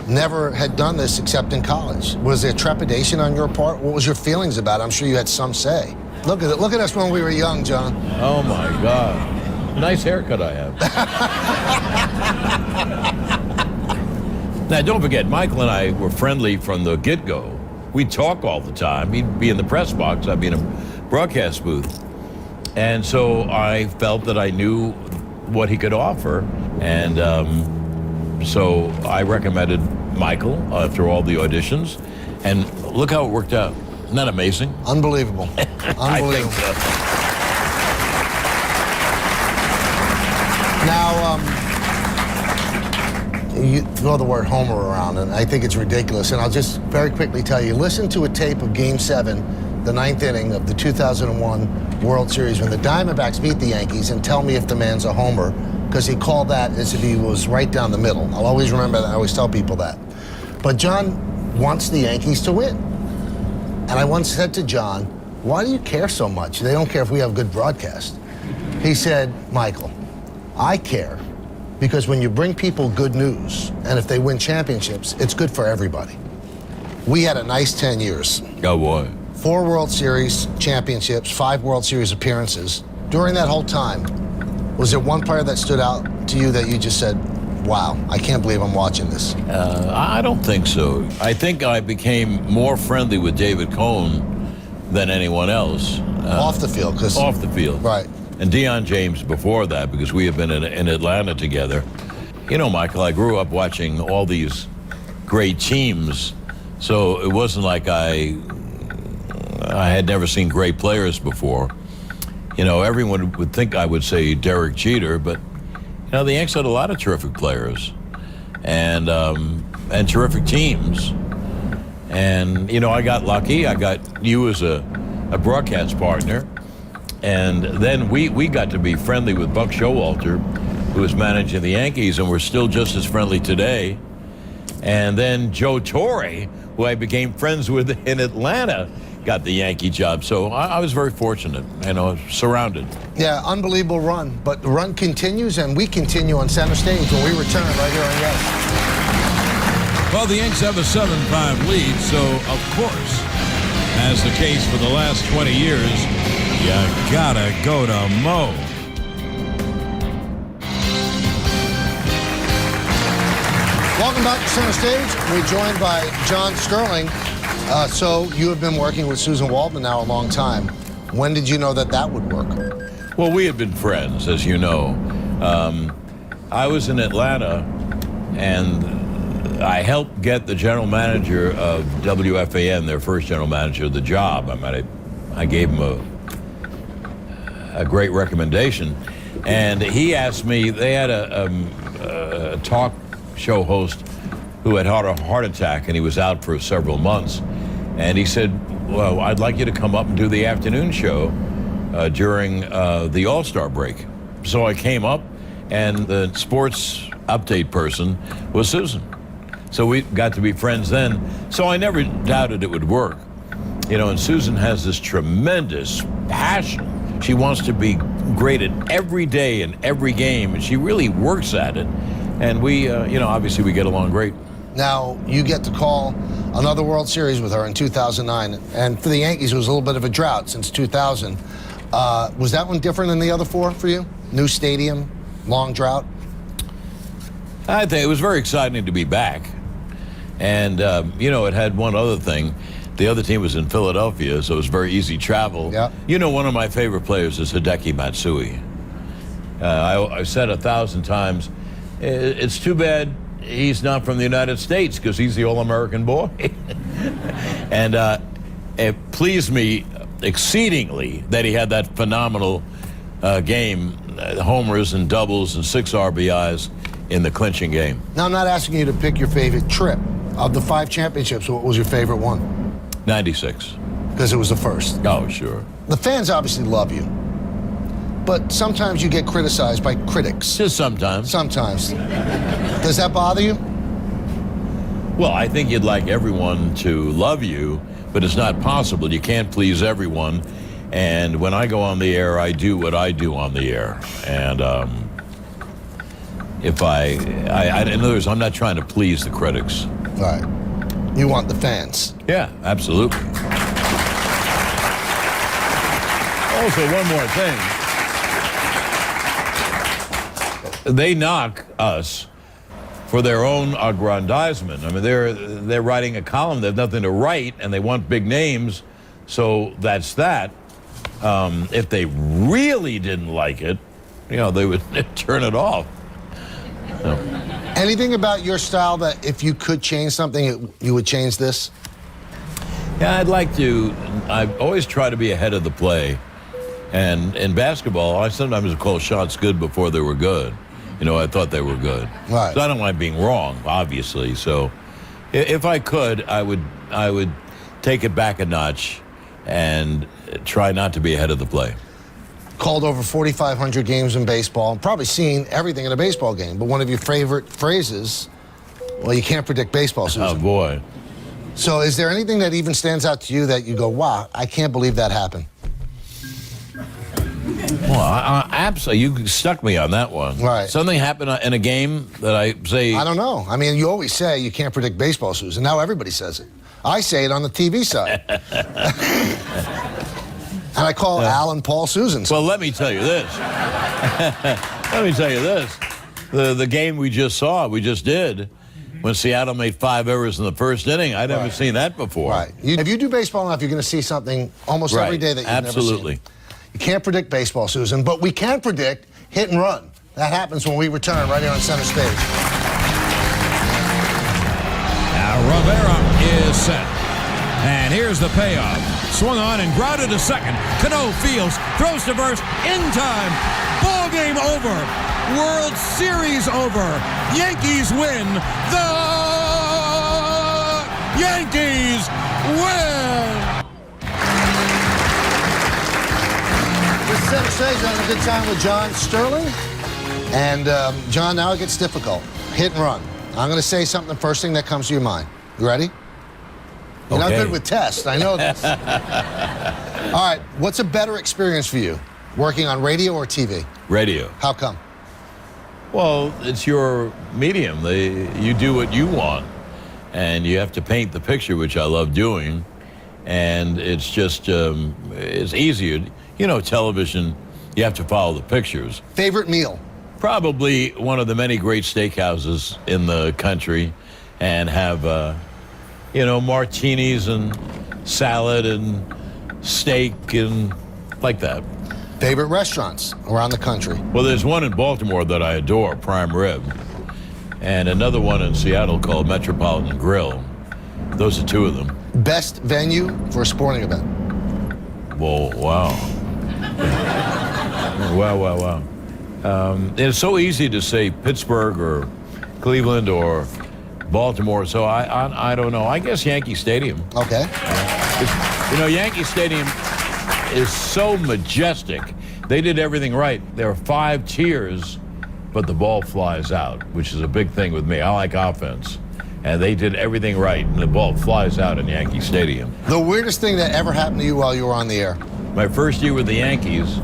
never had done this except in college. Was there trepidation on your part? What was your feelings about it? I'm sure you had some say. Look at it. Look at us when we were young, John. Oh, my God. Nice haircut I have. Now, don't forget, Michael and I were friendly from the get-go. We'd talk all the time. He'd be in the press box. I'd be in a broadcast booth. And so I felt that I knew what he could offer. And so I recommended Michael after all the auditions. And look how it worked out. Isn't that amazing? Unbelievable. I think so. Now, you throw the word Homer around, and I think it's ridiculous. And I'll just very quickly tell you, listen to a tape of Game 7, the 9th inning of the 2001 World Series when the Diamondbacks beat the Yankees, and tell me if the man's a homer, because he called that as if he was right down the middle. I'll always remember that. I always tell people that. But John wants the Yankees to win. And I once said to John, why do you care so much? They don't care if we have good broadcast. He said, Michael, I care because when you bring people good news, and if they win championships, it's good for everybody. We had a nice 10 years. Oh, boy. 4 World Series championships, 5 World Series appearances. During that whole time, was there one player that stood out to you that you just said, wow, I can't believe I'm watching this? I don't think so. I think I became more friendly with David Cohn than anyone else. Off the field, because... Off the field. Right. And Deion James before that, because we have been in Atlanta together. You know, Michael, I grew up watching all these great teams, so it wasn't like I had never seen great players before. You know, everyone would think I would say Derek Jeter, but, you know, the Yanks had a lot of terrific players and terrific teams. And, you know, I got lucky. I got you as a broadcast partner. And then we got to be friendly with Buck Showalter, who was managing the Yankees, and we're still just as friendly today. And then Joe Torre, who I became friends with in Atlanta, got the Yankee job. So I was very fortunate, you know, surrounded. Yeah, unbelievable run. But the run continues, and we continue on center stage when we return right here on Yes. Well, the Yanks have a 7-5 lead, so of course, as the case for the last 20 years, you gotta go to Mo. Welcome back to center stage. We're joined by John Sterling. So you have been working with Susan Waldman now a long time. When did you know that that would work? Well, we had been friends, as you know. I was in Atlanta, and I helped get the general manager of WFAN, their first general manager, the job. I mean, I gave him a great recommendation. And he asked me, they had a talk show host who had had a heart attack, and he was out for several months. And he said, well, I'd like you to come up and do the afternoon show during the All-Star break. So I came up, and the sports update person was Susan. So we got to be friends then. So I never doubted it would work. You know, and Susan has this tremendous passion. She wants to be great at every day and every game, and she really works at it. And we, you know, obviously we get along great. Now, you get to call another World Series with her in 2009. And for the Yankees, it was a little bit of a drought since 2000. Was that one different than the other 4 for you? New stadium, long drought? I think it was very exciting to be back. And, you know, it had one other thing. the other team was in Philadelphia, so it was very easy travel. Yeah. You know, one of my favorite players is Hideki Matsui. I've said 1,000 times, it's too bad he's not from the United States because he's the All-American boy. And it pleased me exceedingly that he had that phenomenal game, homers and doubles and 6 RBIs in the clinching game. Now, I'm not asking you to pick your favorite trip. Of the 5 championships, what was your favorite one? 96. Because it was the first. Oh, sure. The fans obviously love you. But sometimes you get criticized by critics. Just sometimes. Sometimes. Does that bother you? Well, I think you'd like everyone to love you, but it's not possible. You can't please everyone. And when I go on the air, I do what I do on the air. And if in other words, I'm not trying to please the critics. Right. You want the fans. Yeah, absolutely. Also, one more thing. They knock us for their own aggrandizement. I mean, they're writing a column. They have nothing to write, and they want big names. So that's that. If they really didn't like it, you know, they would turn it off. So. Anything about your style that if you could change something, you would change this? Yeah, I always try to be ahead of the play. And in basketball, I sometimes call shots good before they were good. You know, I thought they were good. Right. So I don't like being wrong, obviously. So if I could, I would take it back a notch and try not to be ahead of the play. Called over 4,500 games in baseball, probably seen everything in a baseball game. But one of your favorite phrases, well, you can't predict baseball, Susan. Oh, boy. So is there anything that even stands out to you that you go, wow, I can't believe that happened? Well, absolutely. You stuck me on that one. Right. Something happened in a game that I say... I don't know. I mean, you always say you can't predict baseball, Susan. Now everybody says it. I say it on the TV side. And I call Alan Paul Susan. Well, let me tell you this. The game we just did, when Seattle made 5 errors in the first inning, I'd never seen that before. Right. If you do baseball enough, you're going to see something almost every day that you've Absolutely. never seen. You can't predict baseball, Susan, but we can predict hit and run. That happens when we return right here on center stage. Now Rivera is set. And here's the payoff. Swung on and grounded to second. Cano fields, throws to first, in time. Ball game over. World Series over. Yankees win. The Yankees win. This is center stage. Having a good time with John Sterling. And John, now it gets difficult. Hit and run. I'm going to say something, the first thing that comes to your mind. You ready? You're not good with tests. I know this. All right. What's a better experience for you? Working on radio or TV? Radio. How come? Well, it's your medium. You do what you want, and you have to paint the picture, which I love doing. And it's just, it's easier. You know, television, you have to follow the pictures. Favorite meal? Probably one of the many great steakhouses in the country, and have, you know, martinis and salad and steak and like that. Favorite restaurants around the country? Well, there's one in Baltimore that I adore, Prime Rib, and another one in Seattle called Metropolitan Grill. Those are 2 of them. Best venue for a sporting event? Whoa, wow. Wow. It's so easy to say Pittsburgh or Cleveland or Baltimore, so I don't know. I guess Yankee Stadium. Okay. You know, Yankee Stadium is so majestic. They did everything right. There are 5 tiers, but the ball flies out, which is a big thing with me. I like offense. And they did everything right, and the ball flies out in Yankee Stadium. The weirdest thing that ever happened to you while you were on the air? My first year with the Yankees,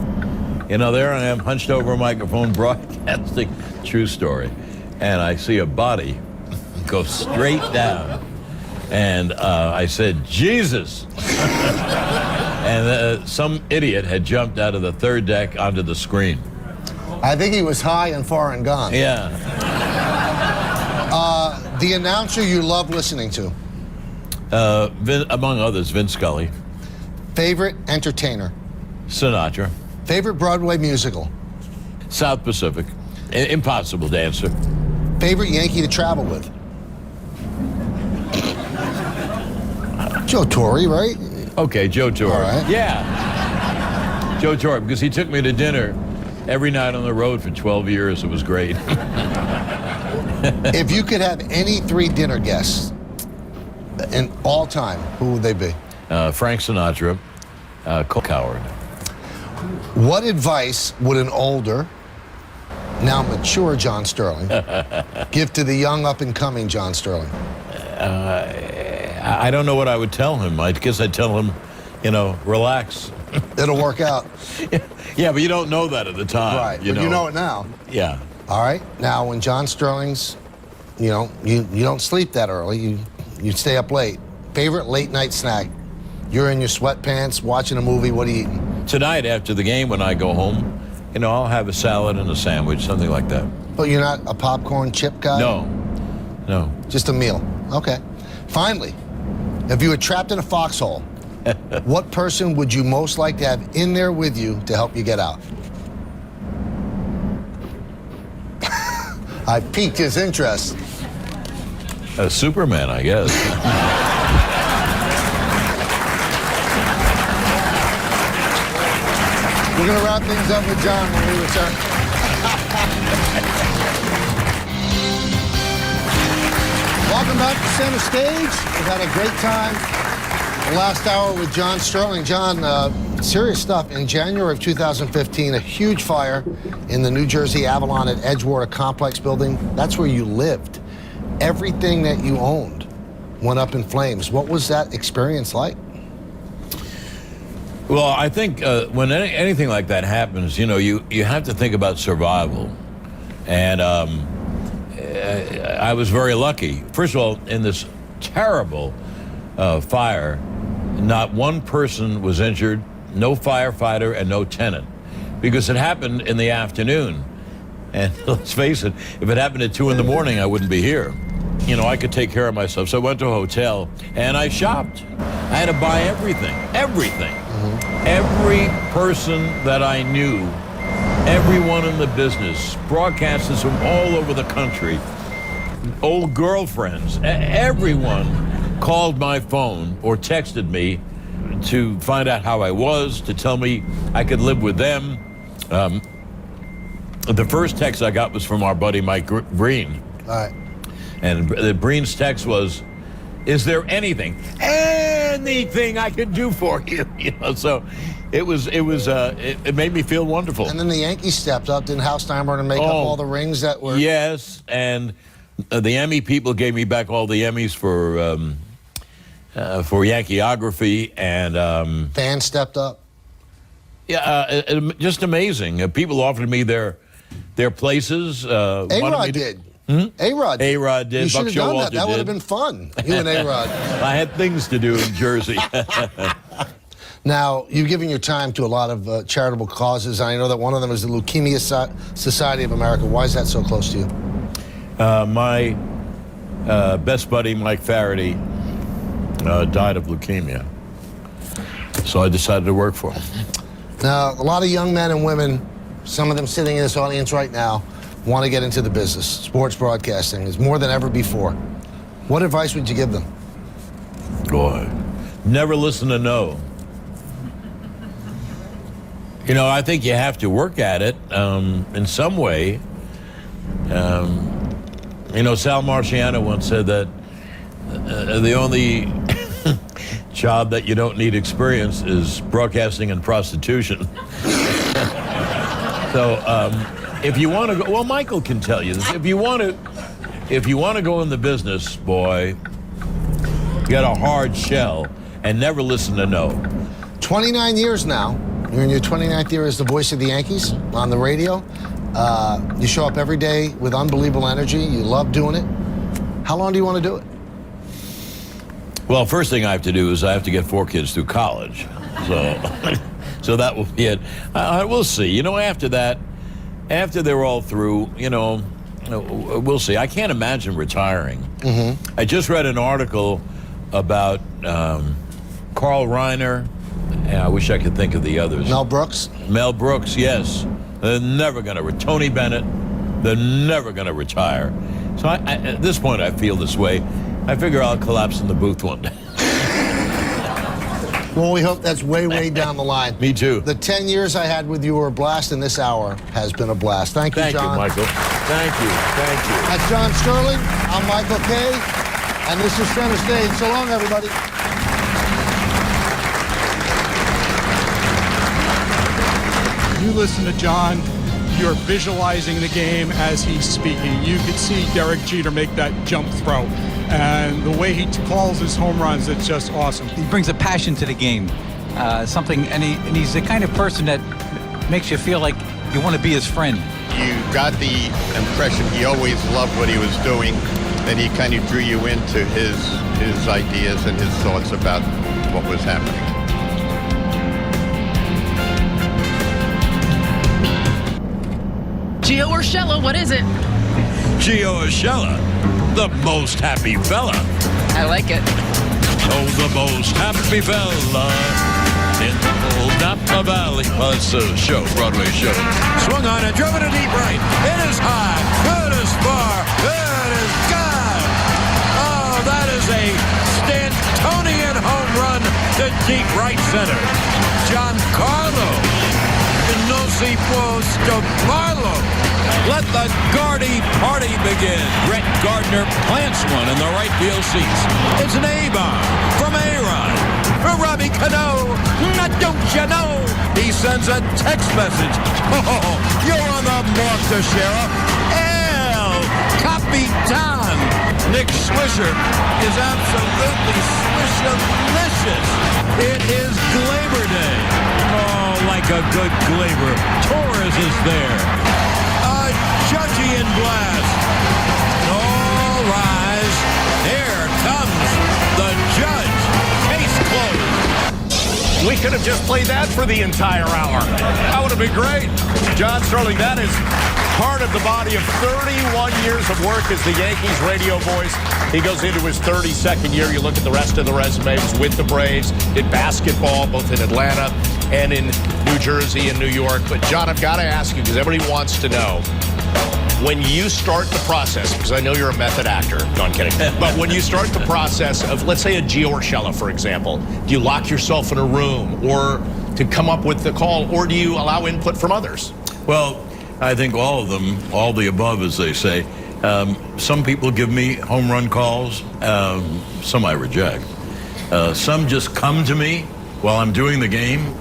you know, there I am, hunched over a microphone, broadcasting, true story. And I see a body go straight down. And I said, Jesus. And some idiot had jumped out of the 3rd deck onto the screen. I think he was high and far and gone. Yeah. The announcer you love listening to? Among others, Vince Scully, Favorite entertainer? Sinatra, Favorite Broadway musical? South Pacific, impossible to answer. Favorite Yankee to travel with? Joe Torre, right? Okay, Joe Torre. All right. Yeah. Joe Torre, because he took me to dinner every night on the road for 12 years. It was great. If you could have any 3 dinner guests in all time, who would they be? Frank Sinatra, Cole Coward. What advice would an older, now mature John Sterling give to the young up-and-coming John Sterling? I don't know what I would tell him. I guess I'd tell him, relax. It'll work out. Yeah, but you don't know that at the time. Right, but you know it now. Yeah. All right, now when John Sterling's, you don't sleep that early. You stay up late. Favorite late night snack? You're in your sweatpants watching a movie. What are you eating? Tonight after the game when I go home, I'll have a salad and a sandwich, something like that. But you're not a popcorn chip guy? No. Just a meal. Okay. Finally, if you were trapped in a foxhole, what person would you most like to have in there with you to help you get out? I piqued his interest. Superman, I guess. We're going to wrap things up with John when we return. Welcome back to Center Stage. We've had a great time the last hour with John Sterling. John, serious stuff. In January of 2015, a huge fire in the New Jersey Avalon at Edgewater Complex building. That's where you lived. Everything that you owned went up in flames. What was that experience like? Well, I think when anything like that happens, you have to think about survival. And I was very lucky. First of all, in this terrible fire, not one person was injured, no firefighter and no tenant, because it happened in the afternoon. And let's face it, if it happened at 2 in the morning, I wouldn't be here. I could take care of myself. So I went to a hotel and I shopped. I had to buy everything. Mm-hmm. Every person that I knew, everyone in the business, broadcasters from all over the country, old girlfriends, everyone called my phone or texted me to find out how I was, to tell me I could live with them. The first text I got was from our buddy Mike Breen. All right. And Breen's text was, "Is there anything I could do for you?" So it made me feel wonderful. And then the Yankees stepped up. Didn't Hal Steinbrenner make up all the rings that were? Yes, and the Emmy people gave me back all the Emmys for Yankeeography, and fans stepped up. Yeah, just amazing. People offered me their places. A-Rod did. A-Rod did. A-Rod did. You should Buck have done Showalter that. That would have been fun. You and A-Rod. I had things to do in Jersey. Now, you've given your time to a lot of charitable causes. I know that one of them is the Leukemia Society of America. Why is that so close to you? My best buddy, Mike Faraday, died of leukemia. So I decided to work for him. Now, a lot of young men and women, some of them sitting in this audience right now, want to get into the business. Sports broadcasting is more than ever before. What advice would you give them? Boy, never listen to no. I think you have to work at it in some way. Sal Marciano once said that the only job that you don't need experience is broadcasting and prostitution. So if you want to go, well, Michael can tell you this. If you want to go in the business, boy, get a hard shell and never listen to no. 29 years now. You're in your 29th year as the voice of the Yankees on the radio. You show up every day with unbelievable energy. You love doing it. How long do you want to do it? Well, first thing I have to do is I have to get 4 kids through college. So that will be it. We'll see. After that, after they're all through, we'll see. I can't imagine retiring. Mm-hmm. I just read an article about Carl Reiner, and I wish I could think of the others. Mel Brooks? Mel Brooks, yes. They're never going to... Tony Bennett, they're never going to retire. So at this point, I feel this way. I figure I'll collapse in the booth one day. Well, we hope that's way, way down the line. Me too. The 10 years I had with you were a blast, and this hour has been a blast. Thank you, John. Thank you, Michael. Thank you. That's John Sterling. I'm Michael Kay, and this is Center Stage. So long, everybody. You listen to John, you're visualizing the game as he's speaking. You could see Derek Jeter make that jump throw. And the way he calls his home runs, it's just awesome. He brings a passion to the game. And he's the kind of person that makes you feel like you want to be his friend. You got the impression he always loved what he was doing, and he kind of drew you into his ideas and his thoughts about what was happening. Gio Urshela, what is it? Gio Urshela, the most happy fella. I like it. Oh, the most happy fella in the old Napa Valley. Well, it's a show, Broadway show. Swung on and driven to deep right. It is high. It is far. It is gone. Oh, that is a Stantonian home run to deep right center. Giancarlo. No si puesto Barlow. Let the Gardy party begin. Brett Gardner plants one in the right field seats. It's an A-bomb from A-Rod. For Robbie Cano. Now don't you know? He sends a text message. Oh, you're on the mark to Sheriff. El Capitan. Nick Swisher is absolutely swishalicious. It is Glaber Day. Oh, like a good Glaber. Torres is there. A Judgian blast. All rise. Here comes the judge. Case closed. We could have just played that for the entire hour. That would have been great. John Sterling, that is part of the body of 31 years of work as the Yankees radio voice. He goes into his 32nd year. You look at the rest of the resume. He was with the Braves, did basketball both in Atlanta and in New Jersey and New York. But, John, I've got to ask you, because everybody wants to know, when you start the process, because I know you're a method actor. No, I'm kidding. But when you start the process of, let's say, a Gio Urshela, for example, do you lock yourself in a room or to come up with the call, or do you allow input from others? Well, I think all of them, all the above, as they say. Some people give me home run calls. Some I reject. Some just come to me while I'm doing the game.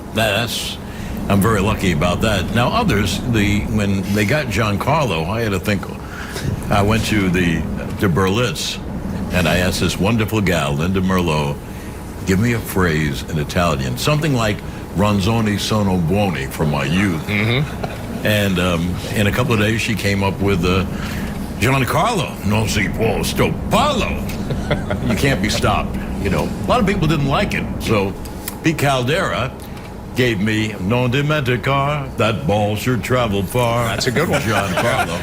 I'm very lucky about that. Now others, when they got Giancarlo, I had to think. I went to Berlitz, and I asked this wonderful gal, Linda Merlot, give me a phrase in Italian, something like "Ronzoni sono buoni" from my youth. Mm-hmm. And in a couple of days, she came up with Giancarlo, non si può stopparlo. You can't be stopped. You know, a lot of people didn't like it. So Pete Caldera gave me "Non dimenticar, that ball sure traveled far." That's a good one. Giancarlo.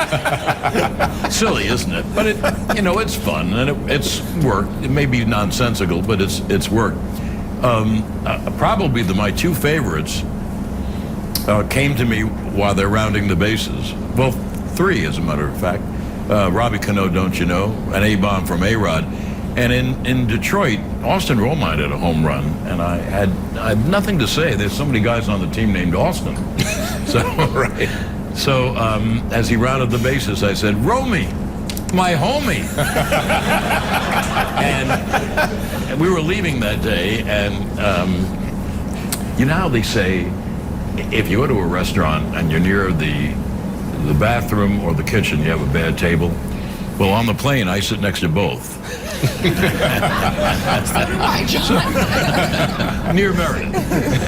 Silly, isn't it? But it's fun and it's work. It may be nonsensical, but it's work. Probably my two favorites came to me while they're rounding the bases. Well, three, as a matter of fact. Robbie Cano, don't you know? An A-bomb from A-Rod. And in Detroit, Austin Romine had a home run, and I had nothing to say. There's so many guys on the team named Austin. So, right. So as he rounded the bases, I said, "Romy, my homie." and we were leaving that day, and you know how they say, if you go to a restaurant and you're near the bathroom or the kitchen, you have a bad table. Well, on the plane, I sit next to both. Near Merritt.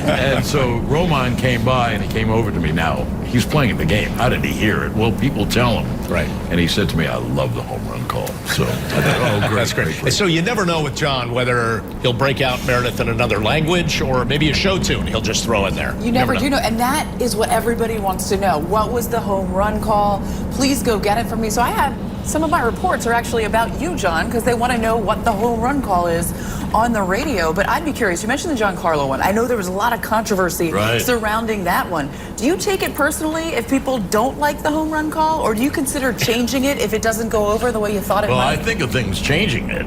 And so Romine came by, and he came over to me. Now, He's playing in the game. How did he hear it? Well, people tell him. Right. And he said to me, I love the home run call. So I thought, oh, great. That's great. And so you never know with John whether he'll break out Meredith in another language or maybe a show tune he'll just throw in there. You never do know. And that is what everybody wants to know. What was the home run call? Please go get it from me. So I have some of my reports are actually about you, John, because they want to know what the home run call is on the radio. But I'd be curious. You mentioned the Giancarlo one. I know there was a lot of controversy surrounding that one. Do you take it personally if people don't like the home run call, or do you consider changing it if it doesn't go over the way you thought it might? Well, I think of things changing it,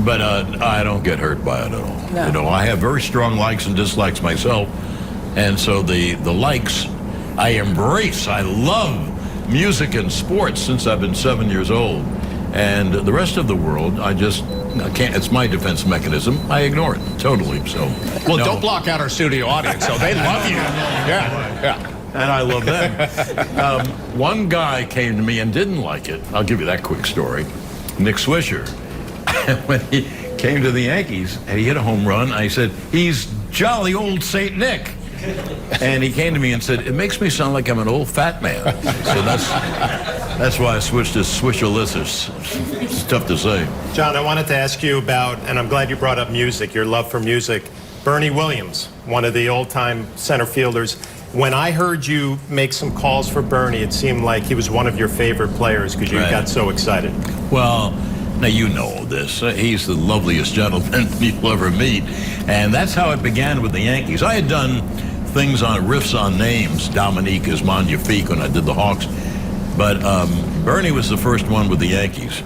but I don't get hurt by it at all. No. You know, I have very strong likes and dislikes myself, and so the likes I embrace. I love music and sports since I've been 7 years old, and the rest of the world, I can't. It's my defense mechanism. I ignore it totally. So, well, don't block out our studio audience. So they love you. Yeah. And I love them. One guy came to me and didn't like it. I'll give you that quick story. Nick Swisher, when he came to the Yankees and he hit a home run, I said, "He's jolly old Saint Nick." And he came to me and said, "It makes me sound like I'm an old fat man." So that's why I switched to Swishalicious. It's tough to say. John, I wanted to ask you about, and I'm glad you brought up music, your love for music. Bernie Williams, one of the old-time center fielders. When I heard you make some calls for Bernie, it seemed like he was one of your favorite players because you got so excited. Well, now you know this. He's the loveliest gentleman you'll ever meet. And that's how it began with the Yankees. I had done things on riffs on names. Dominique is Magnifique when I did the Hawks. But Bernie was the first one with the Yankees.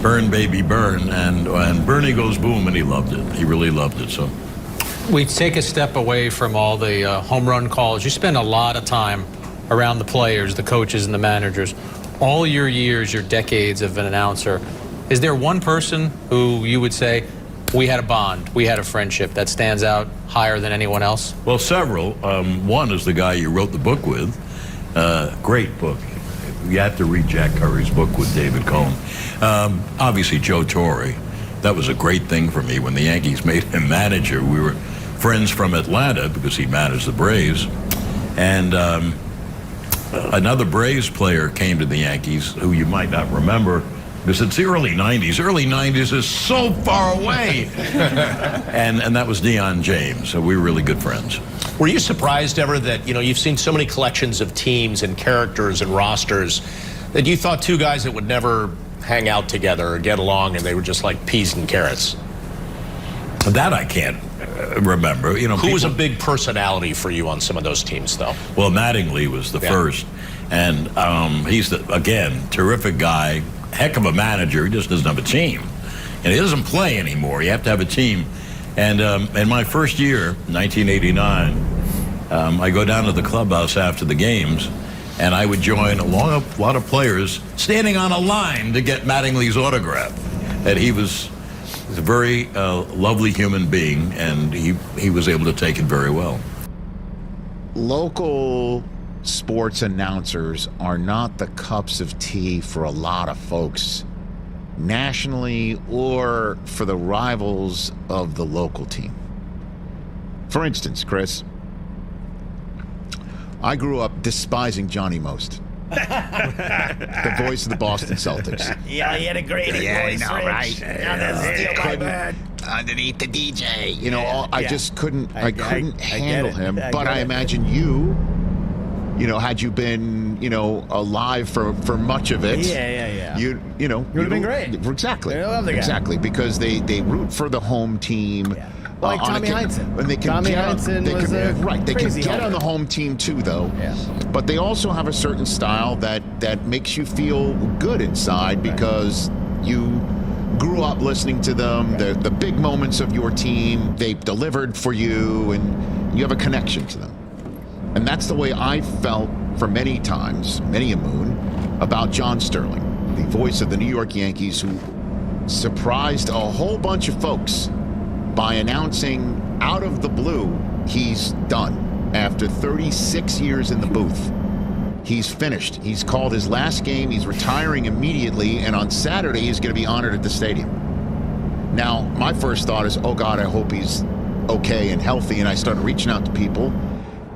Burn, baby, burn. And Bernie goes boom, and he loved it. He really loved it. So we take a step away from all the home run calls. You spend a lot of time around the players, the coaches, and the managers. All your years, your decades of an announcer, is there one person who you would say, we had a bond, we had a friendship that stands out higher than anyone else? Well, several. One is the guy you wrote the book with. Great book. You have to read Jack Curry's book with David Cohn. Obviously, Joe Torre. That was a great thing for me when the Yankees made him manager. We were friends from Atlanta because he managed the Braves. And another Braves player came to the Yankees who you might not remember because it's the early 90s. Early 90s is so far away. and that was Deion James. So we were really good friends. Were you surprised ever that, you've seen so many collections of teams and characters and rosters that you thought two guys that would never hang out together or get along and they were just like peas and carrots? That I can't remember. Who was a big personality for you on some of those teams, though? Well, Mattingly was the first. And he's, again, terrific guy, heck of a manager. He just doesn't have a team. And he doesn't play anymore. You have to have a team. And in my first year, 1989, I go down to the clubhouse after the games, and I would join a lot of players standing on a line to get Mattingly's autograph. And he was a very lovely human being, and he was able to take it very well. Local sports announcers are not the cups of tea for a lot of folks nationally or for the rivals of the local team. For instance, Chris, I grew up despising Johnny Most, the voice of the Boston Celtics. Yeah, he had a great voice, I know, Rich. right? Now that's still my bird. Underneath the DJ, I Yeah. just couldn't. I couldn't I handle get it. him. I But get I it. imagine you had you been, alive for much of it. Yeah. You would have been great. Exactly. I love the guy. Exactly, because they root for the home team. Yeah. Like Tommy Heinsohn. When they can Tommy get Heinsohn they was can, a right. They can crazy get homer. on the home team too, though. Yeah. But they also have a certain style that makes you feel good inside because you grew up listening to them. The big moments of your team, they delivered for you, and you have a connection to them. And that's the way I felt for many times, many a moon, about John Sterling, the voice of the New York Yankees, who surprised a whole bunch of folks by announcing out of the blue he's done. After 36 years in the booth, he's finished. He's called his last game. He's retiring immediately, and on Saturday he's going to be honored at the stadium. Now, my first thought is, oh God, I hope he's okay and healthy, and I started reaching out to people.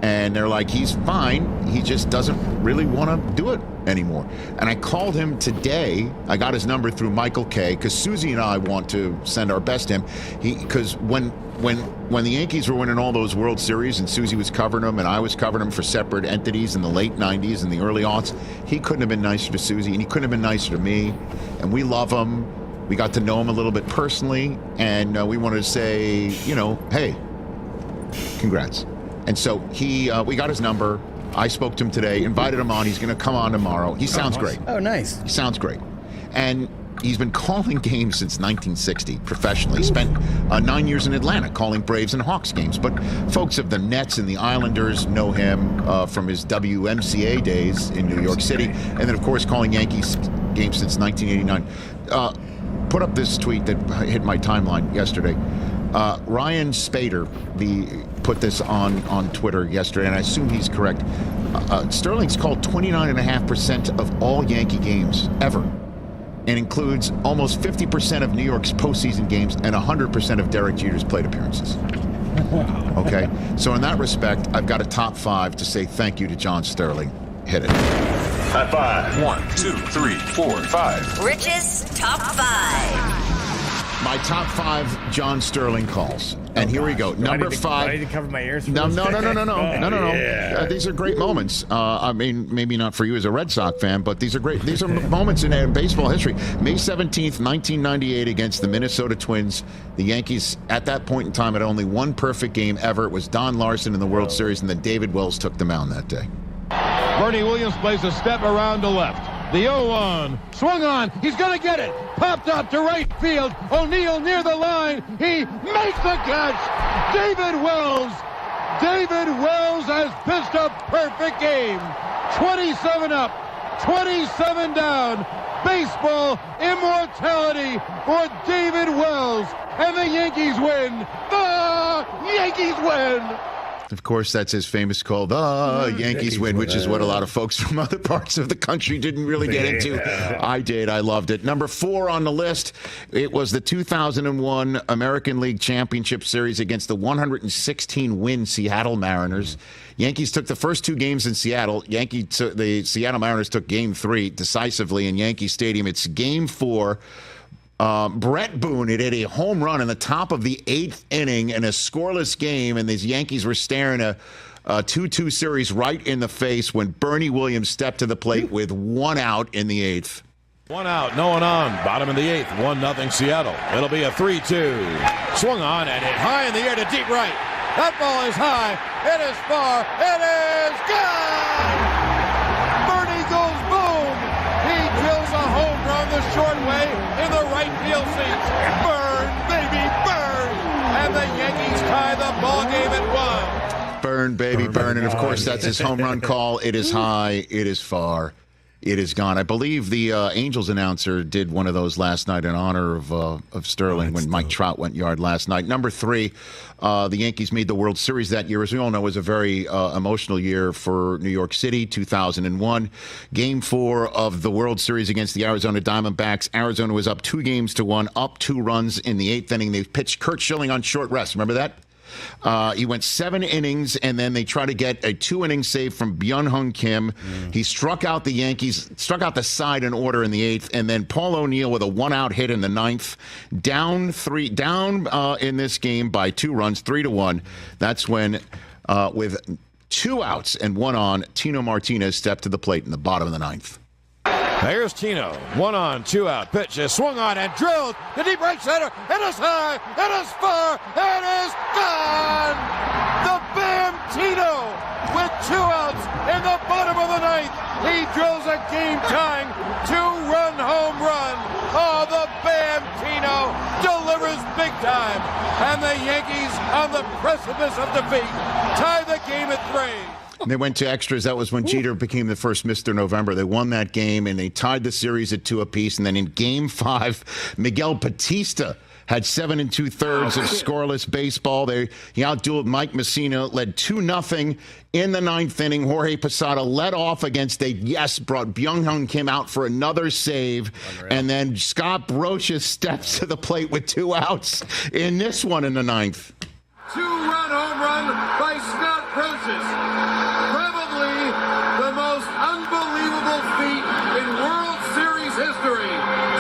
And they're like, he's fine. He just doesn't really want to do it anymore. And I called him today. I got his number through Michael Kay, because Susie and I want to send our best to him. Because when the Yankees were winning all those World Series and Susie was covering them and I was covering them for separate entities in the late 90s and the early aughts, he couldn't have been nicer to Susie and he couldn't have been nicer to me. And we love him. We got to know him a little bit personally. And we wanted to say, hey, congrats. And so we got his number. I spoke to him today, invited him on. He's going to come on tomorrow. He sounds great. Oh, nice. He sounds great. And he's been calling games since 1960 professionally. He spent 9 years in Atlanta calling Braves and Hawks games. But folks of the Nets and the Islanders know him from his WMCA days in New York City. And then, of course, calling Yankees games since 1989. Put up this tweet that hit my timeline yesterday. Ryan Spader put this on Twitter yesterday, and I assume he's correct. Sterling's called 29.5% of all Yankee games ever, and includes almost 50% of New York's postseason games and 100% of Derek Jeter's plate appearances. Okay, so in that respect, I've got a top 5 to say thank you to John Sterling. Hit it. High five. 1, 2, 3, 4, 5. Rich's top 5. My top 5 John Sterling calls. And here we go. Number 5. Do I need to cover my ears? No. Yeah. These are great moments. I mean, maybe not for you as a Red Sox fan, but these are great. These are moments in baseball history. May 17th, 1998, against the Minnesota Twins. The Yankees, at that point in time, had only one perfect game ever. It was Don Larson in the World Series, and then David Wells took the mound that day. Bernie Williams plays a step around to left. The 0-1. Swung on. He's going to get it. Popped up to right field. O'Neill near the line. He makes the catch. David Wells. David Wells has pitched a perfect game. 27 up. 27 down. Baseball immortality for David Wells. And the Yankees win. The Yankees win. Of course, that's his famous call, the Yankees win, which is what a lot of folks from other parts of the country didn't really get into. I did. I loved it. Number 4 on the list, it was the 2001 American League Championship Series against the 116-win Seattle Mariners. Yankees took the first 2 games in Seattle. The Seattle Mariners took Game 3 decisively in Yankee Stadium. It's Game 4. Brett Boone had hit a home run in the top of the 8th inning in a scoreless game, and these Yankees were staring a 2-2 series right in the face when Bernie Williams stepped to the plate with 1 out in the 8th. 1 out, no one on. Bottom of the 8th, 1-0 Seattle. It'll be a 3-2. Swung on and hit high in the air to deep right. That ball is high. It is far. It is gone. Bernie goes boom. He drills a home run the short way in the right field seats. Burn, baby, burn. And the Yankees tie the ball game at 1. Burn, baby, burn. And, of course, that's his home run call. It is high. It is far. It is gone. I believe the Angels announcer did one of those last night in honor of Sterling when Mike Trout went yard last night. Number 3, the Yankees made the World Series that year. As we all know, it was a very emotional year for New York City, 2001. Game 4 of the World Series against the Arizona Diamondbacks. Arizona was up 2-1, up 2 runs in the 8th inning. They pitched Curt Schilling on short rest. Remember that? He went 7 innings, and then they tried to get a 2-inning save from Byung-Hyun Kim. He struck out the side in order in the 8th, and then Paul O'Neill with a 1-out hit in the 9th. Down in this game by 2 runs, 3-1. That's when, with 2 outs and 1 on, Tino Martinez stepped to the plate in the bottom of the 9th. Here's Tino. 1 on, 2 out. Pitch is swung on and drilled to deep right center. It is high. It is far. It is gone. The Bam Tino with 2 outs in the bottom of the 9th. He drills a game-tying 2-run home run. Oh, the Bam Tino delivers big time. And the Yankees, on the precipice of defeat, tie the game at 3. And they went to extras. That was when Jeter became the first Mr. November. They won that game, and they tied the series at 2 apiece. And then in Game 5, Miguel Batista had 7 2/3 of scoreless baseball. He outdueled Mike Messina, led 2-0 in the 9th inning. Jorge Posada led off against brought Byung-Hyun Kim out for another save. Unreal. And then Scott Brocious steps to the plate with 2 outs in this one in the 9th. 2-run home run by Scott Brocious. unusual feat in World Series history.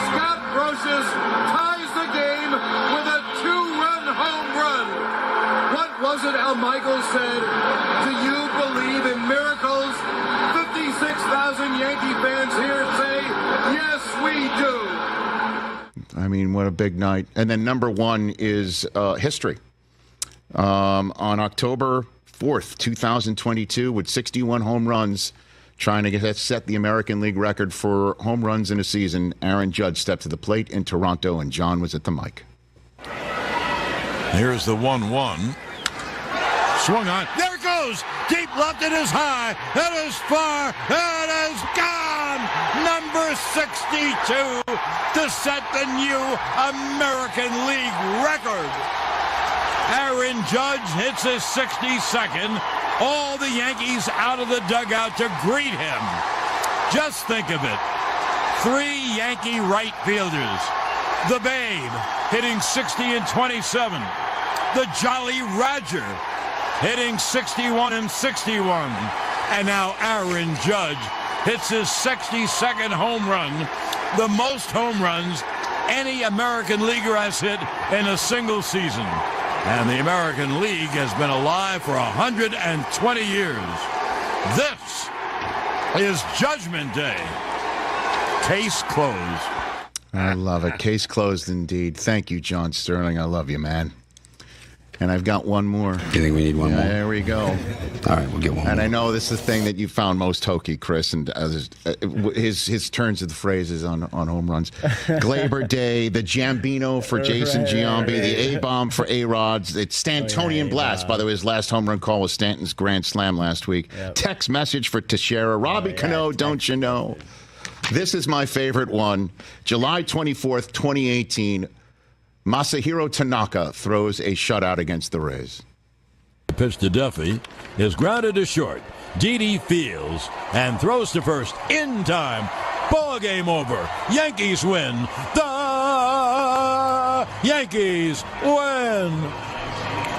Scott Brosius ties the game with a 2-run home run. What was it Al Michaels said? Do you believe in miracles? 56,000 Yankee fans here say, yes, we do. I mean, what a big night. And then number one is history. On October 4th, 2022, with 61 home runs, trying to set the American League record for home runs in a season, Aaron Judge stepped to the plate in Toronto, and John was at the mic. Here's the 1-1. Swung on. There it goes. Deep left. It is high. It is far. It is gone. Number 62 to set the new American League record. Aaron Judge hits his 62nd. All the Yankees out of the dugout to greet him. Just think of it. 3 Yankee right fielders. The Babe hitting 60 and 27. The Jolly Roger hitting 61 and 61. And now Aaron Judge hits his 62nd home run, the most home runs any American leaguer has hit in a single season. And the American League has been alive for 120 years. This is Judgment Day. Case closed. I love it. Case closed indeed. Thank you, John Sterling. I love you, man. And I've got one more. You think we need one more? There we go. All right, we'll get one And more. I know this is the thing that you found most hokey, Chris, and his turns of the phrases on home runs. Glaber Day, the Jambino for Jason Giambi, the A-bomb for A-Rods. It's Stantonian Blast. By the way, his last home run call was Stanton's grand slam last week. Text message for Teixeira. Robbie Cano, don't you know? This is my favorite one. July 24th, 2018. Masahiro Tanaka throws a shutout against the Rays. Pitch to Duffy is grounded to short. Didi fields and throws to first in time. Ball game over. Yankees win. The Yankees win.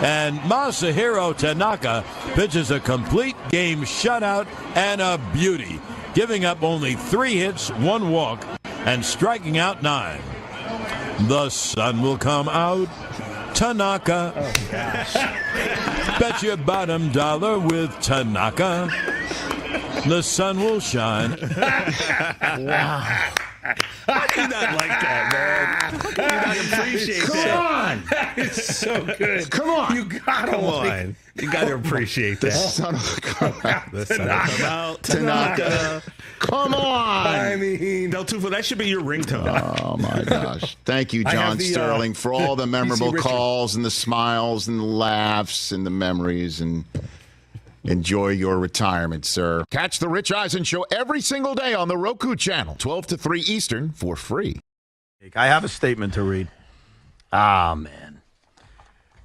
And Masahiro Tanaka pitches a complete game shutout and a beauty, giving up only 3 hits, 1 walk, and striking out 9. The sun will come out. Tanaka. Oh, gosh. Bet your bottom dollar with Tanaka. The sun will shine. Wow. How do you not like that, man? How do you not appreciate that? Come on. It's so good. Come on. You gotta like, you gotta appreciate The that. sun will come out. The sun will come out. Tanaka. Come on. I mean, Del Tufo, that should be your ringtone. Oh, my gosh. Thank you, I John have the, Sterling, for all the memorable Richard. calls and the smiles and the laughs and the memories. And enjoy your retirement, sir. Catch the Rich Eisen Show every single day on the Roku channel, 12 to 3 Eastern, for free. I have a statement to read. Ah, man.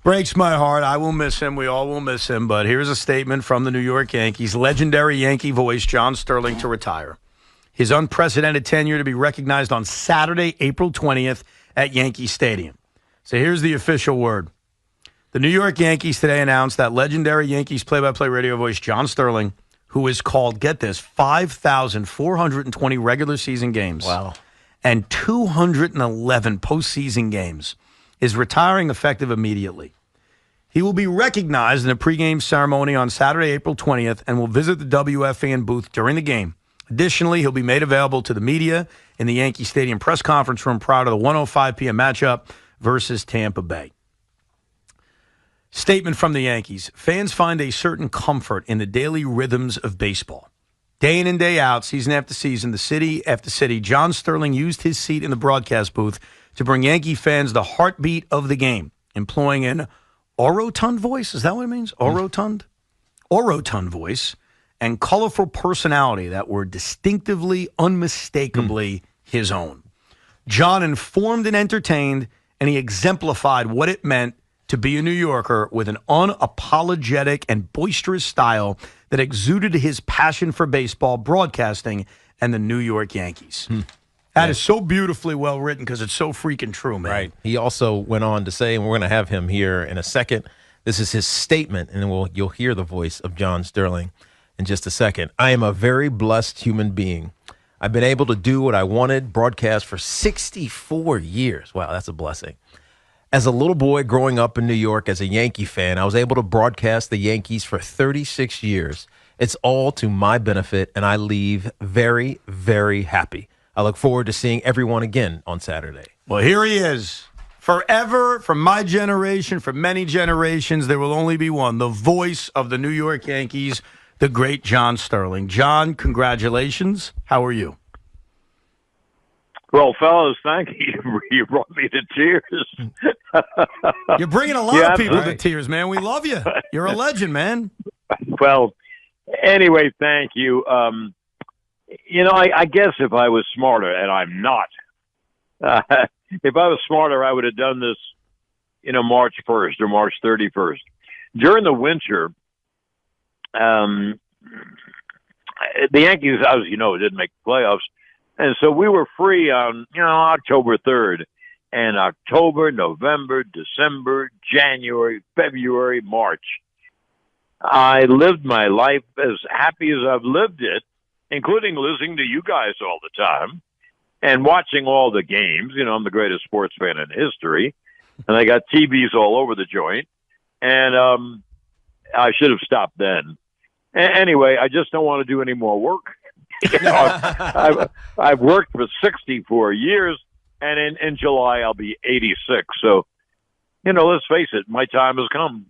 Breaks my heart. I will miss him. We all will miss him. But here's a statement from the New York Yankees. Legendary Yankee voice John Sterling to retire. His unprecedented tenure to be recognized on Saturday, April 20th at Yankee Stadium. So here's the official word. The New York Yankees today announced that legendary Yankees play-by-play radio voice John Sterling, who is called, get this, 5,420 regular season games. Wow. And 211 postseason games, is retiring effective immediately. He will be recognized in a pregame ceremony on Saturday, April 20th, and will visit the WFAN booth during the game. Additionally, he'll be made available to the media in the Yankee Stadium press conference room prior to the 1:05 p.m. matchup versus Tampa Bay. Statement from the Yankees. Fans find a certain comfort in the daily rhythms of baseball. Day in and day out, season after season, the city after city, John Sterling used his seat in the broadcast booth to bring Yankee fans the heartbeat of the game, employing an orotund voice. Is that what it means? Orotund? Orotund voice and colorful personality that were distinctively, unmistakably his own. John informed and entertained, and he exemplified what it meant to be a New Yorker with an unapologetic and boisterous style that exuded his passion for baseball, broadcasting, and the New York Yankees. That is so beautifully well written because it's so freaking true, man. Right. He also went on to say, and we're going to have him here in a second, this is his statement, and you'll hear the voice of John Sterling in just a second. I am a very blessed human being I've been able to do what I wanted, broadcast for 64 years. Wow, that's a blessing. As a little boy growing up in New York as a Yankee fan, I was able to broadcast the Yankees for 36 years. It's all to my benefit, and I leave very, very happy. I look forward to seeing everyone again on Saturday. Well, here he is. Forever, from my generation, for many generations, there will only be one, the voice of the New York Yankees, the great John Sterling. John, congratulations. How are you? Well, fellas, thank you. You brought me to tears. You're bringing a lot of people to tears, man. We love you. You're a legend, man. Well, anyway, thank you. I guess if I was smarter, and I'm not, if I was smarter, I would have done this, March 1st or March 31st. During the winter, the Yankees, as you know, didn't make the playoffs. And so we were free on, October 3rd. And October, November, December, January, February, March. I lived my life as happy as I've lived it, including listening to you guys all the time and watching all the games. I'm the greatest sports fan in history. And I got TVs all over the joint. And I should have stopped then. Anyway, I just don't want to do any more work. I've worked for 64 years, and in July I'll be 86. So, let's face it, my time has come.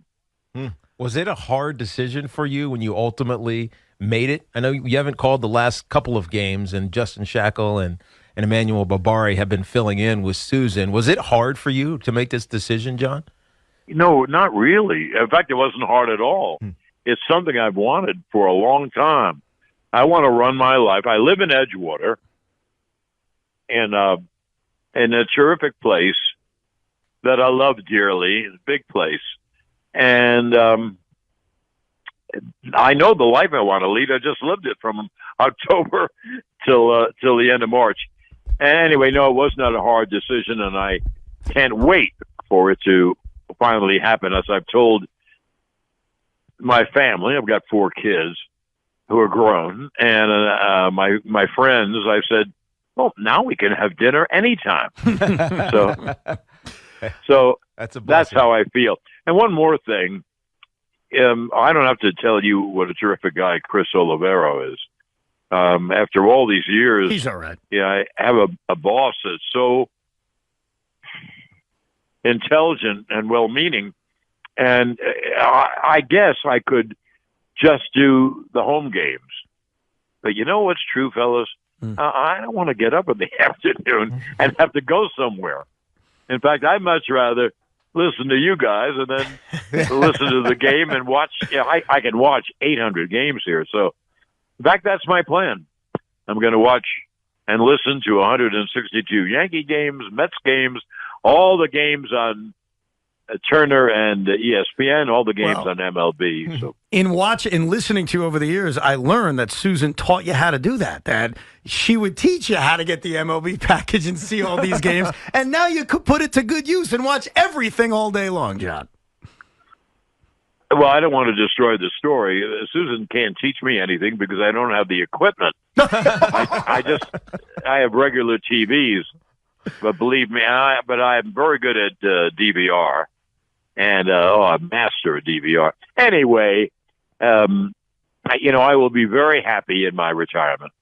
Was it a hard decision for you when you ultimately made it? I know you haven't called the last couple of games, and Justin Shackle and Emmanuel Barbari have been filling in with Susan. Was it hard for you to make this decision, John? No, not really. In fact, it wasn't hard at all. It's something I've wanted for a long time. I want to run my life. I live in Edgewater, in a terrific place that I love dearly. It's a big place. And I know the life I want to lead. I just lived it from October till the end of March. And anyway, no, it was not a hard decision, and I can't wait for it to finally happen. As I've told my family, I've got 4 kids who are grown, and my friends, I've said, well, now we can have dinner anytime. So that's how I feel. And one more thing, I don't have to tell you what a terrific guy Chris Olivero is. After all these years, he's all right. Yeah, I have a boss that's so intelligent and well-meaning, and I guess I could just do the home games. But you know what's true, fellas? I don't want to get up in the afternoon and have to go somewhere. In fact, I'd much rather listen to you guys and then listen to the game and watch. I can watch 800 games here. So, in fact, that's my plan. I'm going to watch and listen to 162 Yankee games, Mets games, all the games on Turner and ESPN, all the games on MLB. So in listening to you over the years, I learned that Susan taught you how to do that. That she would teach you how to get the MLB package and see all these games, and now you could put it to good use and watch everything all day long, John. Well, I don't want to destroy the story. Susan can't teach me anything because I don't have the equipment. I have regular TVs, but believe me, I'm very good at DVR. And a master of DVR. Anyway, I will be very happy in my retirement.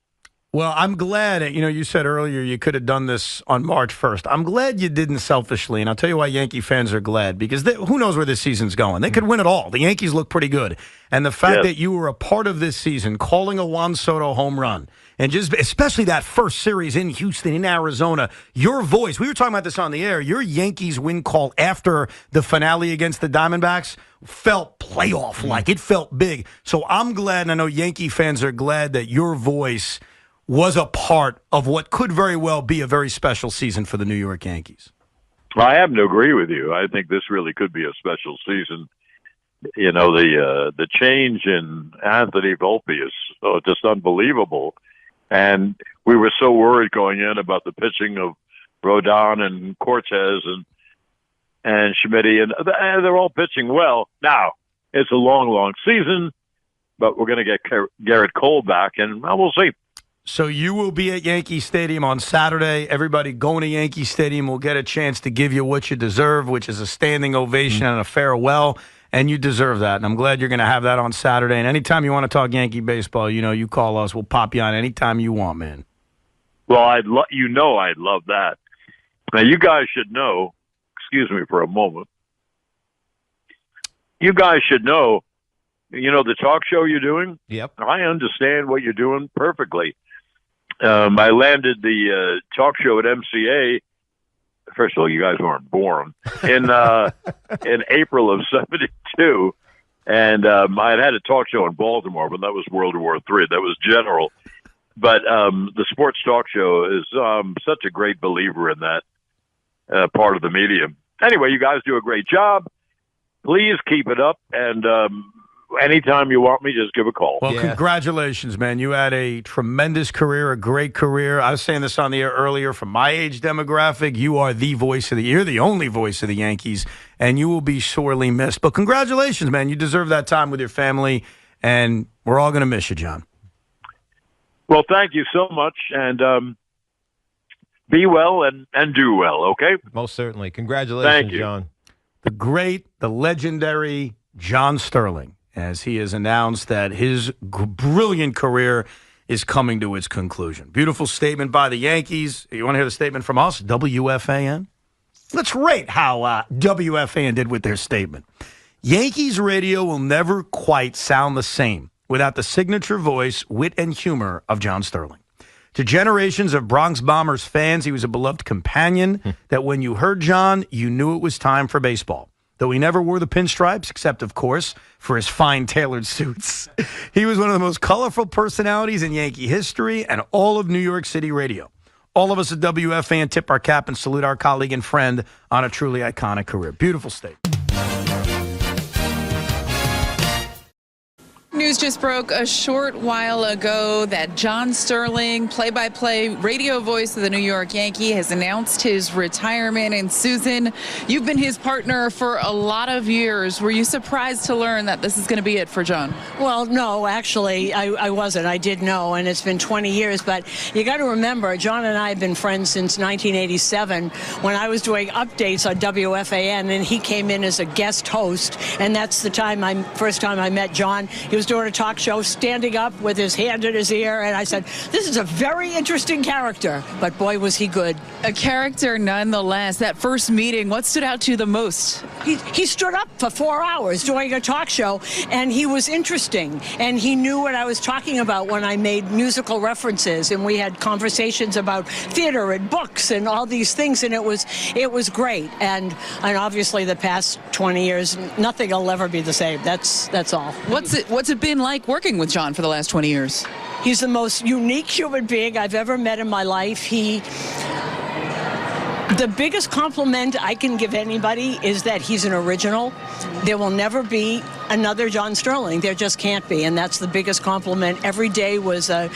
Well, I'm glad, you said earlier you could have done this on March 1st. I'm glad you didn't selfishly, and I'll tell you why Yankee fans are glad, because who knows where this season's going. They could win it all. The Yankees look pretty good. And the fact that you were a part of this season, calling a Juan Soto home run, and just especially that first series in Houston, in Arizona, your voice, we were talking about this on the air, your Yankees win call after the finale against the Diamondbacks felt playoff-like. It felt big. So I'm glad, and I know Yankee fans are glad that your voice was a part of what could very well be a very special season for the New York Yankees. I happen to agree with you. I think this really could be a special season. The change in Anthony Volpe is just unbelievable. And we were so worried going in about the pitching of Rodon and Cortez and Schmidt, and they're all pitching well. Now, it's a long, long season, but we're going to get Garrett Cole back, and we'll see. So you will be at Yankee Stadium on Saturday. Everybody going to Yankee Stadium will get a chance to give you what you deserve, which is a standing ovation and a farewell, and you deserve that. And I'm glad you're going to have that on Saturday. And anytime you want to talk Yankee baseball, you call us. We'll pop you on anytime you want, man. Well, I'd love that. Now, you guys should know, excuse me for a moment, you guys should know, the talk show you're doing? Yep. I understand what you're doing perfectly. I landed the talk show at MCA. First of all, you guys weren't born in April of '72, and I had a talk show in Baltimore, but that was World War III. That was general. But the sports talk show is such a great believer in that part of the medium. Anyway, you guys do a great job. Please keep it up, and anytime you want me, just give a call. Well, congratulations, man. You had a tremendous career, a great career. I was saying this on the air earlier. From my age demographic, you are the voice of you're the only voice of the Yankees, and you will be sorely missed. But congratulations, man. You deserve that time with your family, and we're all going to miss you, John. Well, thank you so much, and be well and do well, okay? Most certainly. Congratulations, thank you. John. The great, the legendary John Sterling, as he has announced that his brilliant career is coming to its conclusion. Beautiful statement by the Yankees. You want to hear the statement from us, WFAN? Let's rate how WFAN did with their statement. Yankees radio will never quite sound the same without the signature voice, wit, and humor of John Sterling. To generations of Bronx Bombers fans, he was a beloved companion that when you heard John, you knew it was time for baseball. Though he never wore the pinstripes, except, of course, for his fine tailored suits. He was one of the most colorful personalities in Yankee history and all of New York City radio. All of us at WFAN tip our cap and salute our colleague and friend on a truly iconic career. Beautiful state. News just broke a short while ago that John Sterling, play-by-play radio voice of the New York Yankee, has announced his retirement. And Susan, you've been his partner for a lot of years. Were you surprised to learn that this is going to be it for John? Well, no, actually, I wasn't. I did know, and it's been 20 years. But you got to remember, John and I have been friends since 1987 when I was doing updates on WFAN, and he came in as a guest host. And that's the first time I met John. He was doing a talk show, standing up with his hand in his ear, and I said, this is a very interesting character, but boy, was he good. A character nonetheless. That first meeting, what stood out to you the most? He stood up for 4 hours doing a talk show, and he was interesting, and he knew what I was talking about when I made musical references, and we had conversations about theater and books and all these things, and it was great. And obviously the past 20 years, nothing will ever be the same. That's all. What's it been like working with John for the last 20 years? He's the most unique human being I've ever met in my life. The biggest compliment I can give anybody is that he's an original. There will never be another John Sterling. There just can't be, and that's the biggest compliment. Every day was a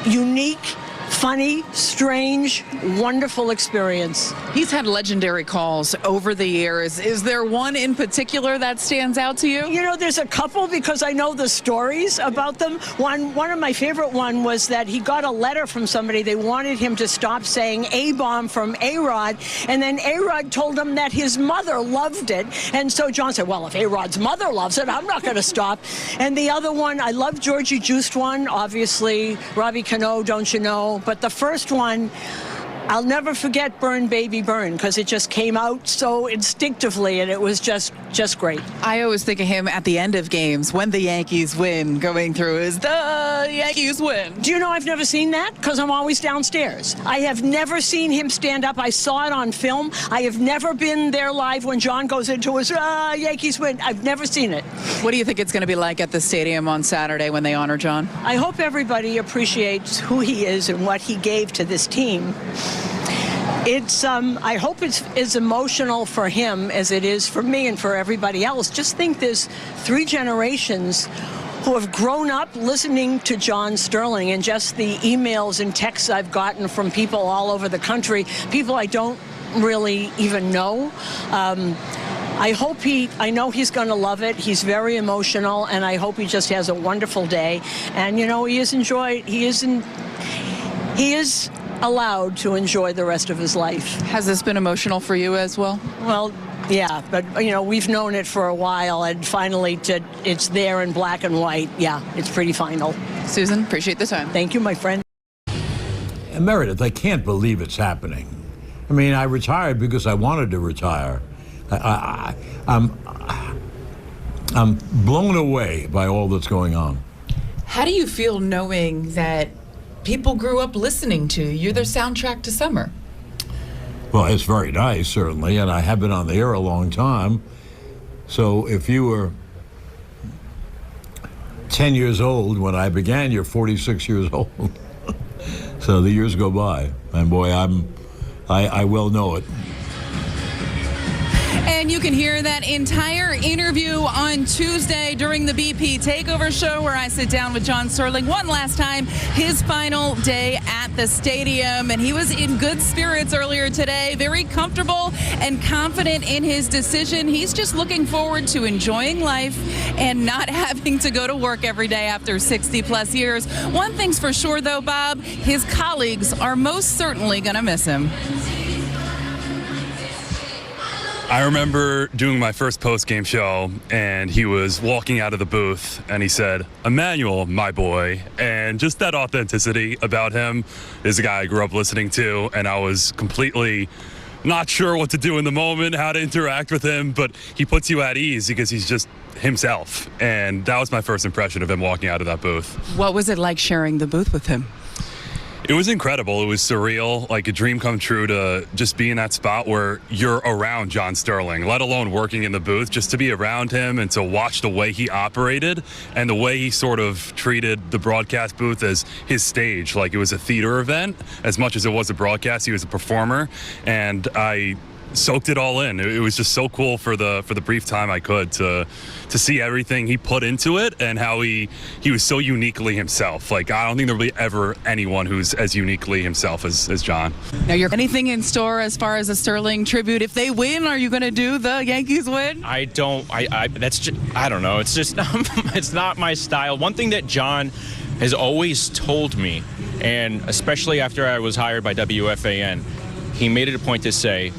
unique, funny, strange, wonderful experience. He's had legendary calls over the years. Is there one in particular that stands out to you? You know, there's a couple because I know the stories about them. One of my favorite one was that he got a letter from somebody. They wanted him to stop saying A-bomb from A-Rod, and then A-Rod told him that his mother loved it. And so John said, well, if A-Rod's mother loves it, I'm not going to stop. And the other one, I love Georgie Juiced one, obviously, Robbie Cano, Don't You Know? But the first one, I'll never forget Burn Baby Burn, because it just came out so instinctively, and it was just great. I always think of him at the end of games when the Yankees win, going through is the Yankees win. Do you know I've never seen that? Because I'm always downstairs. I have never seen him stand up. I saw it on film. I have never been there live when John goes into his Yankees win. I've never seen it. What do you think it's going to be like at the stadium on Saturday when they honor John? I hope everybody appreciates who he is and what he gave to this team. I hope it's as emotional for him as it is for me and for everybody else. Just think there's 3 generations who have grown up listening to John Sterling, and just the emails and texts I've gotten from people all over the country, people I don't really even know. I know he's going to love it. He's very emotional, and I hope he just has a wonderful day. And, you know, he is allowed to enjoy the rest of his life. Has this been emotional for you as well? Well, yeah, but, we've known it for a while, and finally it's there in black and white. Yeah, it's pretty final. Susan, appreciate the time. Thank you, my friend. And Meredith, I can't believe it's happening. I mean, I retired because I wanted to retire. I'm blown away by all that's going on. How do you feel knowing that people grew up listening to you? You're their soundtrack to summer. Well, it's very nice, certainly, and I have been on the air a long time. So if you were 10 years old when I began, you're 46 years old. So the years go by, and boy, I well know it. And you can hear that entire interview on Tuesday during the BP Takeover Show, where I sit down with John Sterling one last time, his final day at the stadium. And he was in good spirits earlier today, very comfortable and confident in his decision. He's just looking forward to enjoying life and not having to go to work every day after 60 plus years. One thing's for sure, though, Bob, his colleagues are most certainly going to miss him. I remember doing my first post-game show, and he was walking out of the booth, and he said, "Emmanuel, my boy." And just that authenticity about him is a guy I grew up listening to, and I was completely not sure what to do in the moment, how to interact with him, but he puts you at ease because he's just himself. And that was my first impression of him walking out of that booth. What was it like sharing the booth with him? It was incredible. It was surreal, like a dream come true to just be in that spot where you're around John Sterling, let alone working in the booth, just to be around him and to watch the way he operated and the way he sort of treated the broadcast booth as his stage, like it was a theater event. As much as it was a broadcast, he was a performer, and I soaked it all in. It was just so cool for the brief time I could to see everything he put into it and how he was so uniquely himself. Like, I don't think there'll be ever anyone who's as uniquely himself as John. Now, anything in store as far as a Sterling tribute? If they win, are you going to do the Yankees win? I don't know. It's just it's not my style. One thing that John has always told me, and especially after I was hired by WFAN, he made it a point to say,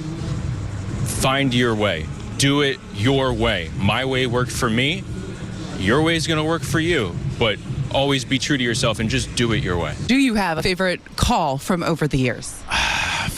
find your way. Do it your way. My way worked for me. Your way is going to work for you. But always be true to yourself and just do it your way. Do you have a favorite call from over the years?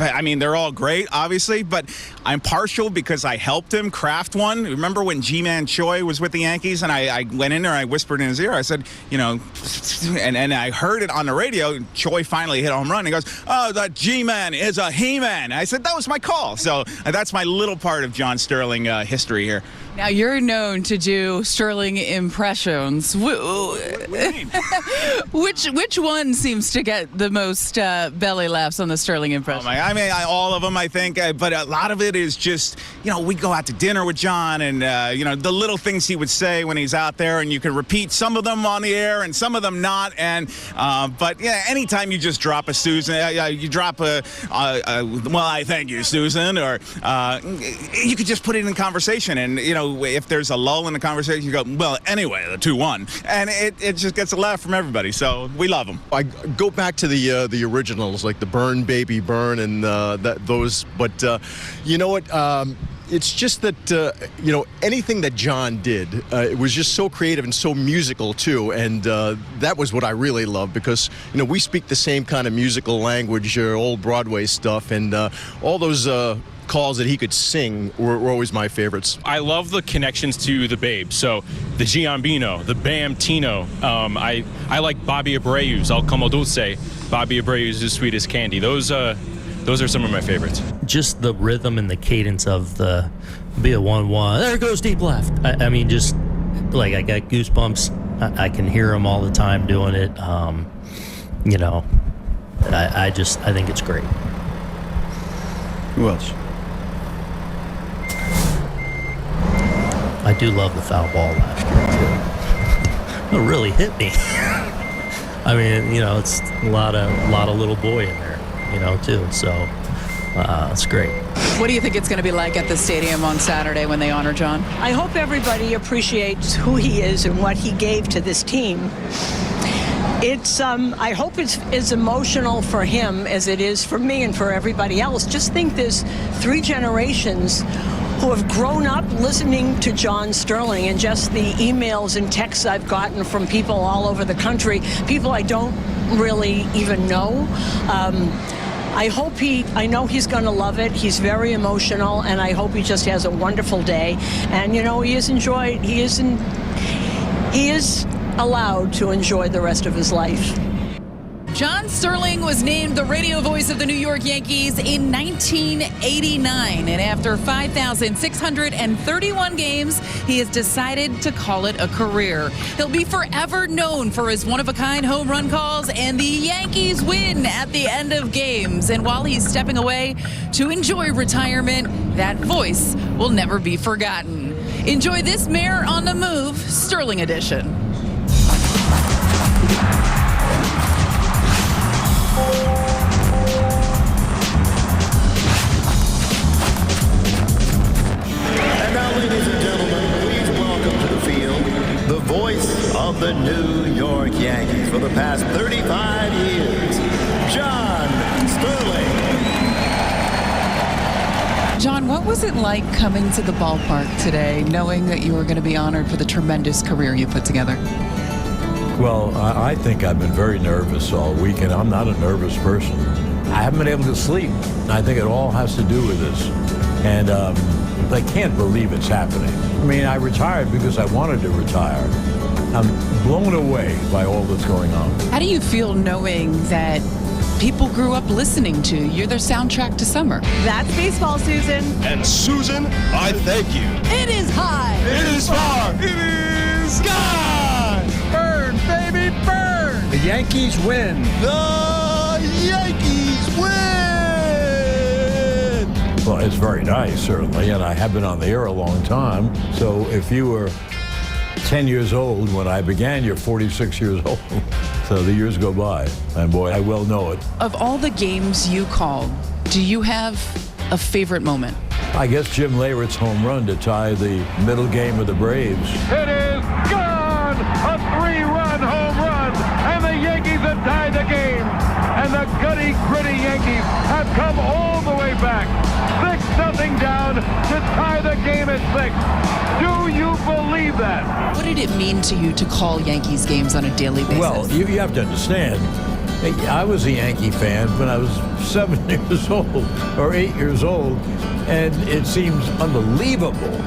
I mean, they're all great, obviously, but I'm partial because I helped him craft one. Remember when G-Man Choi was with the Yankees, and I went in there, I whispered in his ear, I said, and I heard it on the radio. Choi finally hit a home run. He goes, "Oh, the G-Man is a He-Man." I said, that was my call. So that's my little part of John Sterling history here. Now, you're known to do Sterling impressions. Which one seems to get the most belly laughs on the Sterling impression? I mean, all of them, I think, but a lot of it is just, we'd go out to dinner with John, and, the little things he would say when he's out there, and you can repeat some of them on the air and some of them not. And but yeah, anytime you just drop a Susan, you drop well, I thank you, Susan, or you could just put it in conversation, and if there's a lull in the conversation, you go, well, anyway, the 2-1, and it just gets a laugh from everybody. So we love them. I go back to the originals, like the Burn Baby Burn and those, but you know what? It's just that, anything that John did, it was just so creative and so musical, too. And that was what I really loved because, we speak the same kind of musical language, old Broadway stuff, and all those calls that he could sing were always my favorites. I love the connections to the Babe. So the Giambino, the Bam Tino. I like Bobby Abreu's El Como Dulce. Bobby Abreu's As Sweet as Candy. Those are some of my favorites. Just the rhythm and the cadence of the be a 1-1. There goes deep left. I mean, just like I got goosebumps. I can hear him all the time doing it. I think it's great. Who else? I do love the foul ball last year too. It really hit me. I mean, it's a lot of little boy in there, too. So it's great. What do you think it's going to be like at the stadium on Saturday when they honor John? I hope everybody appreciates who he is and what he gave to this team. It's, I hope it's as emotional for him as it is for me and for everybody else. Just think there's 3 generations who have grown up listening to John Sterling, and just the emails and texts I've gotten from people all over the country, people I don't really even know. I know he's going to love it. He's very emotional, and I hope he just has a wonderful day. And, you know, he is allowed to enjoy the rest of his life. John Sterling was named the radio voice of the New York Yankees in 1989. And after 5,631 games, he has decided to call it a career. He'll be forever known for his one-of-a-kind home run calls and the Yankees win at the end of games. And while he's stepping away to enjoy retirement, that voice will never be forgotten. Enjoy this Mayor on the Move Sterling edition. And now, ladies and gentlemen, please welcome to the field the voice of the New York Yankees for the past 35 years, John Sterling. John, what was it like coming to the ballpark today, knowing that you were going to be honored for the tremendous career you put together? Well, I think I've been very nervous all week, and I'm not a nervous person. I haven't been able to sleep. I think it all has to do with this. And I can't believe it's happening. I mean, I retired because I wanted to retire. I'm blown away by all that's going on. How do you feel knowing that people grew up listening to you? You're their soundtrack to summer. That's baseball, Susan. And Susan, I thank you. It is high. It is far. It is sky. Burn, baby, burn! The Yankees win. The Yankees win! Well, it's very nice, certainly, and I have been on the air a long time. So if you were 10 years old when I began, you're 46 years old. So the years go by, and boy, I well know it. Of all the games you called, do you have a favorite moment? I guess Jim Leyrit's home run to tie the middle game of the Braves. It is gone! A 3-run home run, and the Yankees have tied the game. And the gritty Yankees have come all the way back. 6-0 down to tie the game at 6. Do you believe that? What did it mean to you to call Yankees games on a daily basis? Well, you have to understand, I was a Yankee fan when I was 7 years old or 8 years old, and it seems unbelievable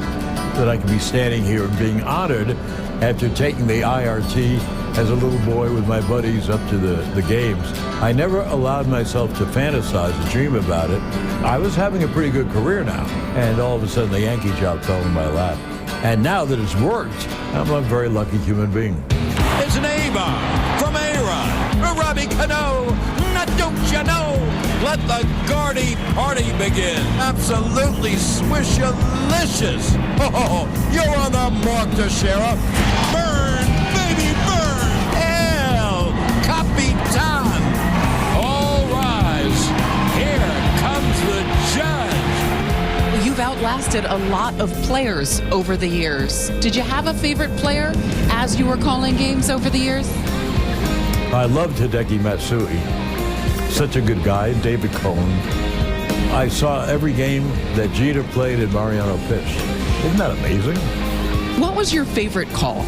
that I could be standing here and being honored after taking the IRT as a little boy with my buddies up to the games. I never allowed myself to fantasize and dream about it. I was having a pretty good career now, and all of a sudden the Yankee job fell in my lap. And now that it's worked, I'm a very lucky human being. It's an A-bomb from A-Rod. Robbie Cano. Now don't you know? Let the Gardy party begin. Absolutely swishalicious. Oh, you're on the mark, Teixeira. Burn, baby, burn. El Capitan. All rise. Here comes the judge. You've outlasted a lot of players over the years. Did you have a favorite player as you were calling games over the years? I loved Hideki Matsui. Such a good guy. David Cohn. I saw every game that Jeter played and Mariano pitched. Isn't that amazing? What was your favorite call?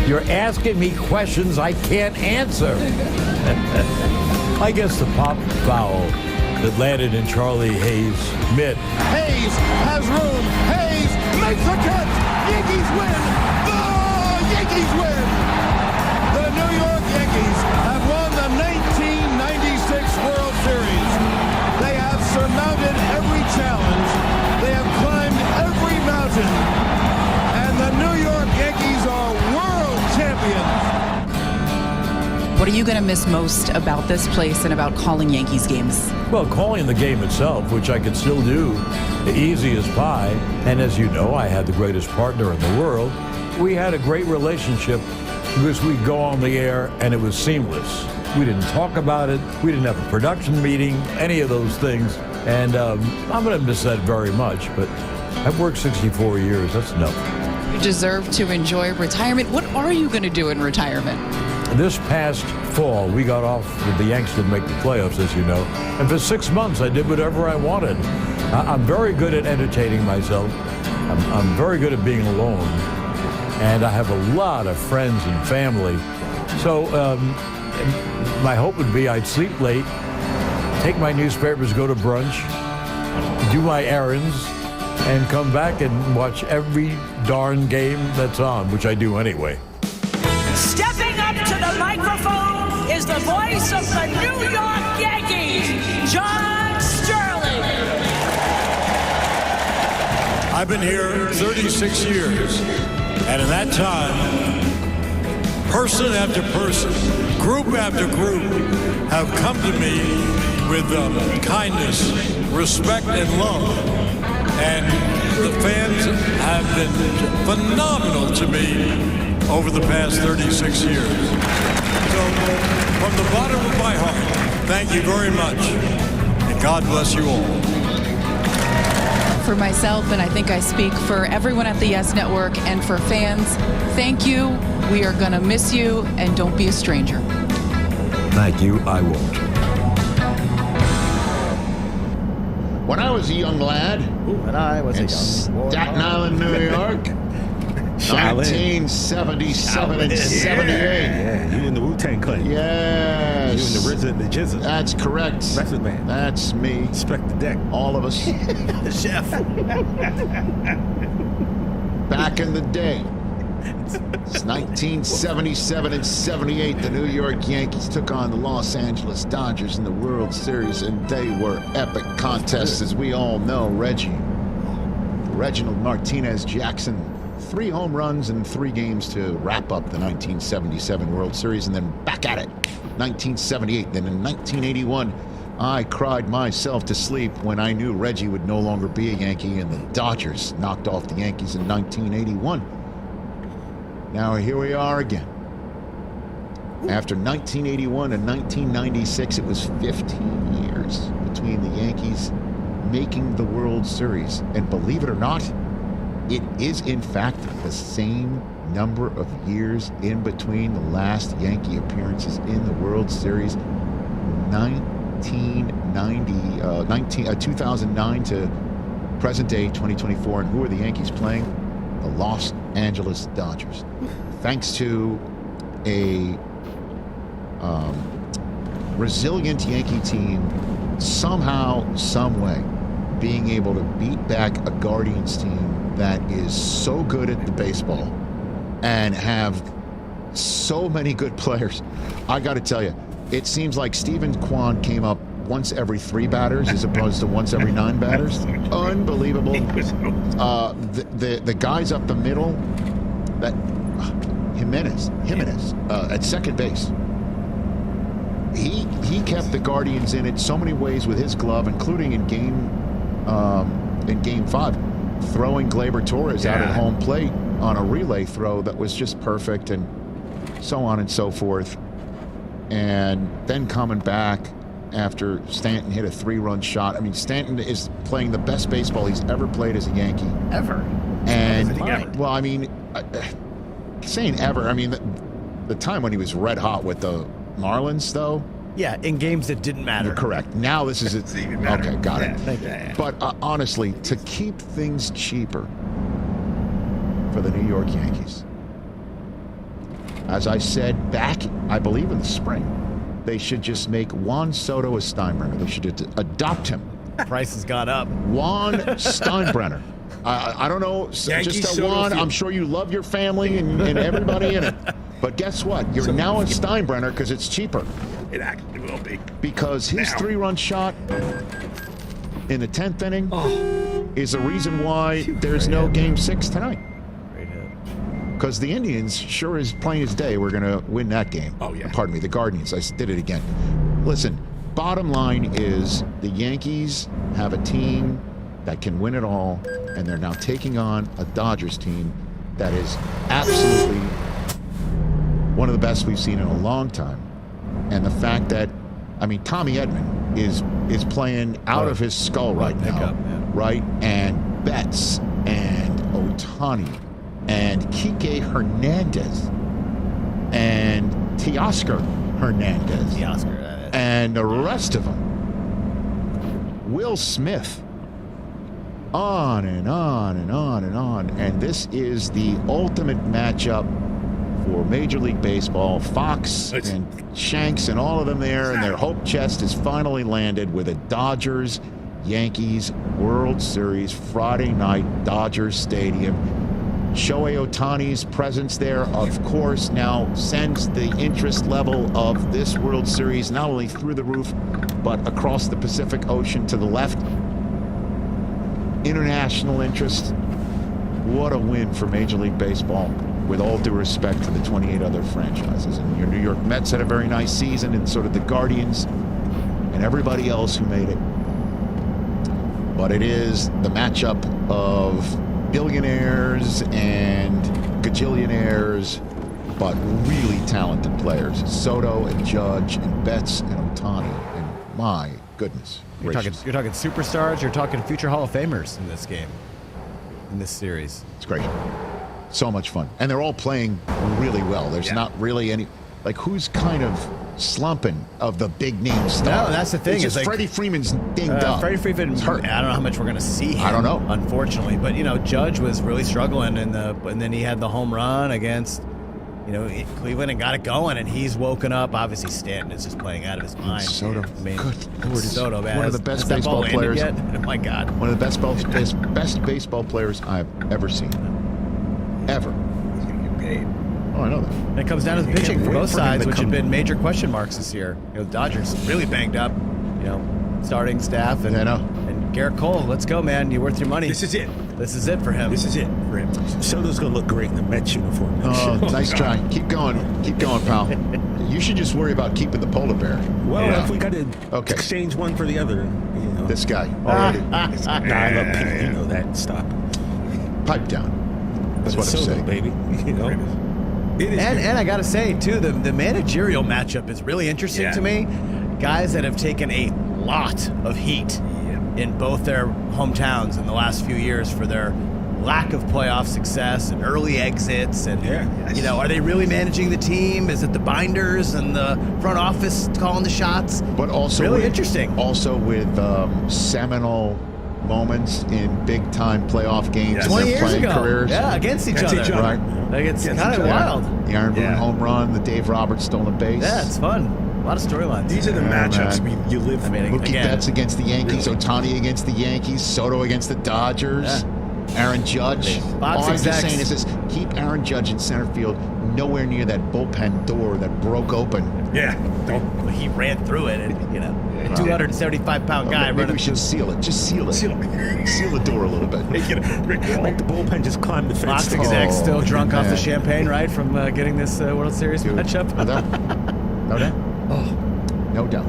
You're asking me questions I can't answer. I guess the pop foul that landed in Charlie Hayes' mitt. Hayes has room. Hayes makes the catch. Yankees win. The Yankees win. The New York Yankees have won the 1996 World Series. They have surmounted every challenge. They have climbed every mountain. And the New York Yankees are world champions. What are you going to miss most about this place and about calling Yankees games? Well, calling the game itself, which I could still do, easy as pie. And as you know, I had the greatest partner in the world. We had a great relationship because we'd go on the air and it was seamless. We didn't talk about it. We didn't have a production meeting, any of those things. And I'm going to miss that very much. But I've worked 64 years. That's enough. You deserve to enjoy retirement. What are you going to do in retirement? this past fall, we got off with the Yanks didn't make the playoffs, as you know. And for 6 months, I did whatever I wanted. I'm very good at entertaining myself. I'm very good at being alone. And I have a lot of friends and family. So my hope would be I'd sleep late, take my newspapers, go to brunch, do my errands, and come back and watch every darn game that's on, which I do anyway. Stepping up to the microphone is the voice of the New York Yankees, John Sterling. I've been here 36 years, and in that time, person after person, group after group, have come to me with kindness, respect, and love. And the fans have been phenomenal to me over the past 36 years. So, from the bottom of my heart, thank you very much, and God bless you all. For myself, and I think I speak for everyone at the Yes Network and for fans, thank you. We are going to miss you, and don't be a stranger. Thank you, I won't. When I was a young lad, in Staten Island, New York, 1977 and 78. Yeah, you in the Wu-Tang Clan. Yes. You in the RZA and the Jizza. That's correct. Method Man. That's me. Inspect the deck. All of us. The chef. Back in the day. It's 1977 and 78. The New York Yankees took on the Los Angeles Dodgers in the World Series, and they were epic contests, as we all know. Reginald Martinez Jackson, 3 home runs in 3 games to wrap up the 1977 World Series, and then back at it, 1978. Then in 1981, I cried myself to sleep when I knew Reggie would no longer be a Yankee, and the Dodgers knocked off the Yankees in 1981. Now here we are again. After 1981 and 1996, it was 15 years between the Yankees making the World Series. And believe it or not, it is in fact the same number of years in between the last Yankee appearances in the World Series, 2009 to present day 2024. And who are the Yankees playing? The Los Angeles Dodgers. Thanks to a resilient Yankee team, somehow, some way, being able to beat back a Guardians team that is so good at the baseball and have so many good players. I got to tell you, it seems like Stephen Kwan came up once every 3 batters as opposed to once every 9 batters. Unbelievable. The guys up the middle, that Jimenez at second base. He kept the Guardians in it so many ways with his glove, including in game 5, throwing Gleyber Torres out at home plate on a relay throw that was just perfect, and so on and so forth. And then coming back after Stanton hit a 3-run shot. I mean, Stanton is playing the best baseball he's ever played as a Yankee. Ever. And, well, I mean, saying ever, I mean, the time when he was red hot with the Marlins, though. Yeah, in games that didn't matter. You're correct. Now this is it. Okay, got it. Thank you. But honestly, to keep things cheaper for the New York Yankees, as I said back, I believe in the spring, they should just make Juan Soto a Steinbrenner. They should adopt him. Price has gone up. Juan Steinbrenner. I don't know, just a Juan. I'm sure you love your family and everybody in it. But guess what? You're now a Steinbrenner because it's cheaper. It actually will be. Because his 3-run shot in the 10th inning is the reason why there's no Game 6 tonight. Because the Indians, sure as plain as day, we're going to win that game. Oh, yeah. Pardon me, the Guardians. I did it again. Listen, bottom line is the Yankees have a team that can win it all, and they're now taking on a Dodgers team that is absolutely one of the best we've seen in a long time. And the fact that, I mean, Tommy Edman is playing out of his skull right now, right? And Betts and Ohtani and Kike Hernandez and Teoscar Hernandez. And the rest of them. Will Smith. On and on and on and on. And this is the ultimate matchup for Major League Baseball. Fox and Shanks and all of them there, and their hope chest is finally landed with a Dodgers-Yankees World Series Friday night, Dodgers Stadium. Shohei Ohtani's presence there, of course, now sends the interest level of this World Series not only through the roof, but across the Pacific Ocean to the left. International interest. What a win for Major League Baseball, with all due respect to the 28 other franchises. And your New York Mets had a very nice season, and so did the Guardians and everybody else who made it. But it is the matchup of billionaires and gajillionaires, but really talented players. Soto and Judge and Betts and Ohtani. And my goodness. You're talking superstars. You're talking future Hall of Famers in this game, in this series. It's great. So much fun. And they're all playing really well. There's not really any, like, who's kind of slumping of the big name stars? No, that's the thing. It's just like, Freddie Freeman's dinged up. Freddie Freeman hurt. I don't know how much we're going to see him. I don't know. Unfortunately. But, Judge was really struggling, and then he had the home run against, Cleveland and got it going, and he's woken up. Obviously, Stanton is just playing out of his mind. Soto. I mean, Good Lord. Soto, man. One of the best baseball players. Oh, my God. One of the best baseball players I've ever seen. Ever. Oh, I know that. And it comes down to the pitching for both sides, which have been major question marks this year. The Dodgers really banged up, starting staff. And Garrett Cole, let's go, man. You're worth your money. This is it. This is it for him. This is it for him. Soto's going to look great in the Mets uniform. Oh, nice try. Keep going. Keep going, pal. You should just worry about keeping the polar bear. Well, if we got to exchange one for the other, This guy already. I love Pete. You know that. Stop. Pipe down. That's what I'm saying. Baby. It is. And I got to say, too, the managerial matchup is really interesting to me. Guys that have taken a lot of heat in both their hometowns in the last few years for their lack of playoff success and early exits. And, are they really managing the team? Is it the binders and the front office calling the shots? But also really interesting. Also with seminal moments in big-time playoff games in their playing careers. Yeah, against each other. Right. Like, it's kind of wild. The Aaron Boone home run, the Dave Roberts stolen base. Yeah, it's fun. A lot of storylines. These are the matchups you live for. Mookie Betts against the Yankees, Ohtani against the Yankees, Soto against the Dodgers, Aaron Judge. Fox All I'm just execs. saying is this: keep Aaron Judge in center field, nowhere near that bullpen door that broke open. Yeah. Well, he ran through it, and 275-pound guy. Maybe we should seal it. Just seal it. Seal the door a little bit. Make the bullpen just climb the fence. Fox execs still drunk off the champagne, right, from getting this World Series matchup. No doubt. No doubt.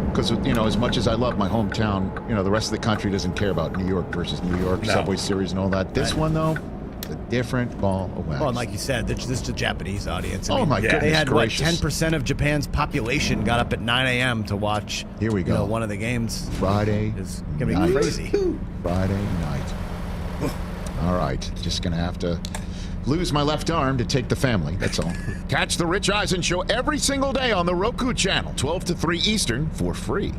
Because, as much as I love my hometown, the rest of the country doesn't care about New York versus New York, Subway Series and all that. This one, though, it's a different ball of wax. Well, and like you said, this is a Japanese audience. My goodness They had, gracious. 10% of Japan's population got up at 9 a.m. to watch Here we go. one of the games. Friday It's going to be crazy. Friday night. All right. Just going to have to lose my left arm to take the family. That's all. Catch the Rich Eisen Show every single day on the Roku channel, 12 to 3 Eastern, for free.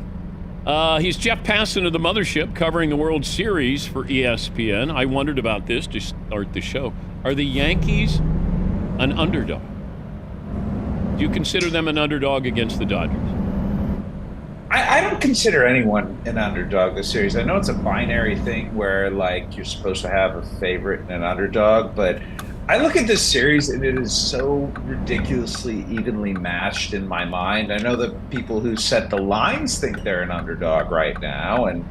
He's Jeff Passan of the Mothership covering the World Series for ESPN. I wondered about this to start the show. Are the Yankees an underdog? Do you consider them an underdog against the Dodgers? I don't consider anyone an underdog this series. I know it's a binary thing where, you're supposed to have a favorite and an underdog, but I look at this series and it is so ridiculously evenly matched in my mind. I know that people who set the lines think they're an underdog right now, and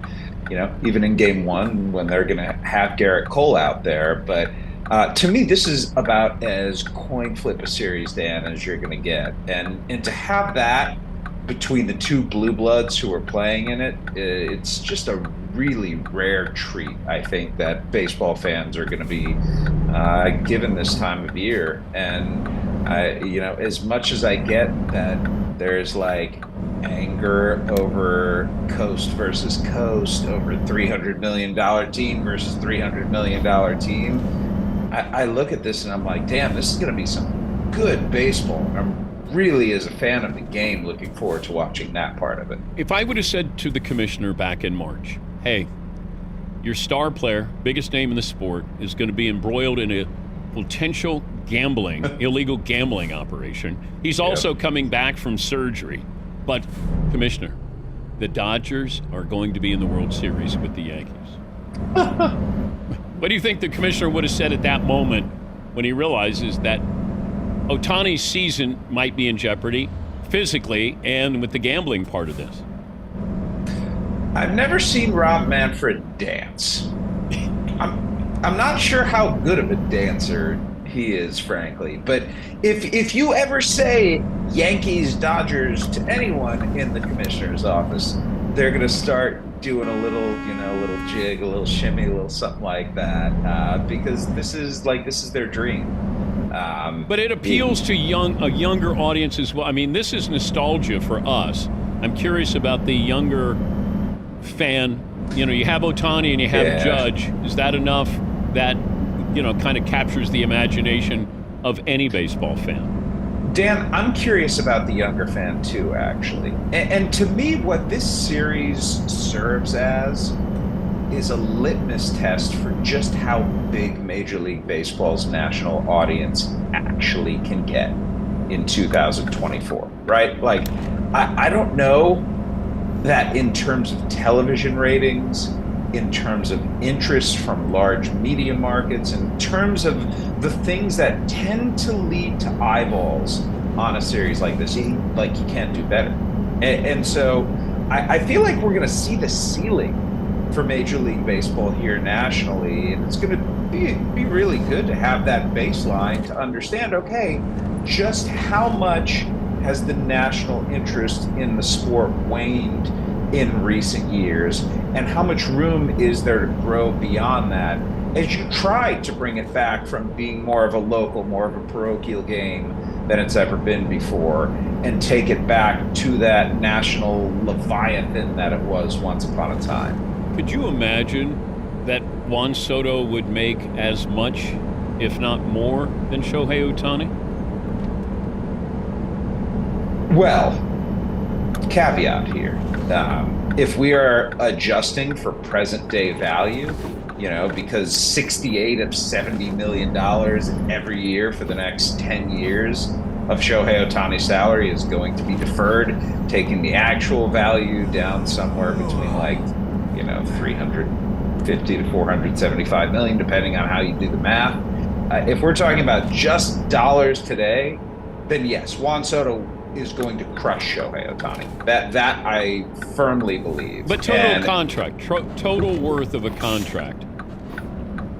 even in game one when they're going to have Garrett Cole out there. But to me, this is about as coin flip a series, Dan, as you're going to get. And to have that between the two blue bloods who are playing in it, it's just a really rare treat, I think, that baseball fans are going to be given this time of year. And as much as I get that there's anger over coast versus coast, over $300 million team versus $300 million team, I look at this and I'm like, damn, this is going to be some good baseball. I'm really, as a fan of the game, looking forward to watching that part of it. If I would have said to the commissioner back in March, hey, your star player, biggest name in the sport, is going to be embroiled in a potential illegal gambling operation. He's also coming back from surgery. But, Commissioner, the Dodgers are going to be in the World Series with the Yankees. What do you think the commissioner would have said at that moment when he realizes that Ohtani's season might be in jeopardy physically and with the gambling part of this? I've never seen Rob Manfred dance. I'm not sure how good of a dancer he is, frankly. But if you ever say Yankees, Dodgers to anyone in the commissioner's office, they're going to start doing a little jig, a little shimmy, a little something like that, because this is their dream. But it appeals to a younger audience as well. I mean, this is nostalgia for us. I'm curious about the younger fan. You have Ohtani and you have Judge. Is that enough that, kind of captures the imagination of any baseball fan? Dan, I'm curious about the younger fan too, actually. And to me, what this series serves as is a litmus test for just how big Major League Baseball's national audience actually can get in 2024, right? Like, I don't know that in terms of television ratings, in terms of interest from large media markets, in terms of the things that tend to lead to eyeballs on a series like this, you can't do better. And so I feel like we're going to see the ceiling for Major League Baseball here nationally, and it's going to be really good to have that baseline to understand, okay, just how much has the national interest in the sport waned in recent years, and how much room is there to grow beyond that as you try to bring it back from being more of a local, more of a parochial game than it's ever been before, and take it back to that national leviathan that it was once upon a time. Could you imagine that Juan Soto would make as much, if not more, than Shohei Ohtani? Well, caveat here. If we are adjusting for present day value, because 68 of $70 million every year for the next 10 years of Shohei Ohtani's salary is going to be deferred, taking the actual value down somewhere between 350 to 475 million, depending on how you do the math. If we're talking about just dollars today, then yes, Juan Soto is going to crush Shohei Ohtani. That I firmly believe. But contract, total worth of a contract.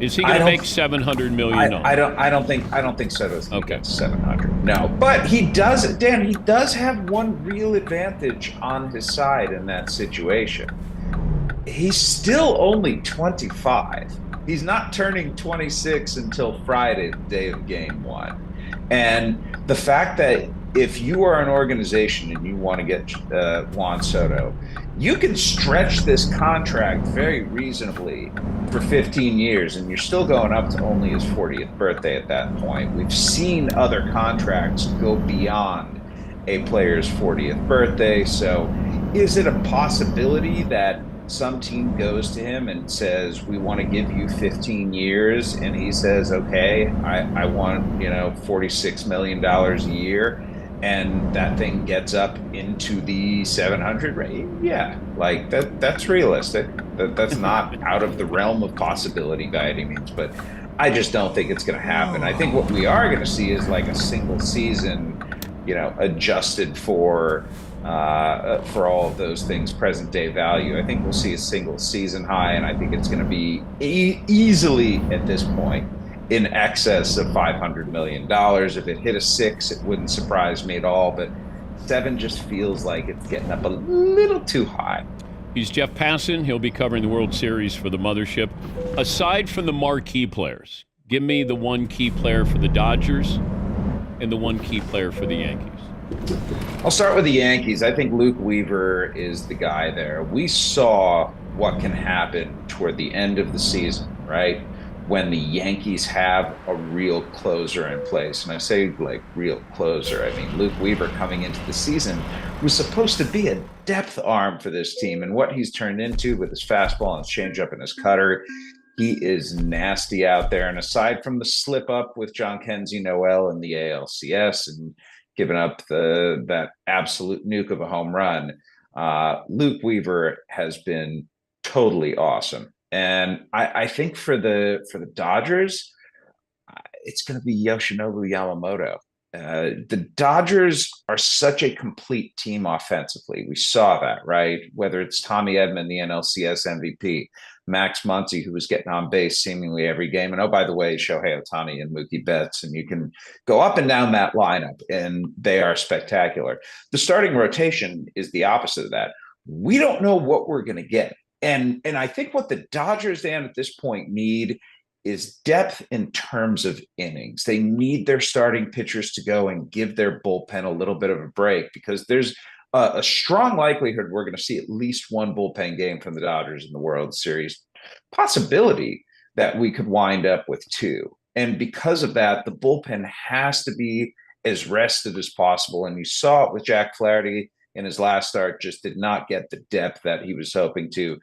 Is he going to make $700 million? I don't think Soto's going to get 700. No, but he does. Dan, he does have one real advantage on his side in that situation. He's still only 25. He's not turning 26 until Friday, the day of Game 1. And the fact that if you are an organization and you want to get Juan Soto, you can stretch this contract very reasonably for 15 years, and you're still going up to only his 40th birthday at that point. We've seen other contracts go beyond a player's 40th birthday. So is it a possibility that some team goes to him and says, we want to give you 15 years, and he says, okay, I want $46 million a year, and that thing gets up into the 700 range? Yeah, like that's realistic. That's not out of the realm of possibility by any means, but I just don't think it's going to happen. I think what we are going to see is like a single season, adjusted for all of those things, present day value. I think we'll see a single season high, and I think it's going to be easily at this point in excess of $500 million. If it hit a 6, it wouldn't surprise me at all, but 7 just feels like it's getting up a little too high. He's Jeff Passan. He'll be covering the World Series for the mothership. Aside from the marquee players, give me the one key player for the Dodgers and the one key player for the Yankees. I'll start with the Yankees. I think Luke Weaver is the guy there. We saw what can happen toward the end of the season, right? when the Yankees have a real closer in place. And I say like real closer, I mean Luke Weaver coming into the season was supposed to be a depth arm for this team, and what he's turned into with his fastball and his changeup and his cutter, he is nasty out there. And aside from the slip up with John Kenzie Noel in the ALCS and giving up that absolute nuke of a home run, Luke Weaver has been totally awesome. And I think for the Dodgers, it's going to be Yoshinobu Yamamoto. The Dodgers are such a complete team offensively. We saw that, right? Whether it's Tommy Edman, the NLCS MVP, Max Muncy, who was getting on base seemingly every game. And oh, by the way, Shohei Ohtani and Mookie Betts. And you can go up and down that lineup, and they are spectacular. The starting rotation is the opposite of that. We don't know what we're going to get. And I think what the Dodgers, Dan, at this point need is depth in terms of innings. They need their starting pitchers to go and give their bullpen a little bit of a break, because there's a strong likelihood we're going to see at least one bullpen game from the Dodgers in the World Series. Possibility that we could wind up with two. And because of that, the bullpen has to be as rested as possible. And you saw it with Jack Flaherty in his last start, just did not get the depth that he was hoping to.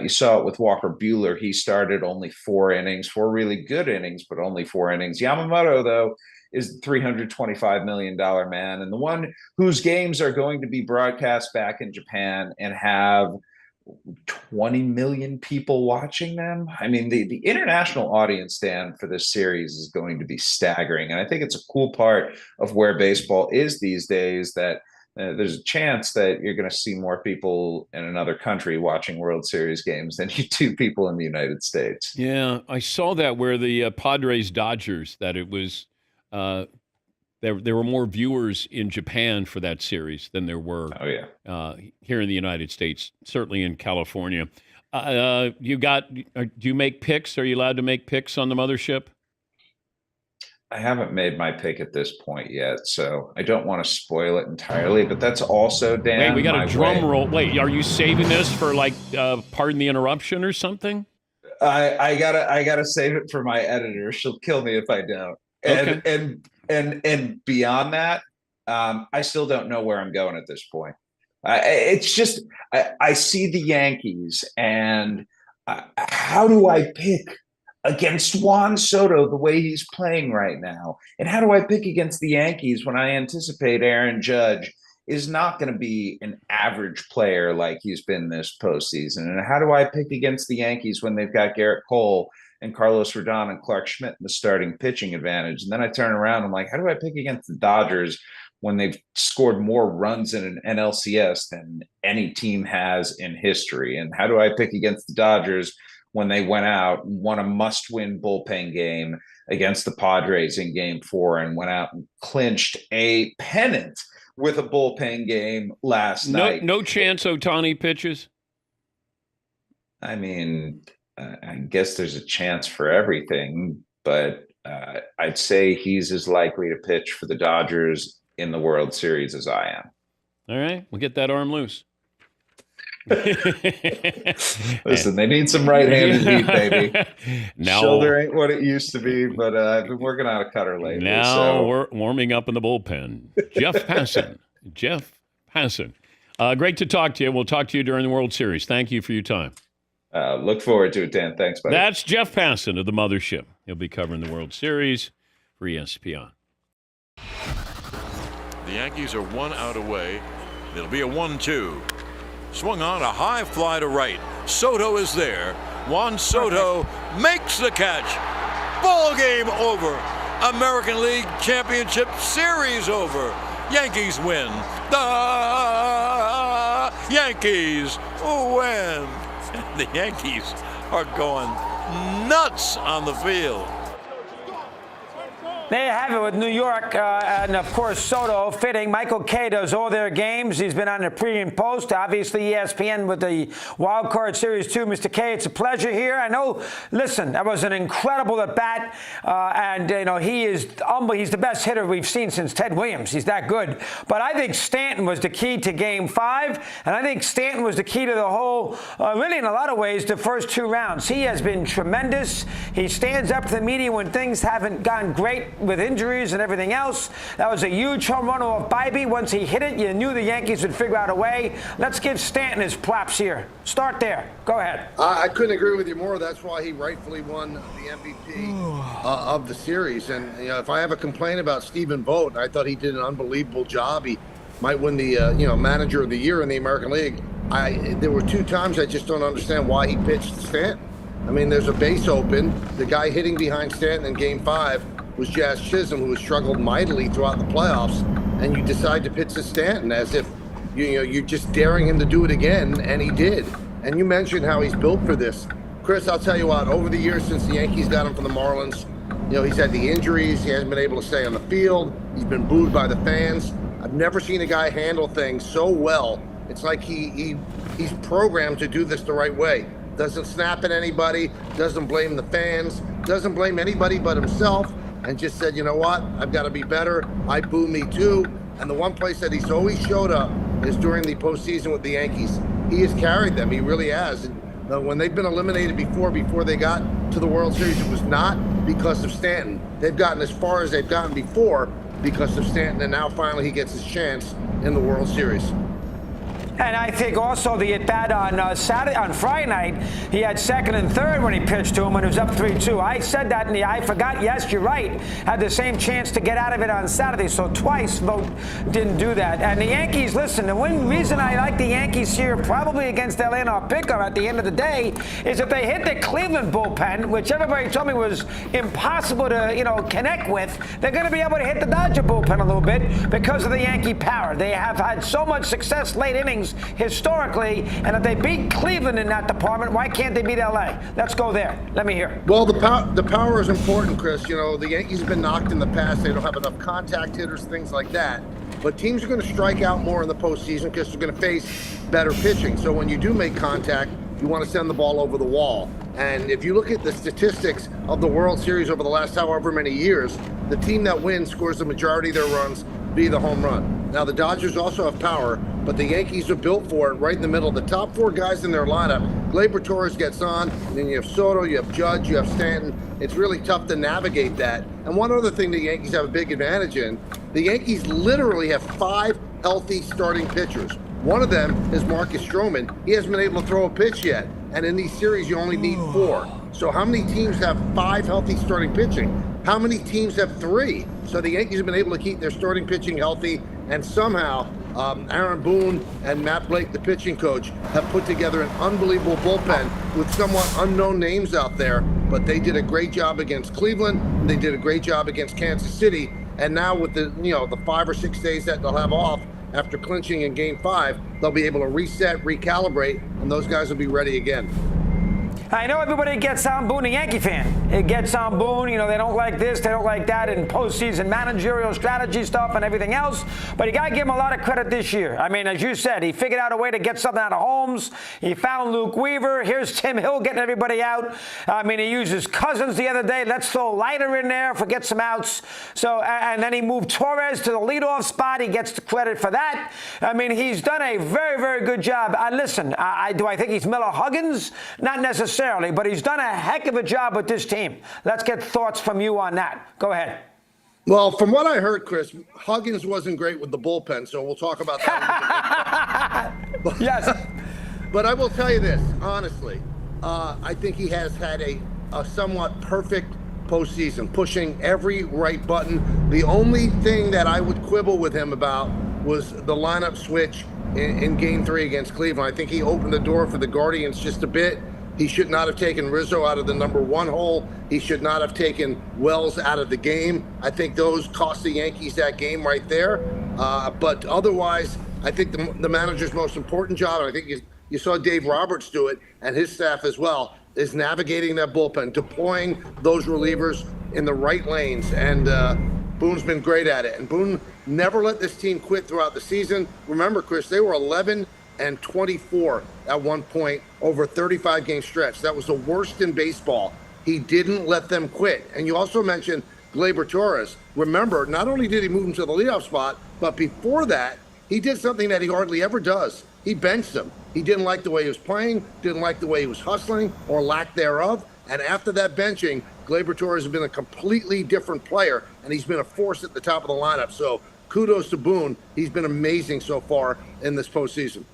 You saw it with Walker Buehler. He started only 4 innings, 4 really good innings, but only 4 innings. Yamamoto, though, is the $325 million man, and the one whose games are going to be broadcast back in Japan and have 20 million people watching them. I mean, the international audience, Dan, for this series is going to be staggering. And I think it's a cool part of where baseball is these days, that there's a chance that you're going to see more people in another country watching World Series games than you do people in the United States. Yeah, I saw that where the Padres Dodgers, that it was there were more viewers in Japan for that series than there were here in the United States, certainly in California. Do you make picks? Are you allowed to make picks on the mothership? I haven't made my pick at this point yet, so I don't want to spoil it entirely, but that's also, Dan. Wait, we got a drum roll. Wait, are you saving this for pardon the interruption or something? I gotta save it for my editor. She'll kill me if I don't. And beyond that, I still don't know where I'm going at this point. It's just I see the Yankees, and how do I pick against Juan Soto the way he's playing right now? And how do I pick against the Yankees when I anticipate Aaron Judge is not going to be an average player like he's been this postseason? And how do I pick against the Yankees when they've got Garrett Cole and Carlos Rodon and Clark Schmidt in the starting pitching advantage? And then I turn around and I'm like, how do I pick against the Dodgers when they've scored more runs in an NLCS than any team has in history? And how do I pick against the Dodgers when they went out and won a must-win bullpen game against the Padres in Game 4 and went out and clinched a pennant with a bullpen game last night? No chance Ohtani pitches? I mean, I guess there's a chance for everything, but I'd say he's as likely to pitch for the Dodgers in the World Series as I am. All right, we'll get that arm loose. Listen, they need some right-handed heat, baby. Now, shoulder ain't what it used to be, but I've been working on a cutter lately. Now we're warming up in the bullpen. Jeff Passan. Great to talk to you. We'll talk to you during the World Series. Thank you for your time. Look forward to it, Dan. Thanks, buddy. That's Jeff Passan of the Mothership. He'll be covering the World Series for ESPN. The Yankees are 1 out away. It'll be a 1-2. Swung on, a high fly to right. Soto is there. Juan Soto makes the catch. Ball game over. American League Championship Series over. Yankees win. The Yankees win. The Yankees are going nuts on the field. There you have it with New York, and of course Soto fitting. Michael Kay does all their games. He's been on the pre and post. Obviously ESPN with the Wild Card Series 2. Mr. Kay, it's a pleasure here. I know, listen, that was an incredible at bat, and he is he's the best hitter we've seen since Ted Williams. He's that good. But I think Stanton was the key to Game 5, and I think Stanton was the key to the whole, really in a lot of ways, the first 2 rounds. He has been tremendous. He stands up to the media when things haven't gone great with injuries and everything else. That was a huge home run off Bybee. Once he hit it, you knew the Yankees would figure out a way. Let's give Stanton his props here. Start there. Go ahead. I couldn't agree with you more. That's why he rightfully won the MVP of the series. And if I have a complaint about Stephen Vogt, I thought he did an unbelievable job. He might win the Manager of the Year in the American League. There were 2 times I just don't understand why he pitched Stanton. I mean, there's a base open. The guy hitting behind Stanton in Game 5 was Jazz Chisholm, who has struggled mightily throughout the playoffs, and you decide to pitch to Stanton as if you're just daring him to do it again, and he did. And you mentioned how he's built for this. Chris, I'll tell you what, over the years since the Yankees got him from the Marlins, he's had the injuries, he hasn't been able to stay on the field, he's been booed by the fans. I've never seen a guy handle things so well. It's like he's programmed to do this the right way. Doesn't snap at anybody, doesn't blame the fans, doesn't blame anybody but himself, and just said, you know what, I've got to be better. I boo me too. And the one place that he's always showed up is during the postseason with the Yankees. He has carried them. He really has. And when they've been eliminated before they got to the World Series, it was not because of Stanton. They've gotten as far as they've gotten before because of Stanton, and now finally he gets his chance in the World Series. And I think also the at-bat on Friday night, he had second and third when he pitched to him when it was up 3-2. I said that, and I forgot. Yes, you're right. Had the same chance to get out of it on Saturday, so twice Vogt didn't do that. And the Yankees, listen, the one reason I like the Yankees here, probably against Atlanta, I'll pick them at the end of the day, is that they hit the Cleveland bullpen, which everybody told me was impossible to, connect with. They're going to be able to hit the Dodger bullpen a little bit because of the Yankee power. They have had so much success late innings historically, and if they beat Cleveland in that department, why can't they beat LA? Let's go there. Let me hear. Well, the power is important, Chris. The Yankees have been knocked in the past. They don't have enough contact hitters, things like that. But teams are going to strike out more in the postseason because they're going to face better pitching. So when you do make contact, you want to send the ball over the wall. And if you look at the statistics of the World Series over the last however many years, the team that wins scores the majority of their runs via the home run. Now, the Dodgers also have power, but the Yankees are built for it right in the middle. The top 4 guys in their lineup, Gleyber Torres gets on, and then you have Soto, you have Judge, you have Stanton. It's really tough to navigate that. And one other thing the Yankees have a big advantage in, the Yankees literally have 5 healthy starting pitchers. One of them is Marcus Stroman. He hasn't been able to throw a pitch yet. And in these series, you only need 4. So how many teams have 5 healthy starting pitching? How many teams have 3? So the Yankees have been able to keep their starting pitching healthy, and somehow Aaron Boone and Matt Blake, the pitching coach, have put together an unbelievable bullpen with somewhat unknown names out there. But they did a great job against Cleveland, and they did a great job against Kansas City. And now with the 5 or 6 days that they'll have off after clinching in Game 5, they'll be able to reset, recalibrate, and those guys will be ready again. I know everybody gets on Boone, a Yankee fan. It gets on Boone, they don't like this, they don't like that, and postseason managerial strategy stuff and everything else. But you got to give him a lot of credit this year. I mean, as you said, he figured out a way to get something out of Holmes. He found Luke Weaver. Here's Tim Hill getting everybody out. I mean, he used his Cousins the other day. Let's throw Leiter in there for get some outs. So, and then he moved Torres to the leadoff spot. He gets the credit for that. I mean, he's done a very, very good job. Listen, do I think he's Miller Huggins? Not necessarily, but he's done a heck of a job with this team. Let's get thoughts from you on that. Go ahead. Well, from what I heard, Chris, Huggins wasn't great with the bullpen, so we'll talk about that. Yes. But I will tell you this, honestly. I think he has had a somewhat perfect postseason, pushing every right button. The only thing that I would quibble with him about was the lineup switch in Game 3 against Cleveland. I think he opened the door for the Guardians just a bit. He should not have taken Rizzo out of the number 1 hole. He should not have taken Wells out of the game. I think those cost the Yankees that game right there. But otherwise, I think the manager's most important job, and I think you saw Dave Roberts do it, and his staff as well, is navigating that bullpen, deploying those relievers in the right lanes, and Boone's been great at it. And Boone never let this team quit throughout the season. Remember, Chris, they were 11-24 at one point over a 35-game stretch. That was the worst in baseball. He didn't let them quit. And you also mentioned Gleyber Torres. Remember, not only did he move him to the leadoff spot, but before that, he did something that he hardly ever does. He benched him. He didn't like the way he was playing, didn't like the way he was hustling, or lack thereof. And after that benching, Gleyber Torres has been a completely different player, and he's been a force at the top of the lineup. So kudos to Boone. He's been amazing so far in this postseason.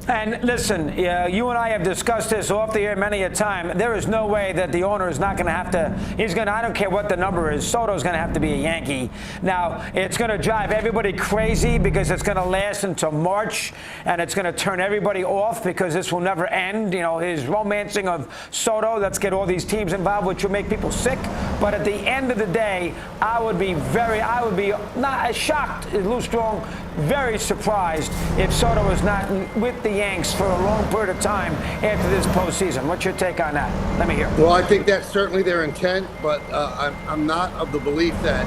And listen, you and I have discussed this off the air many a time. There is no way that the owner is not going to have to, I don't care what the number is, Soto's going to have to be a Yankee. Now, it's going to drive everybody crazy because it's going to last until March, and it's going to turn everybody off because this will never end. His romancing of Soto, let's get all these teams involved, which will make people sick. But at the end of the day, I would be not as shocked, Lou Strong, very surprised if Soto was not with the Yanks for a long period of time after this postseason. What's your take on that? Let me hear. Well, I think that's certainly their intent, but I'm not of the belief that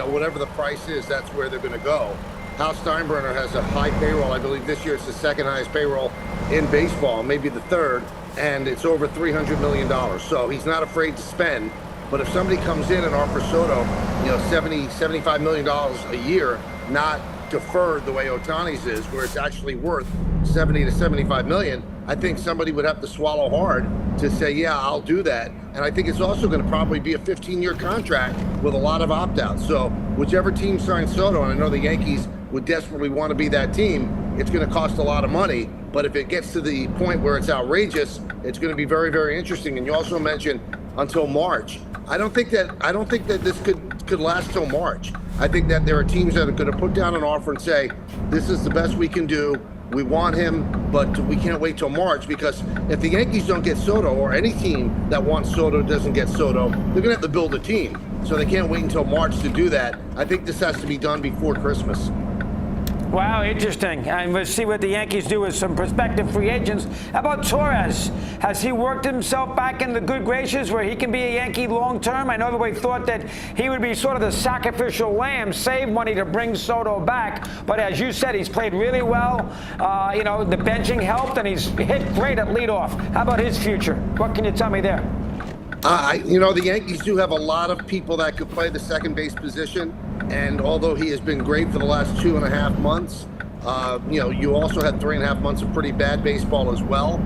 whatever the price is, that's where they're going to go. Hal Steinbrenner has a high payroll. I believe this year it's the second highest payroll in baseball, maybe the third, and it's over $300 million. So he's not afraid to spend. But if somebody comes in and offers Soto, $75 million a year, not deferred the way Ohtani's is, where it's actually worth 70 to 75 million, I think somebody would have to swallow hard to say, yeah, I'll do that. And I think it's also going to probably be a 15-year contract with a lot of opt-outs. So whichever team signs Soto, and I know the Yankees would desperately want to be that team, it's going to cost a lot of money. But if it gets to the point where it's outrageous, it's going to be very, very interesting. And you also mentioned until March. I don't think that this could last till March. I think that there are teams that are going to put down an offer and say, this is the best we can do. We want him, but we can't wait till March, because if the Yankees don't get Soto, or any team that wants Soto doesn't get Soto, they're going to have to build a team. So they can't wait until March to do that. I think this has to be done before Christmas. Wow, interesting. And we'll see what the Yankees do with some prospective free agents. How about Torres? Has he worked himself back in the good graces where he can be a Yankee long term? I know everybody thought that he would be sort of the sacrificial lamb, save money to bring Soto back. But as you said, he's played really well. The benching helped, and he's hit great at leadoff. How about his future? What can you tell me there? The Yankees do have a lot of people that could play the second base position. And although he has been great for the last 2.5 months, you also had 3.5 months of pretty bad baseball as well.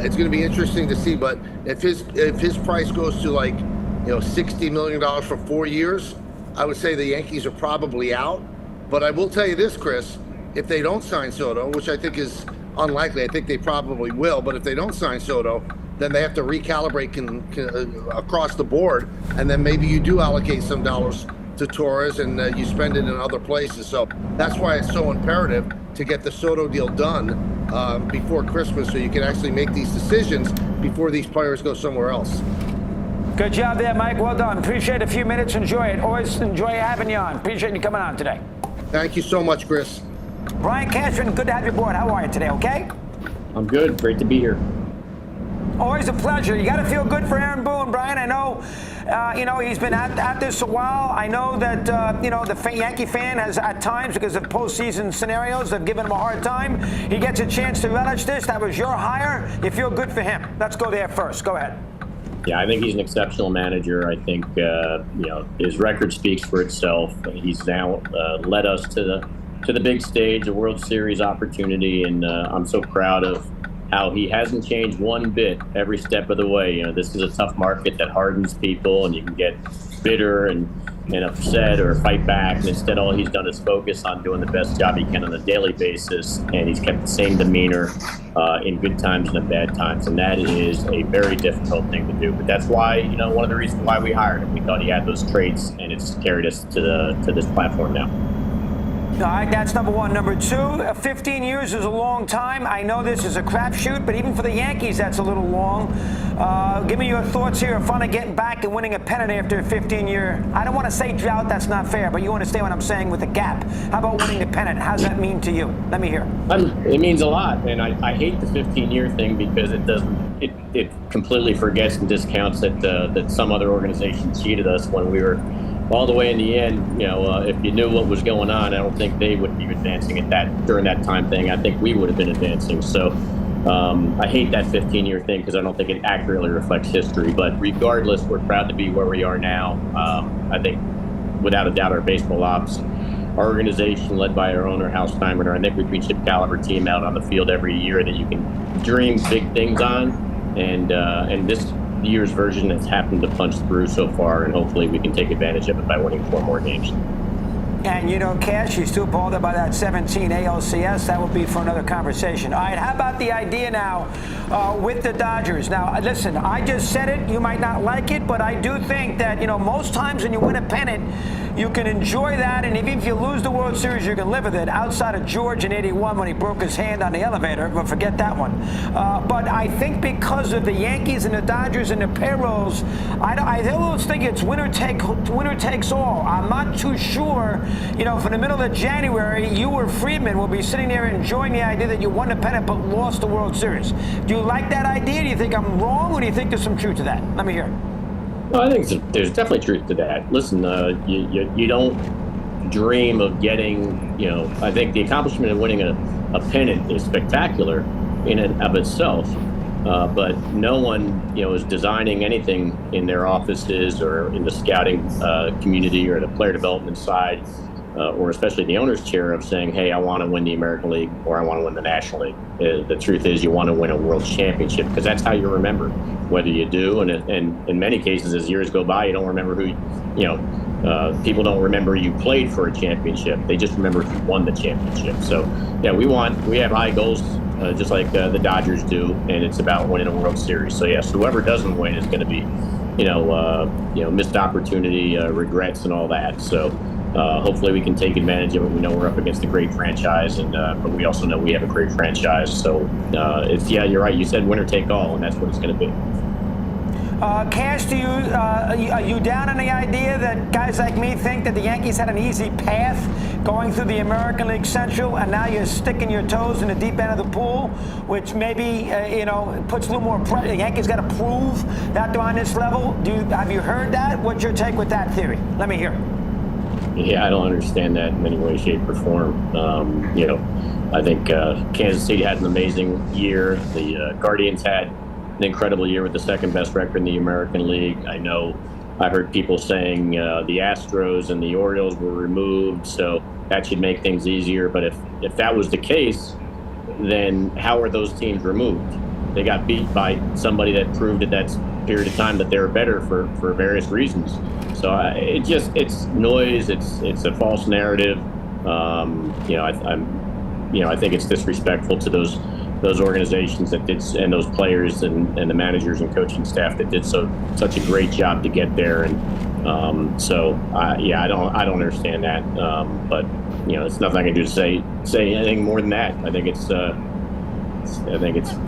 It's going to be interesting to see. But if his price goes to $60 million for 4 years, I would say the Yankees are probably out. But I will tell you this, Chris, if they don't sign Soto, which I think is unlikely, I think they probably will. But if they don't sign Soto, then they have to recalibrate across the board, and then maybe you do allocate some dollars to Torres and you spend it in other places. So that's why it's so imperative to get the Soto deal done before Christmas, so you can actually make these decisions before these players go somewhere else. Good job there, Mike. Well done. Appreciate a few minutes. Enjoy it. Always enjoy having you on. Appreciate you coming on today. Thank you so much, Chris. Brian Cashman, good to have you aboard. How are you today, okay? I'm good. Great to be here. Always a pleasure. You got to feel good for Aaron Boone, Brian. I know, he's been at this a while. I know that, the Yankee fan has at times, because of postseason scenarios, have given him a hard time. He gets a chance to relish this. That was your hire. You feel good for him. Let's go there first. Go ahead. Yeah, I think he's an exceptional manager. I think, his record speaks for itself. He's now led us to the big stage, a World Series opportunity, and I'm so proud of how he hasn't changed one bit every step of the way. This is a tough market that hardens people, and you can get bitter and upset or fight back. And instead, all he's done is focus on doing the best job he can on a daily basis. And he's kept the same demeanor in good times and in bad times. And that is a very difficult thing to do. But that's why, one of the reasons why we hired him. We thought he had those traits, and it's carried us to this platform now. All right, that's number one. Number two, 15 years is a long time. I know this is a crapshoot, but even for the Yankees, that's a little long. Give me your thoughts here of finally getting back and winning a pennant after a 15-year. I don't want to say drought, that's not fair, but you understand what I'm saying with the gap. How about winning the pennant? How does that mean to you? Let me hear. It means a lot, and I hate the 15-year thing because it completely forgets and discounts that some other organization cheated us when we were all the way in the end. If you knew what was going on, I don't think they would be advancing during that time thing. I think we would have been advancing. So I hate that 15-year thing because I don't think it accurately reflects history. But regardless, we're proud to be where we are now. I think, without a doubt, our baseball ops, our organization led by our owner, Hal Steinbrenner, I think we reach a caliber team out on the field every year that you can dream big things on. And this year's version has happened to punch through so far, and hopefully we can take advantage of it by winning 4 more games. And Cash, you still bothered by that 17 ALCS. That would be for another conversation. All right, how about the idea now with the Dodgers? Now, listen, I just said it. You might not like it, but I do think that, most times when you win a pennant, you can enjoy that, and even if you lose the World Series, you can live with it, outside of George in '81 when he broke his hand on the elevator, but forget that one. But I think because of the Yankees and the Dodgers and the payrolls, I always think it's winner takes all. I'm not too sure, for the middle of January, you or Friedman will be sitting there enjoying the idea that you won the pennant but lost the World Series. Do you like that idea? Do you think I'm wrong, or do you think there's some truth to that? Let me hear. Well, I think there's definitely truth to that. Listen, you don't dream of getting, I think the accomplishment of winning a pennant is spectacular in and of itself. But no one, is designing anything in their offices or in the scouting community or the player development side, or especially the owner's chair, of saying, hey, I want to win the American League or I want to win the National League. The truth is you want to win a world championship because that's how you remember, whether you do. And in many cases, as years go by, you don't remember who, people don't remember you played for a championship. They just remember if you won the championship. So, yeah, we have high goals, just like the Dodgers do, and it's about winning a World Series. So, yes, whoever doesn't win is going to be, missed opportunity, regrets, and all that. So, hopefully we can take advantage of it. We know we're up against a great franchise, but we also know we have a great franchise. So, you're right. You said winner take all, and that's what it's going to be. Cash, are you down on the idea that guys like me think that the Yankees had an easy path going through the American League Central, and now you're sticking your toes in the deep end of the pool, which maybe, puts a little more pressure? The Yankees got to prove that they're on this level. Have you heard that? What's your take with that theory? Let me hear. Yeah, I don't understand that in any way, shape, or form. I think Kansas City had an amazing year. The Guardians had an incredible year with the second best record in the American League. I heard people saying the Astros and the Orioles were removed, so that should make things easier. But if that was the case, then how are those teams removed? They got beat by somebody that proved at that period of time that they were better for various reasons. So it's noise. It's a false narrative. I think it's disrespectful to those organizations that did, and those players and the managers and coaching staff that did such a great job to get there. And I don't understand that. But it's nothing I can do to say anything more than that. I think it's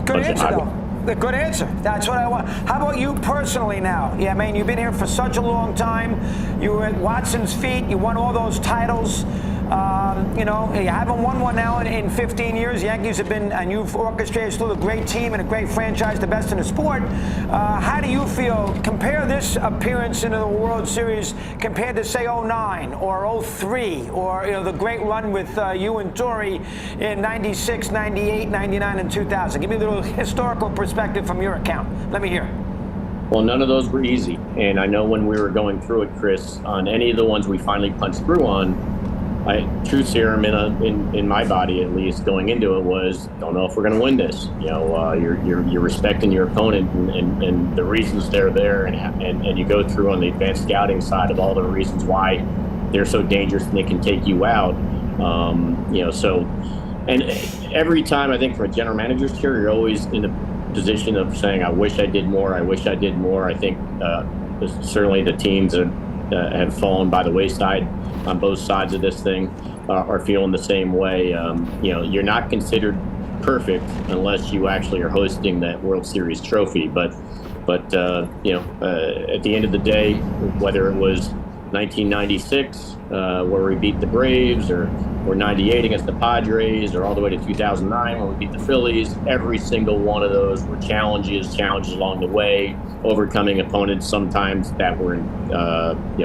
good answer, though. A good answer. That's what I want. How about you personally now? Yeah, man, you've been here for such a long time. You were at Watson's feet. You won all those titles. You haven't won one now in 15 years. The Yankees have been, and you've orchestrated still a great team and a great franchise, the best in the sport. How do you feel? Compare this appearance in the World Series compared to, say, 09 or 03 or, the great run with you and Torrey in 96, 98, 99, and 2000. Give me a little historical perspective from your account. Let me hear. Well, none of those were easy. And I know when we were going through it, Chris, on any of the ones we finally punched through on, truth serum in my body, at least, going into it was, don't know if we're going to win this. You're respecting your opponent and the reasons they're there, and you go through on the advanced scouting side of all the reasons why they're so dangerous and they can take you out. And every time, I think, from a general manager's chair, you're always in a position of saying, I wish I did more. I think certainly the teams have fallen by the wayside on both sides of this thing. are feeling the same way. You're not considered perfect unless you actually are hosting that World Series trophy. But at the end of the day, whether it was 1996 where we beat the Braves, or 98 against the Padres, or all the way to 2009 when we beat the Phillies, every single one of those were challenges along the way, overcoming opponents sometimes that were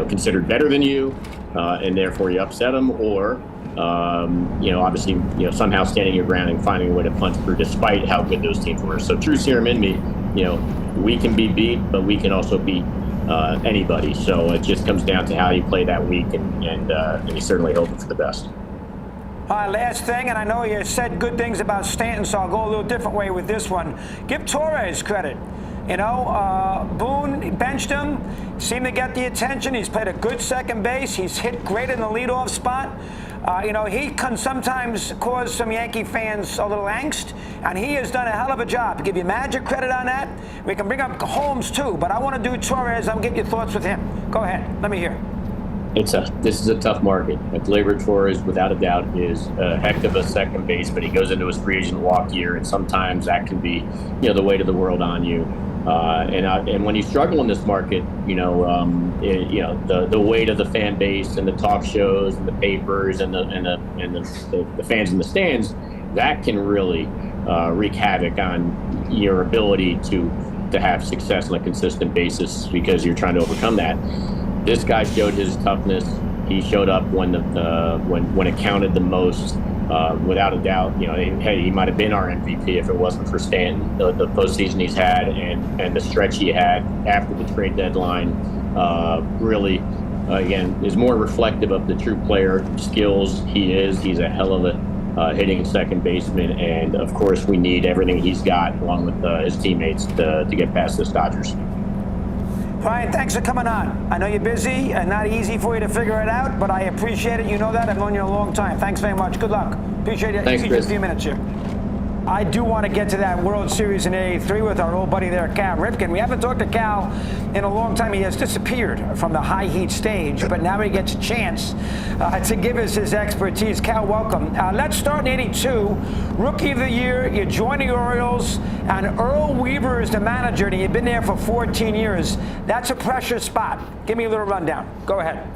considered better than you, and therefore you upset them, or obviously, somehow standing your ground and finding a way to punch through despite how good those teams were. So true serum in me, we can be beat, but we can also beat anybody. So it just comes down to how you play that week, and you certainly hope for the best. All right, last thing, and I know you said good things about Stanton, so I'll go a little different way with this one. Give Torres credit. Boone benched him, seemed to get the attention. He's played a good second base. He's hit great in the leadoff spot. He can sometimes cause some Yankee fans a little angst, and he has done a hell of a job. To give you Magic credit on that. We can bring up Holmes too, but I want to do Torres. I'm getting your thoughts with him. Go ahead. Let me hear. This is a tough market. Gleyber Torres, without a doubt, is a heck of a second base, but he goes into his free agent walk year, and sometimes that can be, the weight of the world on you. And when you struggle in this market, the weight of the fan base and the talk shows and the papers and the fans in the stands, that can really wreak havoc on your ability to have success on a consistent basis, because you're trying to overcome that. This guy showed his toughness. He showed up when it counted the most. Without a doubt, he might have been our MVP if it wasn't for Stanton. The postseason he's had and the stretch he had after the trade deadline really, again, is more reflective of the true player skills he is. He's a hell of a hitting second baseman, and of course we need everything he's got along with his teammates to get past this Dodgers. Brian, thanks for coming on. I know you're busy and not easy for you to figure it out, but I appreciate it. You know that. I've known you a long time. Thanks very much. Good luck. Appreciate it. Thanks, Chris. A few minutes here. I do want to get to that World Series in '83 with our old buddy there, Cal Ripken. We haven't talked to Cal in a long time. He has disappeared from the high heat stage, but now he gets a chance to give us his expertise. Cal, welcome. Let's start in '82. Rookie of the Year, you join the Orioles, and Earl Weaver is the manager, and you've been there for 14 years. That's a pressure spot. Give me a little rundown. Go ahead.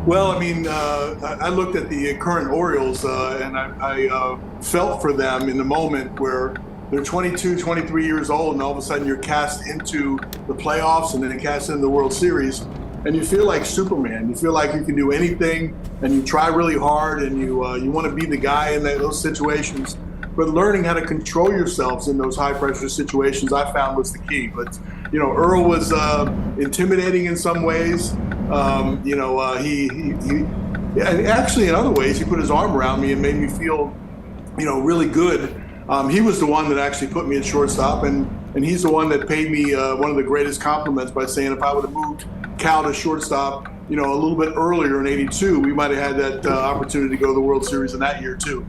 Well, I looked at the current Orioles and I felt for them in the moment where they're 22, 23 years old, and all of a sudden you're cast into the playoffs and then cast into the World Series. And you feel like Superman. You feel like you can do anything, and you try really hard, and you want to be the guy in those situations. But learning how to control yourselves in those high-pressure situations, I found was the key. But, Earl was intimidating in some ways. He actually in other ways, he put his arm around me and made me feel, really good. He was the one that actually put me at shortstop, and he's the one that paid me one of the greatest compliments by saying if I would have moved Cal to shortstop, a little bit earlier in '82, we might have had that opportunity to go to the World Series in that year too.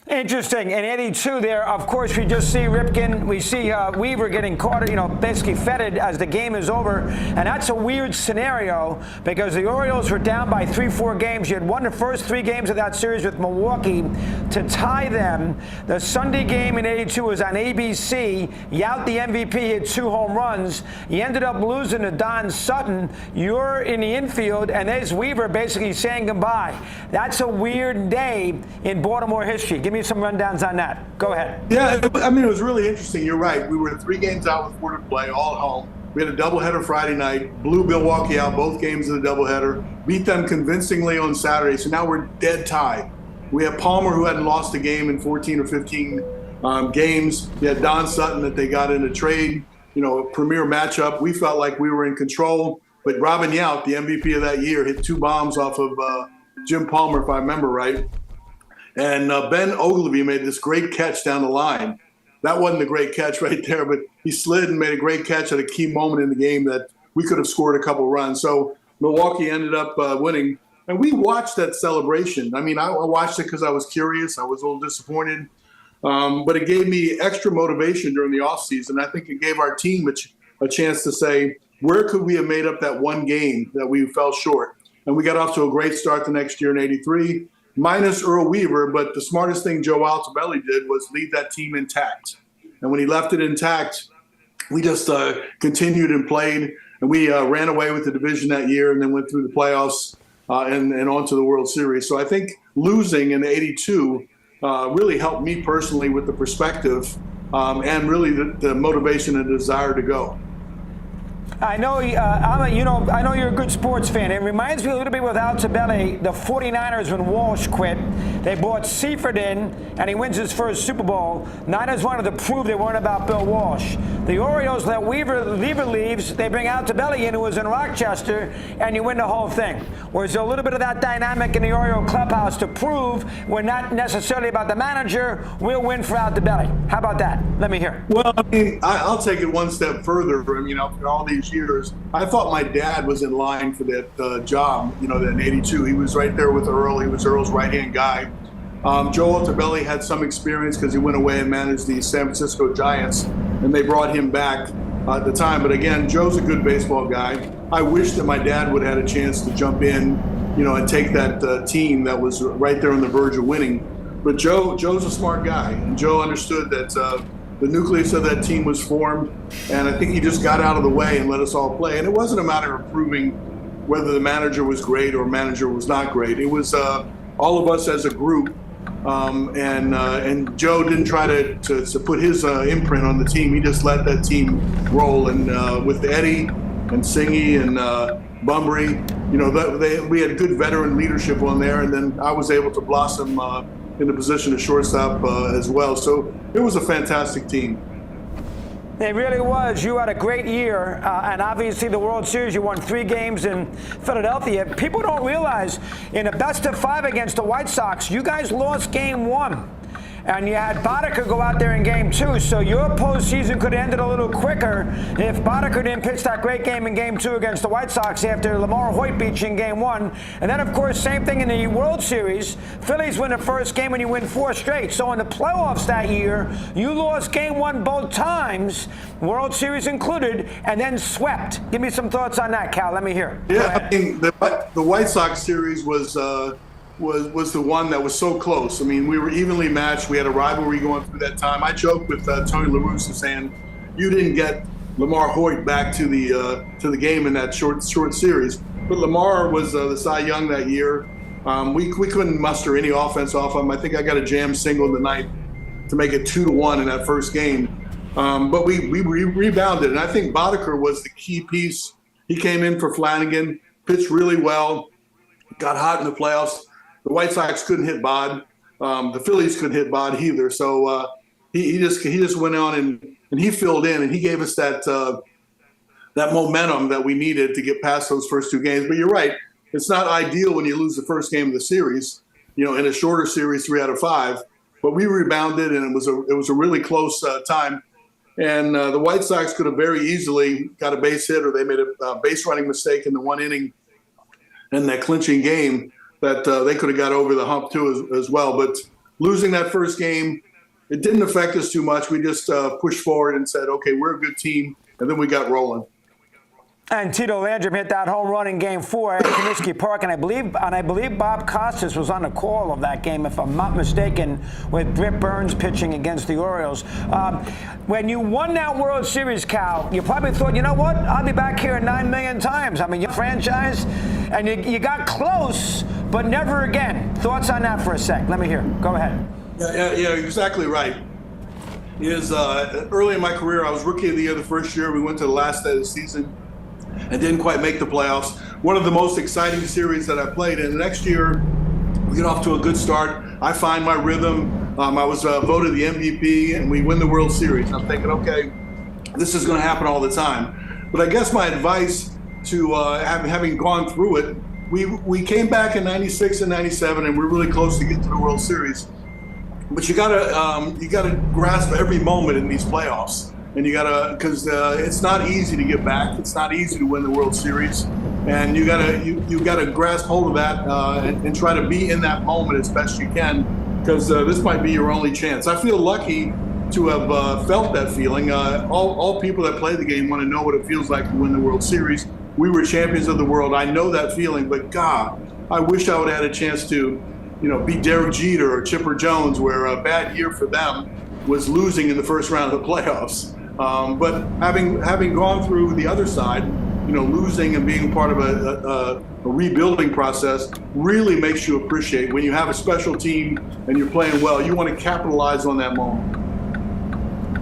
Interesting. In '82 there, of course, we just see Ripken. We see Weaver getting caught, basically feted as the game is over. And that's a weird scenario because the Orioles were down by 3-4 games. You had won the first 3 games of that series with Milwaukee to tie them. The Sunday game in '82 was on ABC. Yount, the MVP, hit 2 home runs. You ended up losing to Don Sutton. You're in the infield, and there's Weaver basically saying goodbye. That's a weird day in Baltimore history. Give me some rundowns on that. Go ahead. Yeah, it was really interesting. You're right. We were 3 games out with 4 to play, all at home. We had a doubleheader Friday night, blew Milwaukee out both games of the doubleheader, beat them convincingly on Saturday. So now we're dead tie. We have Palmer, who hadn't lost a game in 14 or 15 games. You had Don Sutton that they got in a trade, a premier matchup. We felt like we were in control. But Robin Yount, the MVP of that year, hit 2 bombs off of Jim Palmer, if I remember right. And Ben Ogilvy made this great catch down the line. That wasn't a great catch right there, but he slid and made a great catch at a key moment in the game that we could have scored a couple runs. So Milwaukee ended up winning. And we watched that celebration. I watched it because I was curious. I was a little disappointed. But it gave me extra motivation during the offseason. I think it gave our team a chance to say, where could we have made up that one game that we fell short? and we got off to a great start the next year in '83, minus Earl Weaver. But the smartest thing Joe Altobelli did was leave that team intact. And when he left it intact, we just continued and played, and we ran away with the division that year, and then went through the playoffs and on to the World Series. So I think losing in '82 really helped me personally with the perspective and really the motivation and desire to go. I know, I know you're a good sports fan. It reminds me a little bit with Altobelli, the 49ers when Walsh quit. They brought Seifert in, and he wins his first Super Bowl. Niners wanted to prove they weren't about Bill Walsh. The Orioles let Weaver leaves. They bring Altobelli in, who was in Rochester, and you win the whole thing. Whereas a little bit of that dynamic in the Oriole clubhouse to prove we're not necessarily about the manager. We'll win for Altobelli. How about that? Let me hear. Well, I mean, I'll take it one step further. I mean, after all these years, I thought my dad was in line for that job, in '82. He was right there with Earl. He was Earl's right-hand guy. Joe Altobelli had some experience because he went away and managed the San Francisco Giants, and they brought him back at the time. But again, Joe's a good baseball guy. I wish that my dad would have had a chance to jump in, and take that team that was right there on the verge of winning. But Joe's a smart guy, and Joe understood that the nucleus of that team was formed, and I think he just got out of the way and let us all play. And it wasn't a matter of proving whether the manager was great or manager was not great. It was all of us as a group, and Joe didn't try to put his imprint on the team. He just let that team roll. And with Eddie and Singy and Bunbury, we had good veteran leadership on there, and then I was able to blossom in the position of shortstop as well. So it was a fantastic team. It really was. You had a great year, and obviously the World Series, you won 3 games in Philadelphia. People don't realize in a best-of-5 against the White Sox, you guys lost Game 1. And you had Boddicker go out there in Game 2, so your postseason could have ended a little quicker if Boddicker didn't pitch that great game in Game 2 against the White Sox after Lamar Hoyt beat you in Game 1. And then, of course, same thing in the World Series. Phillies win the first game and you win 4 straight. So in the playoffs that year, you lost Game 1 both times, World Series included, and then swept. Give me some thoughts on that, Cal. Let me hear. Yeah, I mean, the White Sox series was the one that was so close. I mean, we were evenly matched. We had a rivalry going through that time. I joked with Tony La Russa saying, "You didn't get Lamar Hoyt back to the game in that short series." But Lamar was the Cy Young that year. We couldn't muster any offense off him. I think I got a jam single in the ninth to make it 2-1 in that first game. But we rebounded, and I think Boddicker was the key piece. He came in for Flanagan, pitched really well, got hot in the playoffs. The White Sox couldn't hit Bod. The Phillies couldn't hit Bod either. So he just went on and he filled in, and he gave us that momentum that we needed to get past those first 2 games. But you're right, it's not ideal when you lose the first game of the series, in a shorter series, 3 out of 5. But we rebounded, and it was a really close time. And the White Sox could have very easily got a base hit, or they made a base running mistake in the 1 inning in that clinching game that they could have got over the hump too as well. But losing that first game, it didn't affect us too much. We just pushed forward and said, okay, we're a good team. And then we got rolling. And Tito Landrum hit that home run in Game 4 at Comiskey Park, and I believe Bob Costas was on the call of that game, if I'm not mistaken, with Britt Burns pitching against the Orioles. When you won that World Series, Cal, you probably thought, you know what, I'll be back here 9 million times. I mean, you're a franchise, and you got close, but never again. Thoughts on that for a sec? Let me hear. Go ahead. Yeah, exactly right. Early in my career, I was Rookie of the Year the first year. We went to the last day of the season and didn't quite make the playoffs. One of the most exciting series that I played. And the next year, we get off to a good start. I find my rhythm. I was voted the MVP, and we win the World Series. I'm thinking, okay, this is going to happen all the time. But I guess my advice to having gone through it, we came back in '96 and '97, and we're really close to getting to the World Series. But you gotta grasp every moment in these playoffs. And because it's not easy to get back. It's not easy to win the World Series, and you gotta grasp hold of that and try to be in that moment as best you can, because this might be your only chance. I feel lucky to have felt that feeling. All people that play the game want to know what it feels like to win the World Series. we were champions of the world. I know that feeling, but God, I wish I would have had a chance to, beat Derek Jeter or Chipper Jones, where a bad year for them was losing in the first round of the playoffs. But having gone through the other side, losing and being part of a rebuilding process really makes you appreciate when you have a special team and you're playing well. You want to capitalize on that moment.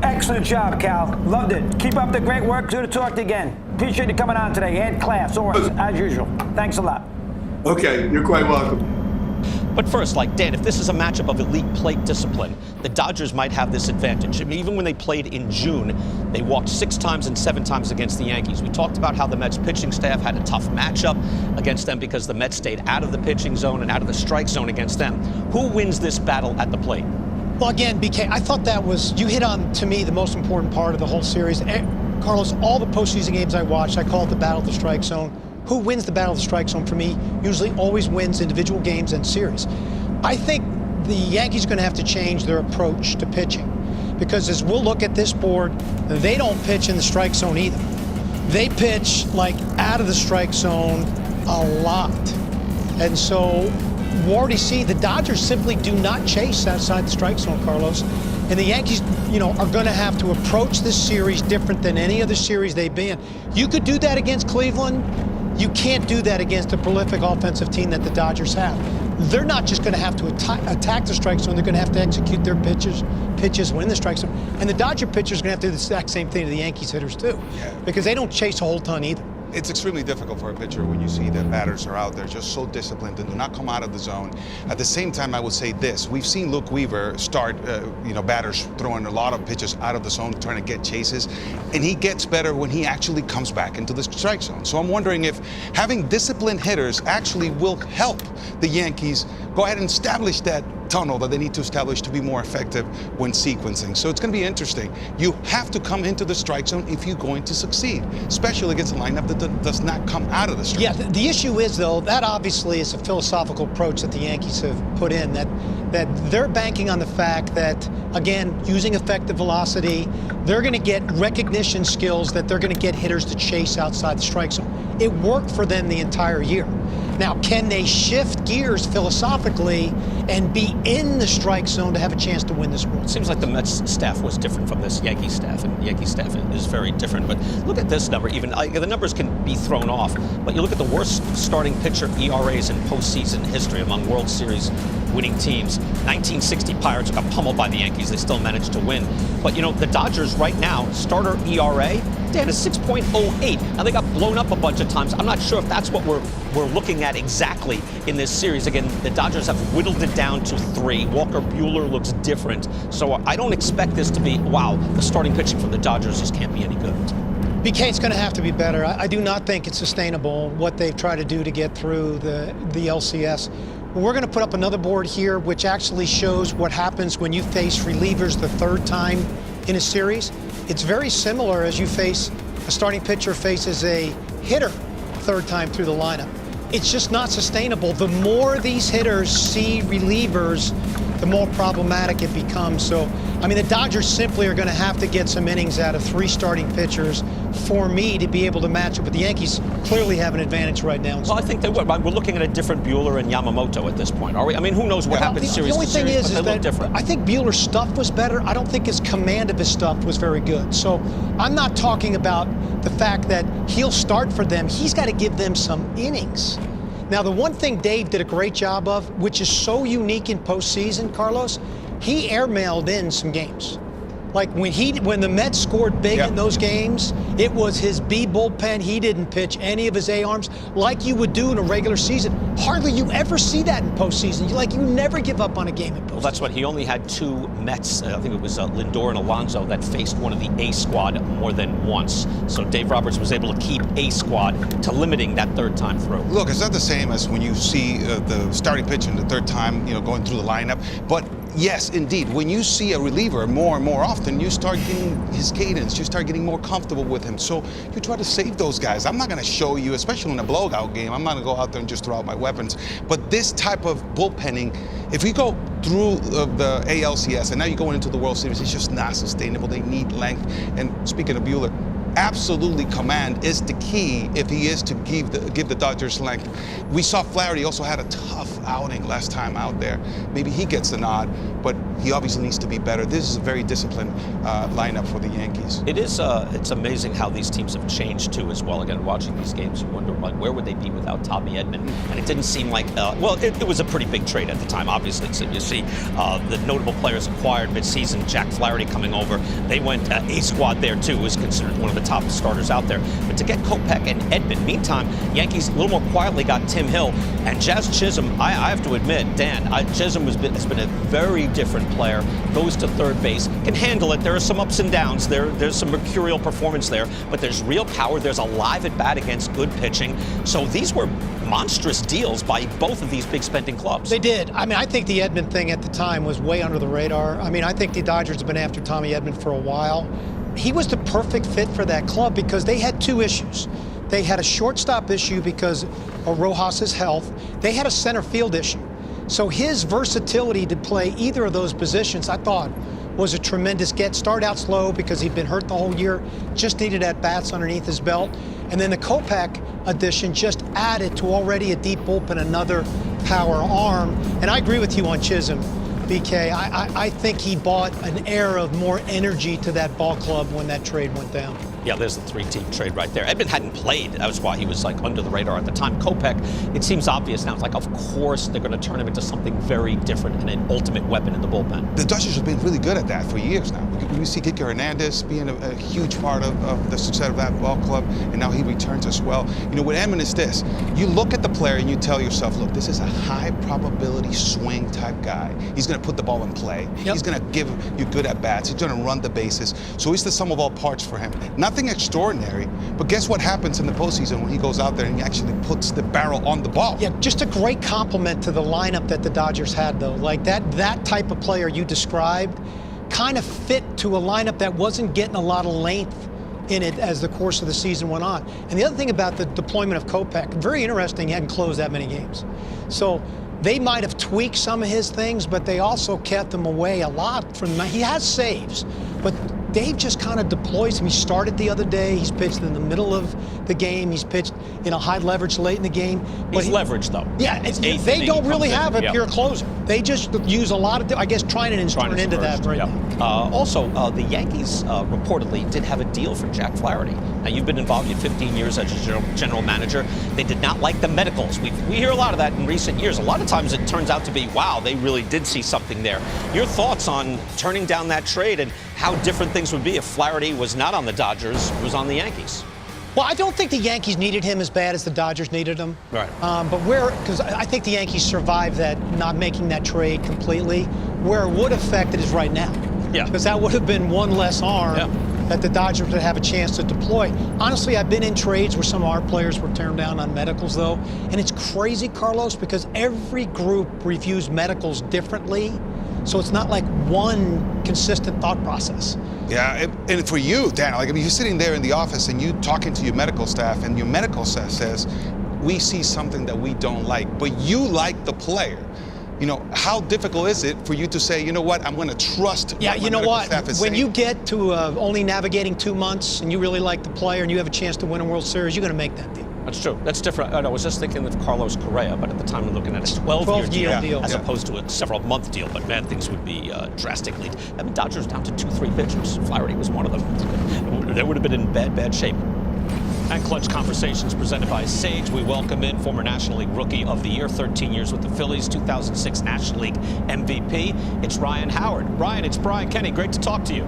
Excellent job, Cal. Loved it. Keep up the great work. Good to talk to you again. Appreciate you coming on today. And class, always, as usual. Thanks a lot. Okay, you're quite welcome. But first, Dan, if this is a matchup of elite plate discipline, the Dodgers might have this advantage. I mean, even when they played in June, they walked 6 times and 7 times against the Yankees. We talked about how the Mets pitching staff had a tough matchup against them because the Mets stayed out of the pitching zone and out of the strike zone against them. Who wins this battle at the plate? Well, again, BK, I thought you hit on, to me, the most important part of the whole series. Carlos, all the postseason games I watched, I call it the battle of the strike zone. Who wins the battle of the strike zone for me usually always wins individual games and series. I think the Yankees are going to have to change their approach to pitching because as we'll look at this board, they don't pitch in the strike zone either. They pitch out of the strike zone a lot. And so we already see the Dodgers simply do not chase outside the strike zone, Carlos. And the Yankees, are going to have to approach this series different than any other series they've been. You could do that against Cleveland. You can't do that against a prolific offensive team that the Dodgers have. They're not just going to have to attack the strike zone. They're going to have to execute their pitches win the strike zone. And the Dodger pitchers are going to have to do the exact same thing to the Yankees hitters too, because they don't chase a whole ton either. It's extremely difficult for a pitcher when you see that batters are out there just so disciplined and do not come out of the zone. At the same time, I would say this. We've seen Luke Weaver start, batters throwing a lot of pitches out of the zone, trying to get chases, and he gets better when he actually comes back into the strike zone. So I'm wondering if having disciplined hitters actually will help the Yankees go ahead and establish that tunnel that they need to establish to be more effective when sequencing. So it's going to be interesting. You have to come into the strike zone if you're going to succeed, especially against a lineup that does not come out of the strike zone. Yeah, the issue is, though, that obviously is a philosophical approach that the Yankees have put in, that they're banking on the fact that, again, using effective velocity, they're going to get recognition skills that they're going to get hitters to chase outside the strike zone. It worked for them the entire year. Now, can they shift gears philosophically and be in the strike zone to have a chance to win this World Series? It seems like the Mets staff was different from this Yankee staff, and the Yankee staff is very different. But look at this number. Even the numbers can be thrown off, but you look at the worst starting pitcher ERAs in postseason history among World Series winning teams. 1960 Pirates got pummeled by the Yankees. They still managed to win. But, the Dodgers right now, starter ERA, Dan, is 6.08. Now, they got blown up a bunch of times. I'm not sure if that's what we're looking at exactly in this series. Again, the Dodgers have whittled it down to 3. Walker Buehler looks different. So I don't expect this to be, wow, the starting pitching from the Dodgers just can't be any good. BK, it's going to have to be better. I do not think it's sustainable what they've tried to do to get through the LCS. We're going to put up another board here which actually shows what happens when you face relievers the 3rd time in a series. It's very similar as you face a starting pitcher faces a hitter 3rd time through the lineup. It's just not sustainable. The more these hitters see relievers, the more problematic it becomes. So, the Dodgers simply are going to have to get some innings out of 3 starting pitchers for me to be able to match it. But the Yankees clearly have an advantage right now. Well, I think they would. We're looking at a different Buehler and Yamamoto at this point, are we? Who knows what happens series to series, the only thing is that different. I think Buehler's stuff was better. I don't think his command of his stuff was very good. So I'm not talking about the fact that he'll start for them. He's got to give them some innings. Now, the one thing Dave did a great job of, which is so unique in postseason, Carlos, he airmailed in some games. Like when the Mets scored big in those games, it was his B bullpen. He didn't pitch any of his A arms like you would do in a regular season. Hardly you ever see that in postseason. You never give up on a game in postseason. Well, that's what he only had 2 Mets. I think it was Lindor and Alonso that faced one of the A squad more than once. So Dave Roberts was able to keep A squad to limiting that 3rd time through. Look, it's not the same as when you see the starting pitcher the 3rd time, going through the lineup, but yes, indeed. When you see a reliever more and more often, you start getting his cadence. You start getting more comfortable with him. So you try to save those guys. I'm not going to show you, especially in a blowout game, I'm not going to go out there and just throw out my weapons. But this type of bullpenning, if we go through the ALCS and now you're going into the World Series, it's just not sustainable. They need length. And speaking of Buehler, absolutely command is the key if he is to give the Dodgers length. We saw Flaherty also had a tough outing last time out there. Maybe he gets the nod, but he obviously needs to be better. This is a very disciplined lineup for the Yankees. It is. It's amazing how these teams have changed too, as well. Again, watching these games, you wonder like where would they be without Tommy Edman? And it didn't seem like. It was a pretty big trade at the time, obviously. So you see the notable players acquired mid-season. Jack Flaherty coming over. They went A squad there too. Was considered one of the top starters out there. But to get Kopech and Edman, meantime, Yankees a little more quietly got Tim Hill and Jazz Chisholm. I have to admit, Dan, Chisholm has been a very different player. Goes to third base, can handle it. There are some ups and downs. There's some mercurial performance there, but there's real power. There's a live at bat against good pitching. So these were monstrous deals by both of these big spending clubs. They did. I mean, I think the Edman thing at the time was way under the radar. I mean, I think the Dodgers have been after Tommy Edman for a while. He was the perfect fit for that club because they had two issues. They had a shortstop issue because of Rojas's health. They had a center field issue. So his versatility to play either of those positions, I thought, was a tremendous get. Start out slow because he'd been hurt the whole year, just needed at-bats underneath his belt. And then the Kopech addition just added to already a deep bullpen, another power arm. And I agree with you on Chisholm, BK. I think he brought an air of more energy to that ball club when that trade went down. Yeah, there's the three-team trade right there. Edman hadn't played. That was why he was like under the radar at the time. Kopech, it seems obvious now. It's like, of course, they're going to turn him into something very different and an ultimate weapon in the bullpen. The Dodgers have been really good at that for years now. We see Kike Hernandez being a huge part of the success of that ball club, and now he returns as well. You know, with Edman is this. You look at the player and you tell yourself, look, this is a high probability swing type guy. He's going to put the ball in play. Yep. He's going to give you good at-bats. He's going to run the bases. So it's the sum of all parts for him. Nothing extraordinary, but guess what happens in the postseason when he goes out there and he actually puts the barrel on the ball? Yeah, just a great compliment to the lineup that the Dodgers had, though. Like that type of player you described kind of fit to a lineup that wasn't getting a lot of length in it as the course of the season went on. And the other thing about the deployment of Kopech, very interesting, he hadn't closed that many games. So they might have tweaked some of his things, but they also kept him away a lot from him. He has saves, but Dave just kind of deploys him. He started the other day. He's pitched in the middle of the game. He's pitched in a high leverage late in the game. But he's leveraged, though. Yeah, they don't really have a pure closer. They just use a lot of, I guess, Treinen is turning into that right now. Also, the Yankees reportedly did have a deal for Jack Flaherty. Now, you've been involved in 15 years as a general manager. They did not like the medicals. We hear a lot of that in recent years. A lot of times it turns out to be, wow, they really did see something there. Your thoughts on turning down that trade and how different things would be if Flaherty was not on the Dodgers, was on the Yankees? Well, I don't think the Yankees needed him as bad as the Dodgers needed him. Right. But because I think the Yankees survived that, not making that trade completely. Where it would affect it is right now. Yeah. Because that would have been one less arm that the Dodgers would have a chance to deploy. Honestly, I've been in trades where some of our players were turned down on medicals, though. And it's crazy, Carlos, because every group reviews medicals differently. So it's not like one consistent thought process. Yeah, and for you, Dan, like, I mean, you're sitting there in the office and you talking to your medical staff, and your medical staff says, we see something that we don't like, but you like the player. You know, how difficult is it for you to say, you know what, I'm going to trust Yeah, what you know my what? medical staff is When saying? you get to only navigating 2 months and you really like the player and you have a chance to win a World Series, you're going to make that deal. That's true. That's different. I was just thinking of Carlos Correa, but at the time we're looking at a 12-year deal as opposed to a several-month deal. But, man, things would be drastically. I mean, Dodgers down to 2-3 pitchers. Flaherty was one of them. They would have been in bad shape. And Clutch Conversations presented by Sage. We welcome in former National League Rookie of the Year, 13 years with the Phillies, 2006 National League MVP. It's Ryan Howard. Ryan, it's Brian Kenny. Great to talk to you.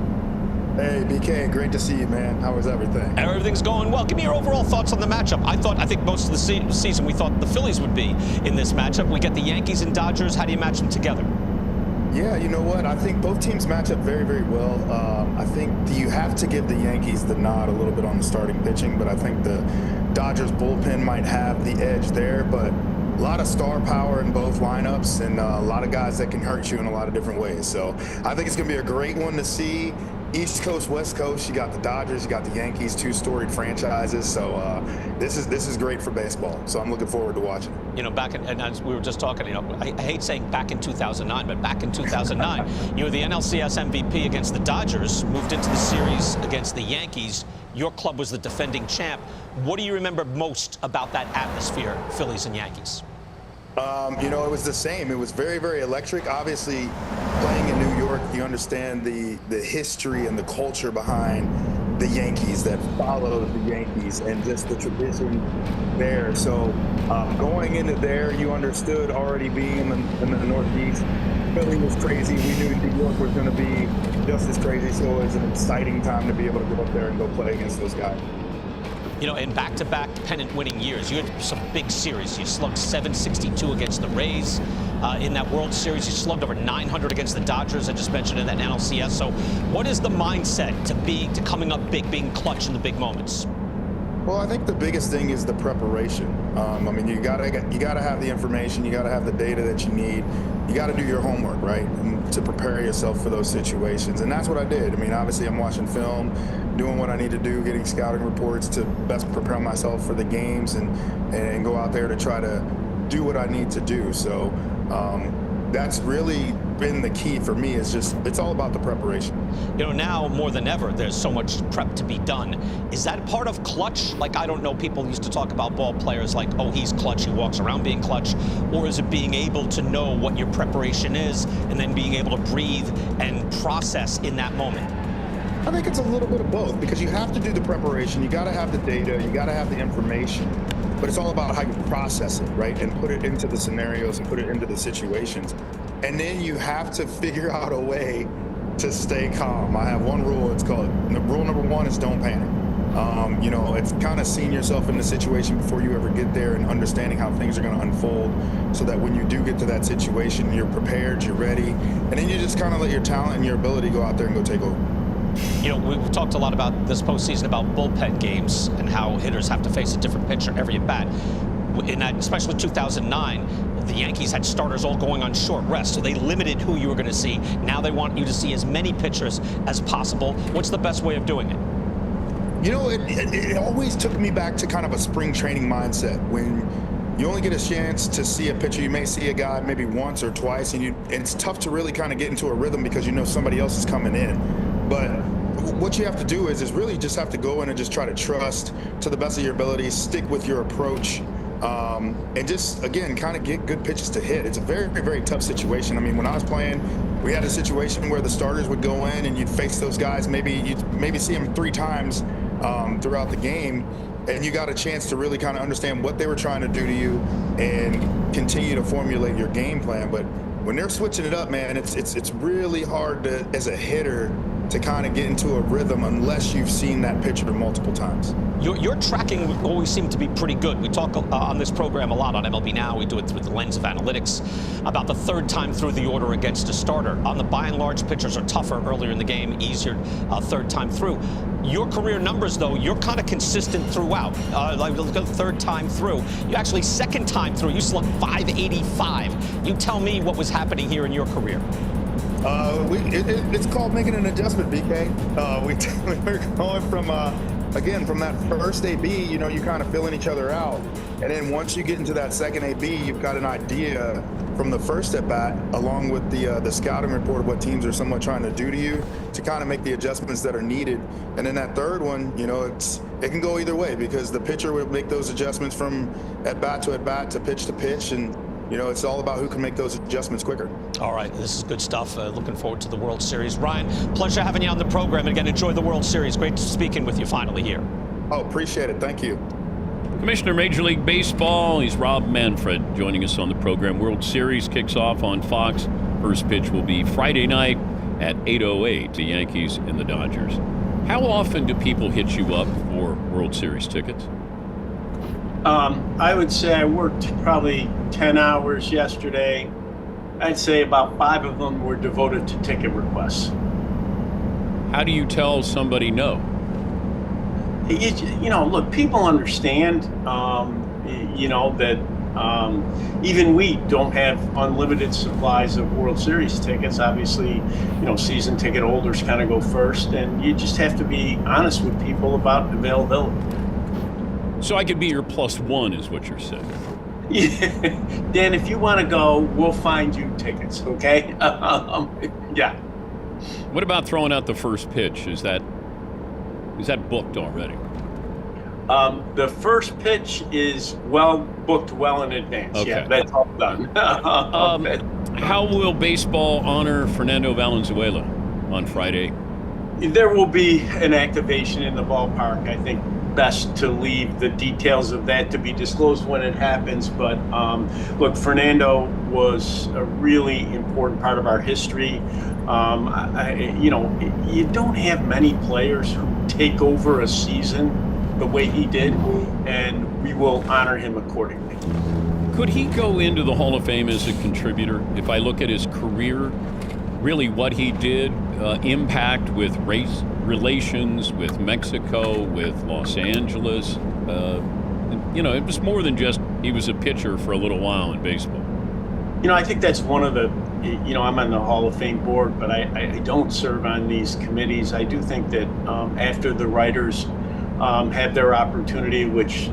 Hey, BK, great to see you, man. How was everything? Everything's going well. Give me your overall thoughts on the matchup. I think most of the season we thought the Phillies would be in this matchup. We get the Yankees and Dodgers. How do you match them together? Yeah, you know what? I think both teams match up very, very well. I think you have to give the Yankees the nod a little bit on the starting pitching, but I think the Dodgers bullpen might have the edge there. But a lot of star power in both lineups and a lot of guys that can hurt you in a lot of different ways. So I think it's going to be a great one to see. East Coast, West Coast, you got the Dodgers, you got the Yankees, two storied franchises. So this is great for baseball. So I'm looking forward to watching it. You know, and as we were just talking, you know, I hate saying back in 2009, but back in 2009, you were the NLCS MVP against the Dodgers, moved into the series against the Yankees. Your club was the defending champ. What do you remember most about that atmosphere, Phillies and Yankees? It was the same. It was very, very electric. Obviously, playing in New York, you understand the history and the culture behind the Yankees that follows the Yankees and just the tradition there. So going into there, you understood already being in the Northeast. Philly was crazy. We knew New York was going to be just as crazy. So it was an exciting time to be able to go up there and go play against those guys. In back-to-back pennant-winning years, you had some big series. You slugged 762 against the Rays. In that World Series, you slugged over 900 against the Dodgers, I just mentioned in that NLCS. So what is the mindset to coming up big, being clutch in the big moments? Well, I think the biggest thing is the preparation. You gotta have the information, you gotta have the data that you need, you gotta do your homework, right, and to prepare yourself for those situations. And that's what I did. Obviously, I'm watching film, doing what I need to do, getting scouting reports to best prepare myself for the games, and go out there to try to do what I need to do. So that's really been the key for me. It's all about the preparation. Now more than ever, there's so much prep to be done. Is that part of clutch? Like, I don't know, people used to talk about ball players like, oh, he's clutch, he walks around being clutch. Or is it being able to know what your preparation is and then being able to breathe and process in that moment? I think it's a little bit of both, because you have to do the preparation, you got to have the data, you got to have the information, but it's all about how you process it, right, and put it into the scenarios and put it into the situations. And then you have to figure out a way to stay calm. I have one rule. It's called, rule number one is don't panic. It's kind of seeing yourself in the situation before you ever get there and understanding how things are going to unfold, so that when you do get to that situation, you're prepared, you're ready, and then you just kind of let your talent and your ability go out there and go take over. We've talked a lot about this postseason about bullpen games and how hitters have to face a different pitcher every at bat. In that, especially 2009, the Yankees had starters all going on short rest, so they limited who you were going to see. Now they want you to see as many pitchers as possible. What's the best way of doing it? It always took me back to kind of a spring training mindset. When you only get a chance to see a pitcher, you may see a guy maybe once or twice, and it's tough to really kind of get into a rhythm because somebody else is coming in. But what you have to do is really just have to go in and just try to trust to the best of your ability, stick with your approach, and just, again, kind of get good pitches to hit. It's a very, very tough situation. When I was playing, we had a situation where the starters would go in and you'd face those guys. You'd see them 3 times throughout the game, and you got a chance to really kind of understand what they were trying to do to you and continue to formulate your game plan. But when they're switching it up, man, it's really hard to, as a hitter, to kind of get into a rhythm unless you've seen that pitcher multiple times. Your tracking always seemed to be pretty good. We talk on this program a lot on MLB Now. We do it through the lens of analytics about the third time through the order against a starter. On the by and large, pitchers are tougher earlier in the game, easier third time through. Your career numbers, though, you're kind of consistent throughout. Like the third time through. You actually, second time through, you slugged 585. You tell me what was happening here in your career. It's called making an adjustment, BK. We're going from, again, from that first AB, you kind of filling each other out. And then once you get into that second AB, you've got an idea from the first at bat, along with the scouting report of what teams are somewhat trying to do to you, to kind of make the adjustments that are needed. And then that third one, it can go either way, because the pitcher will make those adjustments from at bat to pitch, and it's all about who can make those adjustments quicker. All right, this is good stuff. Looking forward to the World Series. Ryan, pleasure having you on the program. And again, enjoy the World Series. Great speaking with you finally here. Oh, appreciate it. Thank you. Commissioner Major League Baseball, he's Rob Manfred joining us on the program. World Series kicks off on Fox. First pitch will be Friday night at 8:08, the Yankees and the Dodgers. How often do people hit you up for World Series tickets? I would say I worked probably 10 hours yesterday. I'd say about 5 of them were devoted to ticket requests. How do you tell somebody no? Look, people understand, that even we don't have unlimited supplies of World Series tickets. Obviously, season ticket holders kind of go first, and you just have to be honest with people about availability. So I could be your +1 is what you're saying. Yeah. Dan, if you want to go, we'll find you tickets, okay? Yeah. What about throwing out the first pitch? Is that Is that booked already? The first pitch is booked well in advance. Okay. Yeah, that's all done. How will baseball honor Fernando Valenzuela on Friday? There will be an activation in the ballpark. I think best to leave the details of that to be disclosed when it happens. But look, Fernando was a really important part of our history. You don't have many players who take over a season the way he did, and we will honor him accordingly. Could he go into the Hall of Fame as a contributor? If I look at his career, really what he did, impact with race relations, with Mexico, with Los Angeles, it was more than just he was a pitcher for a little while in baseball. I think that's one of the, I'm on the Hall of Fame board, but I don't serve on these committees. I do think that after the writers have their opportunity, which,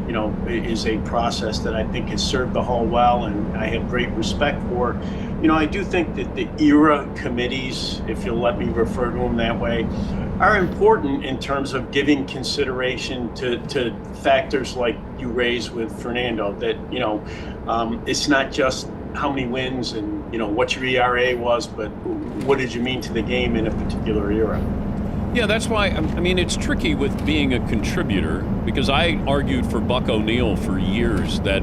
is a process that I think has served the Hall well and I have great respect for. I do think that the era committees, if you'll let me refer to them that way, are important in terms of giving consideration to factors like you raised with Fernando, that, it's not just how many wins and, what your ERA was, but what did you mean to the game in a particular era? Yeah, that's why, it's tricky with being a contributor, because I argued for Buck O'Neil for years that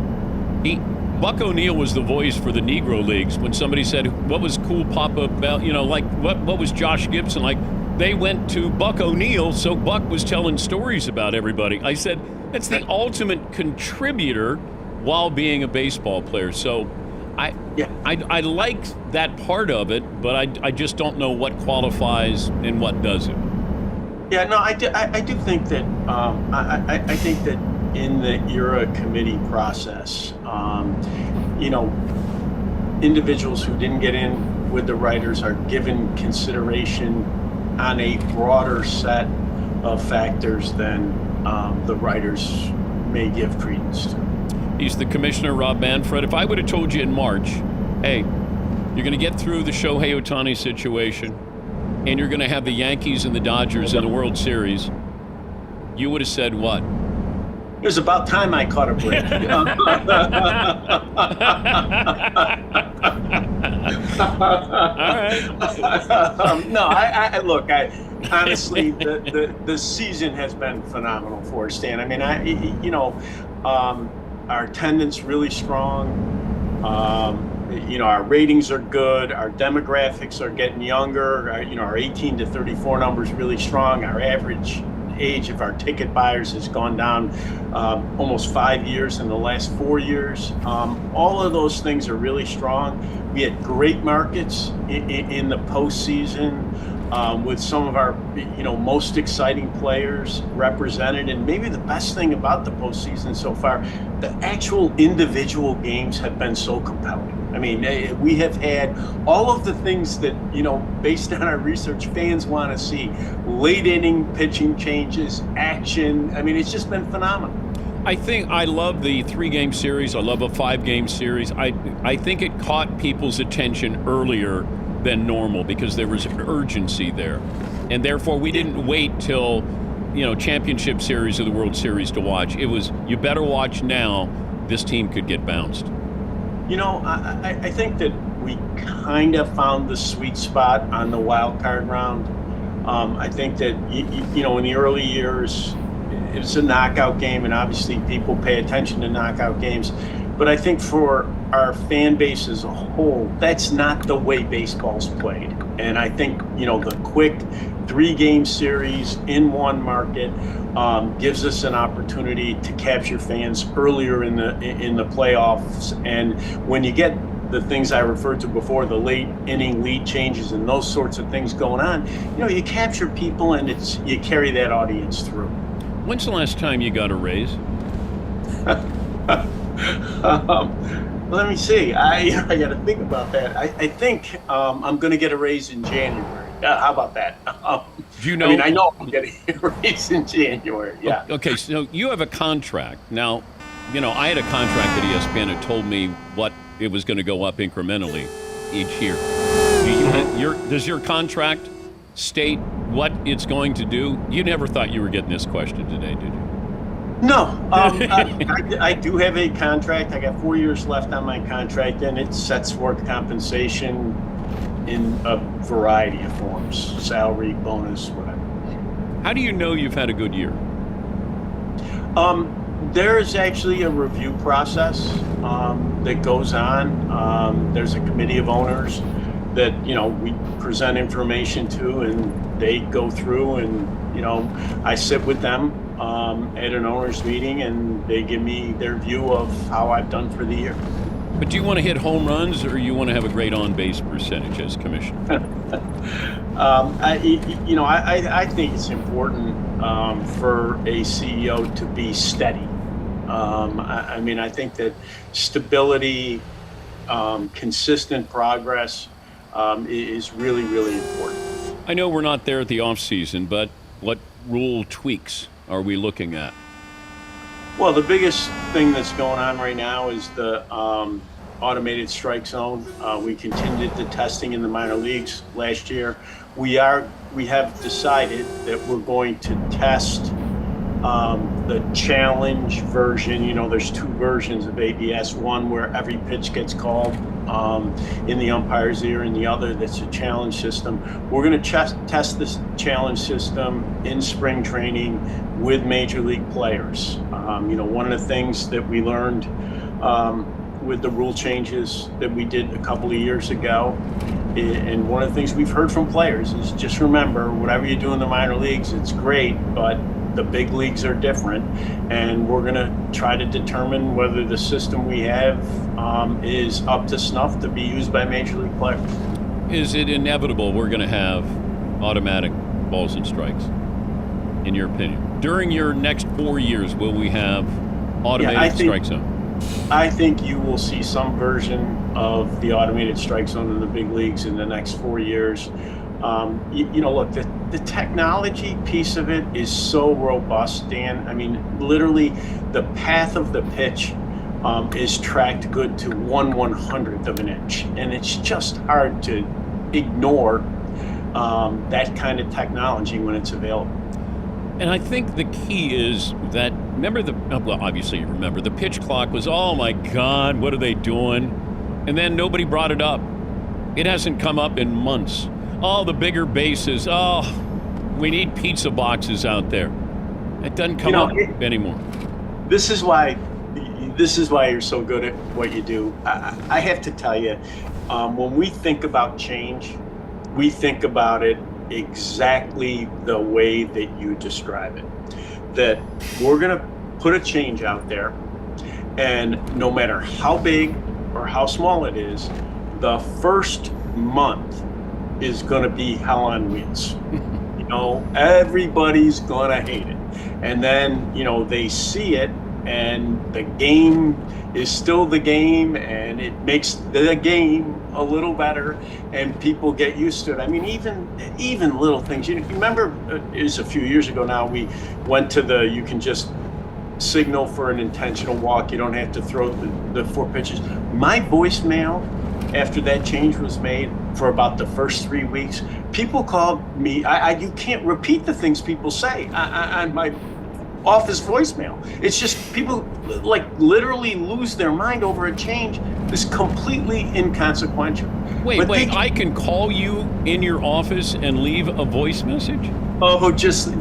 Buck O'Neil was the voice for the Negro Leagues. When somebody said, what was cool Papa Bell, what was Josh Gibson like? They went to Buck O'Neil, so Buck was telling stories about everybody. I said, that's the ultimate contributor while being a baseball player. So I like that part of it, but I just don't know what qualifies and what doesn't. Yeah, no, I do think that I think that in the era committee process, individuals who didn't get in with the writers are given consideration on a broader set of factors than the writers may give credence to. He's the commissioner, Rob Manfred. If I would have told you in March, hey, you're going to get through the Shohei Ohtani situation, and you're going to have the Yankees and the Dodgers in the World Series, you would have said what? It was about time I caught a break. All right. Look, honestly, the season has been phenomenal for us, Dan. Our attendance really strong. Our ratings are good. Our demographics are getting younger. Our 18 to 34 numbers really strong. Our average age of our ticket buyers has gone down almost 5 years in the last 4 years. All of those things are really strong. We had great markets in the postseason with some of our most exciting players represented. And maybe the best thing about the postseason so far, the actual individual games have been so compelling. We have had all of the things that, based on our research, fans want to see. Late inning pitching changes, action. It's just been phenomenal. I think I love the 3-game series. I love a 5-game series. I think it caught people's attention earlier than normal because there was urgency there. And therefore, we didn't wait till, championship series or the World Series to watch. It was, you better watch now. This team could get bounced. I think that we kind of found the sweet spot on the wild card round. I think that, in the early years, it was a knockout game, and obviously people pay attention to knockout games. But I think for our fan base as a whole, that's not the way baseball's played. And I think, the quick 3-game series in one market gives us an opportunity to capture fans earlier in the playoffs. And when you get the things I referred to before, the late inning lead changes and those sorts of things going on, you capture people and you carry that audience through. When's the last time you got a raise? Let me see. I got to think about that. I think I'm going to get a raise in January. How about that? Do you know? I know I'm getting a raise in January. Yeah. Okay, so you have a contract. Now, I had a contract that ESPN had told me what it was going to go up incrementally each year. Does your contract state what it's going to do? You never thought you were getting this question today, did you? No, I do have a contract. I got 4 years left on my contract, and it sets forth compensation in a variety of forms: salary, bonus, whatever. How do you know you've had a good year? There's actually a review process that goes on. There's a committee of owners that, we present information to, and they go through, and, I sit with them at an owners meeting, and they give me their view of how I've done for the year. But do you want to hit home runs, or you want to have a great on-base percentage as commissioner? I think it's important for a CEO to be steady. I think that stability, consistent progress is really, really important. I know we're not there at the off season, but what rule tweaks are we looking at? Well, the biggest thing that's going on right now is the automated strike zone. We continued the testing in the minor leagues last year. We have decided that we're going to test the challenge version. There's two versions of ABS, one where every pitch gets called in the umpire's ear, and the other that's a challenge system. We're going to test this challenge system in spring training with major league players. One of the things that we learned with the rule changes that we did a couple of years ago, and one of the things we've heard from players is just remember, whatever you do in the minor leagues, it's great, but the big leagues are different, and we're going to try to determine whether the system we have is up to snuff to be used by major league players. Is it inevitable we're going to have automatic balls and strikes, in your opinion? During your next 4 years, will we have automated strike zone? I think you will see some version of the automated strike zone in the big leagues in the next 4 years. Look, the technology piece of it is so robust, Dan. Literally, the path of the pitch is tracked good to 1/100th of an inch, and it's just hard to ignore that kind of technology when it's available. And I think the key is that, obviously you remember, the pitch clock was, oh my God, what are they doing? And then nobody brought it up. It hasn't come up in months. Oh, the bigger bases. Oh, we need pizza boxes out there. It doesn't come up anymore. This is why you're so good at what you do. I have to tell you, when we think about change, we think about it exactly the way that you describe it. That we're going to put a change out there, and no matter how big or how small it is, the first month is going to be hell on wheels. Everybody's going to hate it. And then, they see it, and the game is still the game, and it makes the game a little better, and people get used to it. Even little things. You remember, it was a few years ago now, we went to you can just signal for an intentional walk. You don't have to throw the 4 pitches. My voicemail, after that change was made, for about the first 3 weeks, people called me. You can't repeat the things people say on my office voicemail. It's just people literally lose their mind over a change that's completely inconsequential. Wait, I can call you in your office and leave a voice message? Oh, just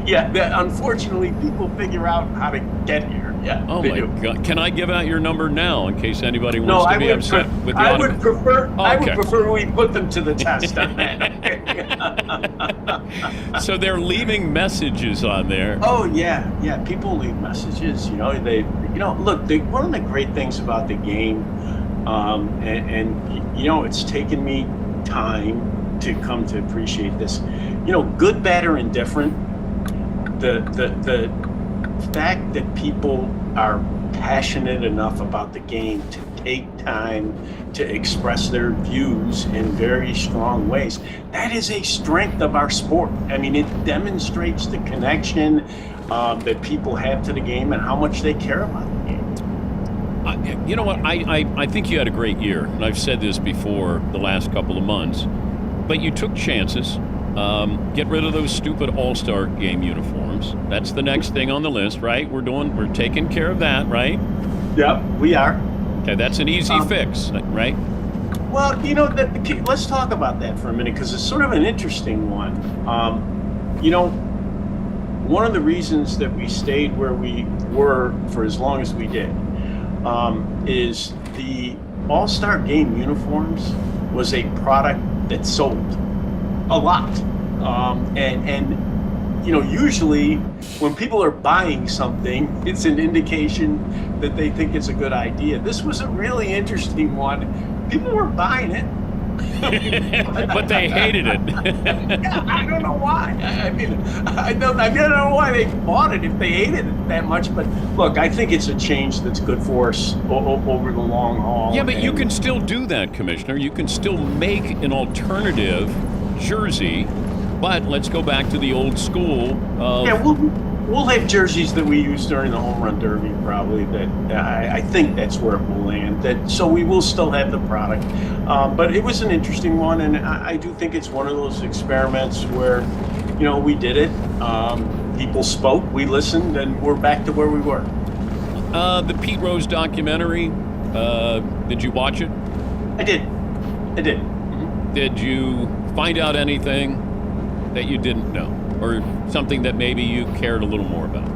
yeah. Unfortunately, people figure out how to get here. Yeah. Oh my God! Can I give out your number now in case anybody wants to be upset with the I would prefer we put them to the test on that. So they're leaving messages on there. Oh yeah. People leave messages. Look. One of the great things about the game, it's taken me time to come to appreciate this. Good, bad, or indifferent. The fact that people are passionate enough about the game to take time to express their views in very strong ways, that is a strength of our sport. It demonstrates the connection that people have to the game and how much they care about the game. You know what? I think you had a great year, and I've said this before the last couple of months, but you took chances. Get rid of those stupid All-Star game uniforms. That's the next thing on the list, right? We're taking care of that, right? Yep, we are. Okay, that's an easy fix, right? Well, let's talk about that for a minute because it's sort of an interesting one. One of the reasons that we stayed where we were for as long as we did is the All-Star Game uniforms was a product that sold a lot. Usually when people are buying something, it's an indication that they think it's a good idea. This was a really interesting one. People were buying it. But they hated it. Yeah, I don't know why. I don't know why they bought it if they hated it that much. But look, I think it's a change that's good for us over the long haul. Yeah, but you can still do that, Commissioner. You can still make an alternative jersey. But let's go back to the old school. We'll have jerseys that we use during the home run derby, probably. That I think that's where it will land. So we will still have the product. But it was an interesting one, and I do think it's one of those experiments where, we did it. People spoke, we listened, and we're back to where we were. The Pete Rose documentary. Did you watch it? I did. Mm-hmm. Did you find out anything that you didn't know, or something that maybe you cared a little more about?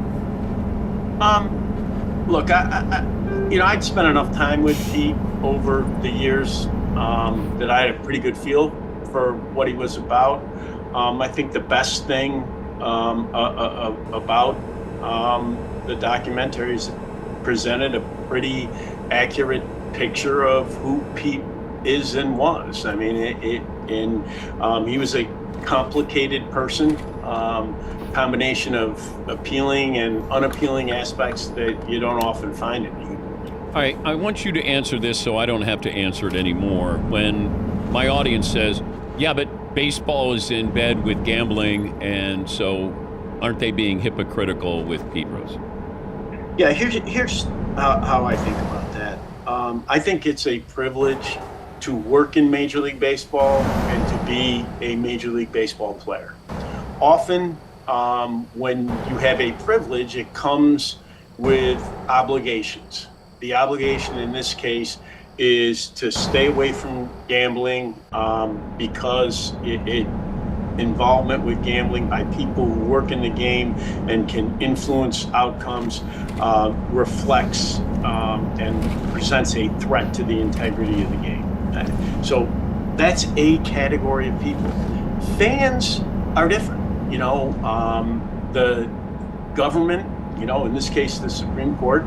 Look, I'd spent enough time with Pete over the years that I had a pretty good feel for what he was about. I think the best thing about the documentary is it presented a pretty accurate picture of who Pete is and was. I mean, he was a complicated person, combination of appealing and unappealing aspects that you don't often find in people. All right, I want you to answer this so I don't have to answer it anymore. When my audience says, yeah, but baseball is in bed with gambling, and so aren't they being hypocritical with Pete Rose? Yeah, here's how I think about that. I think it's a privilege to work in Major League Baseball and to be a Major League Baseball player. Often, when you have a privilege, it comes with obligations. The obligation in this case is to stay away from gambling because involvement with gambling by people who work in the game and can influence outcomes reflects and presents a threat to the integrity of the game. So that's a category of people. Fans are different. The government, in this case, the Supreme Court,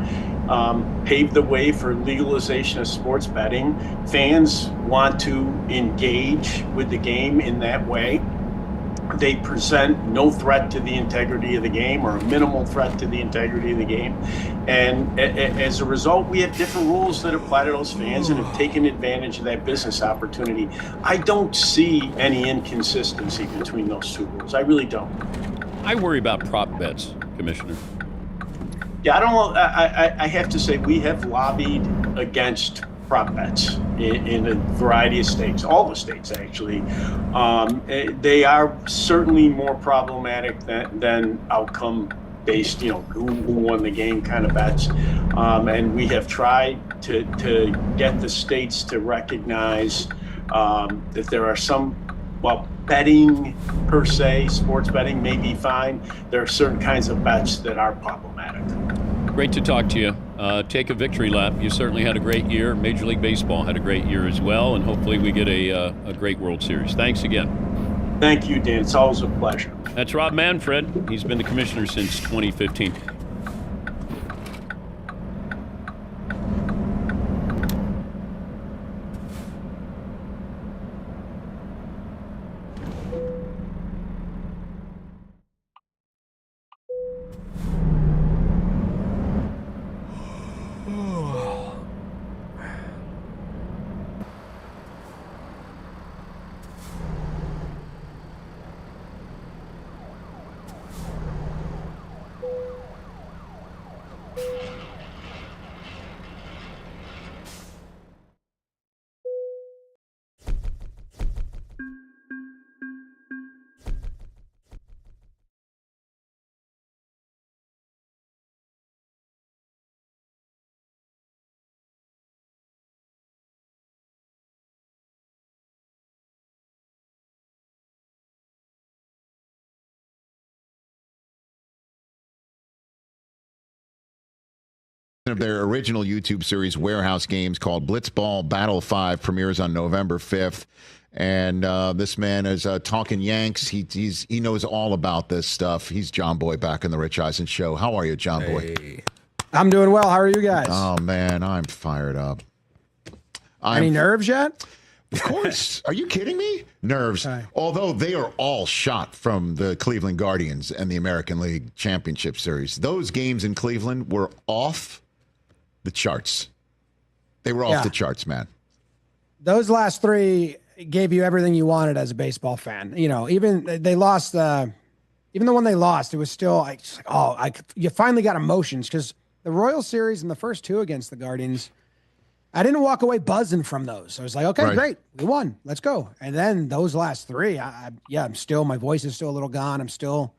paved the way for legalization of sports betting. Fans want to engage with the game in that way. They present no threat to the integrity of the game or a minimal threat to the integrity of the game. And as a result, we have different rules that apply to those fans and have taken advantage of that business opportunity. I don't see any inconsistency between those two rules. I really don't. I worry about prop bets, Commissioner. Yeah, I don't. I have to say we have lobbied against prop bets in a variety of states, all the states actually. They are certainly more problematic than outcome-based, who won the game kind of bets. And we have tried to get the states to recognize that there are some, betting per se, sports betting may be fine. There are certain kinds of bets that are problematic. Great to talk to you. Take a victory lap. You certainly had a great year. Major League Baseball had a great year as well, and hopefully we get a great World Series. Thanks again. Thank you, Dan. It's always a pleasure. That's Rob Manfred. He's been the commissioner since 2015. of their original YouTube series, Warehouse Games, called Blitzball Battle 5, premieres on November 5th. And this man is talking Yanks. He knows all about this stuff. He's John Boy back in the Rich Eisen Show. How are you, John Boy? I'm doing well. How are you guys? Oh, man, I'm fired up. Any nerves yet? Of course. Are you kidding me? Nerves. Although they are all shot from the Cleveland Guardians and the American League Championship Series. Those games in Cleveland were off the charts. They were off the charts, man. Those last three gave you everything you wanted as a baseball fan. You know, even they lost, even the one they lost, it was still you finally got emotions, because the Royal Series and the first two against the Guardians, I didn't walk away buzzing from those. I was like, okay, great. We won. Let's go. And then those last three, I'm still, my voice is still a little gone. I'm still,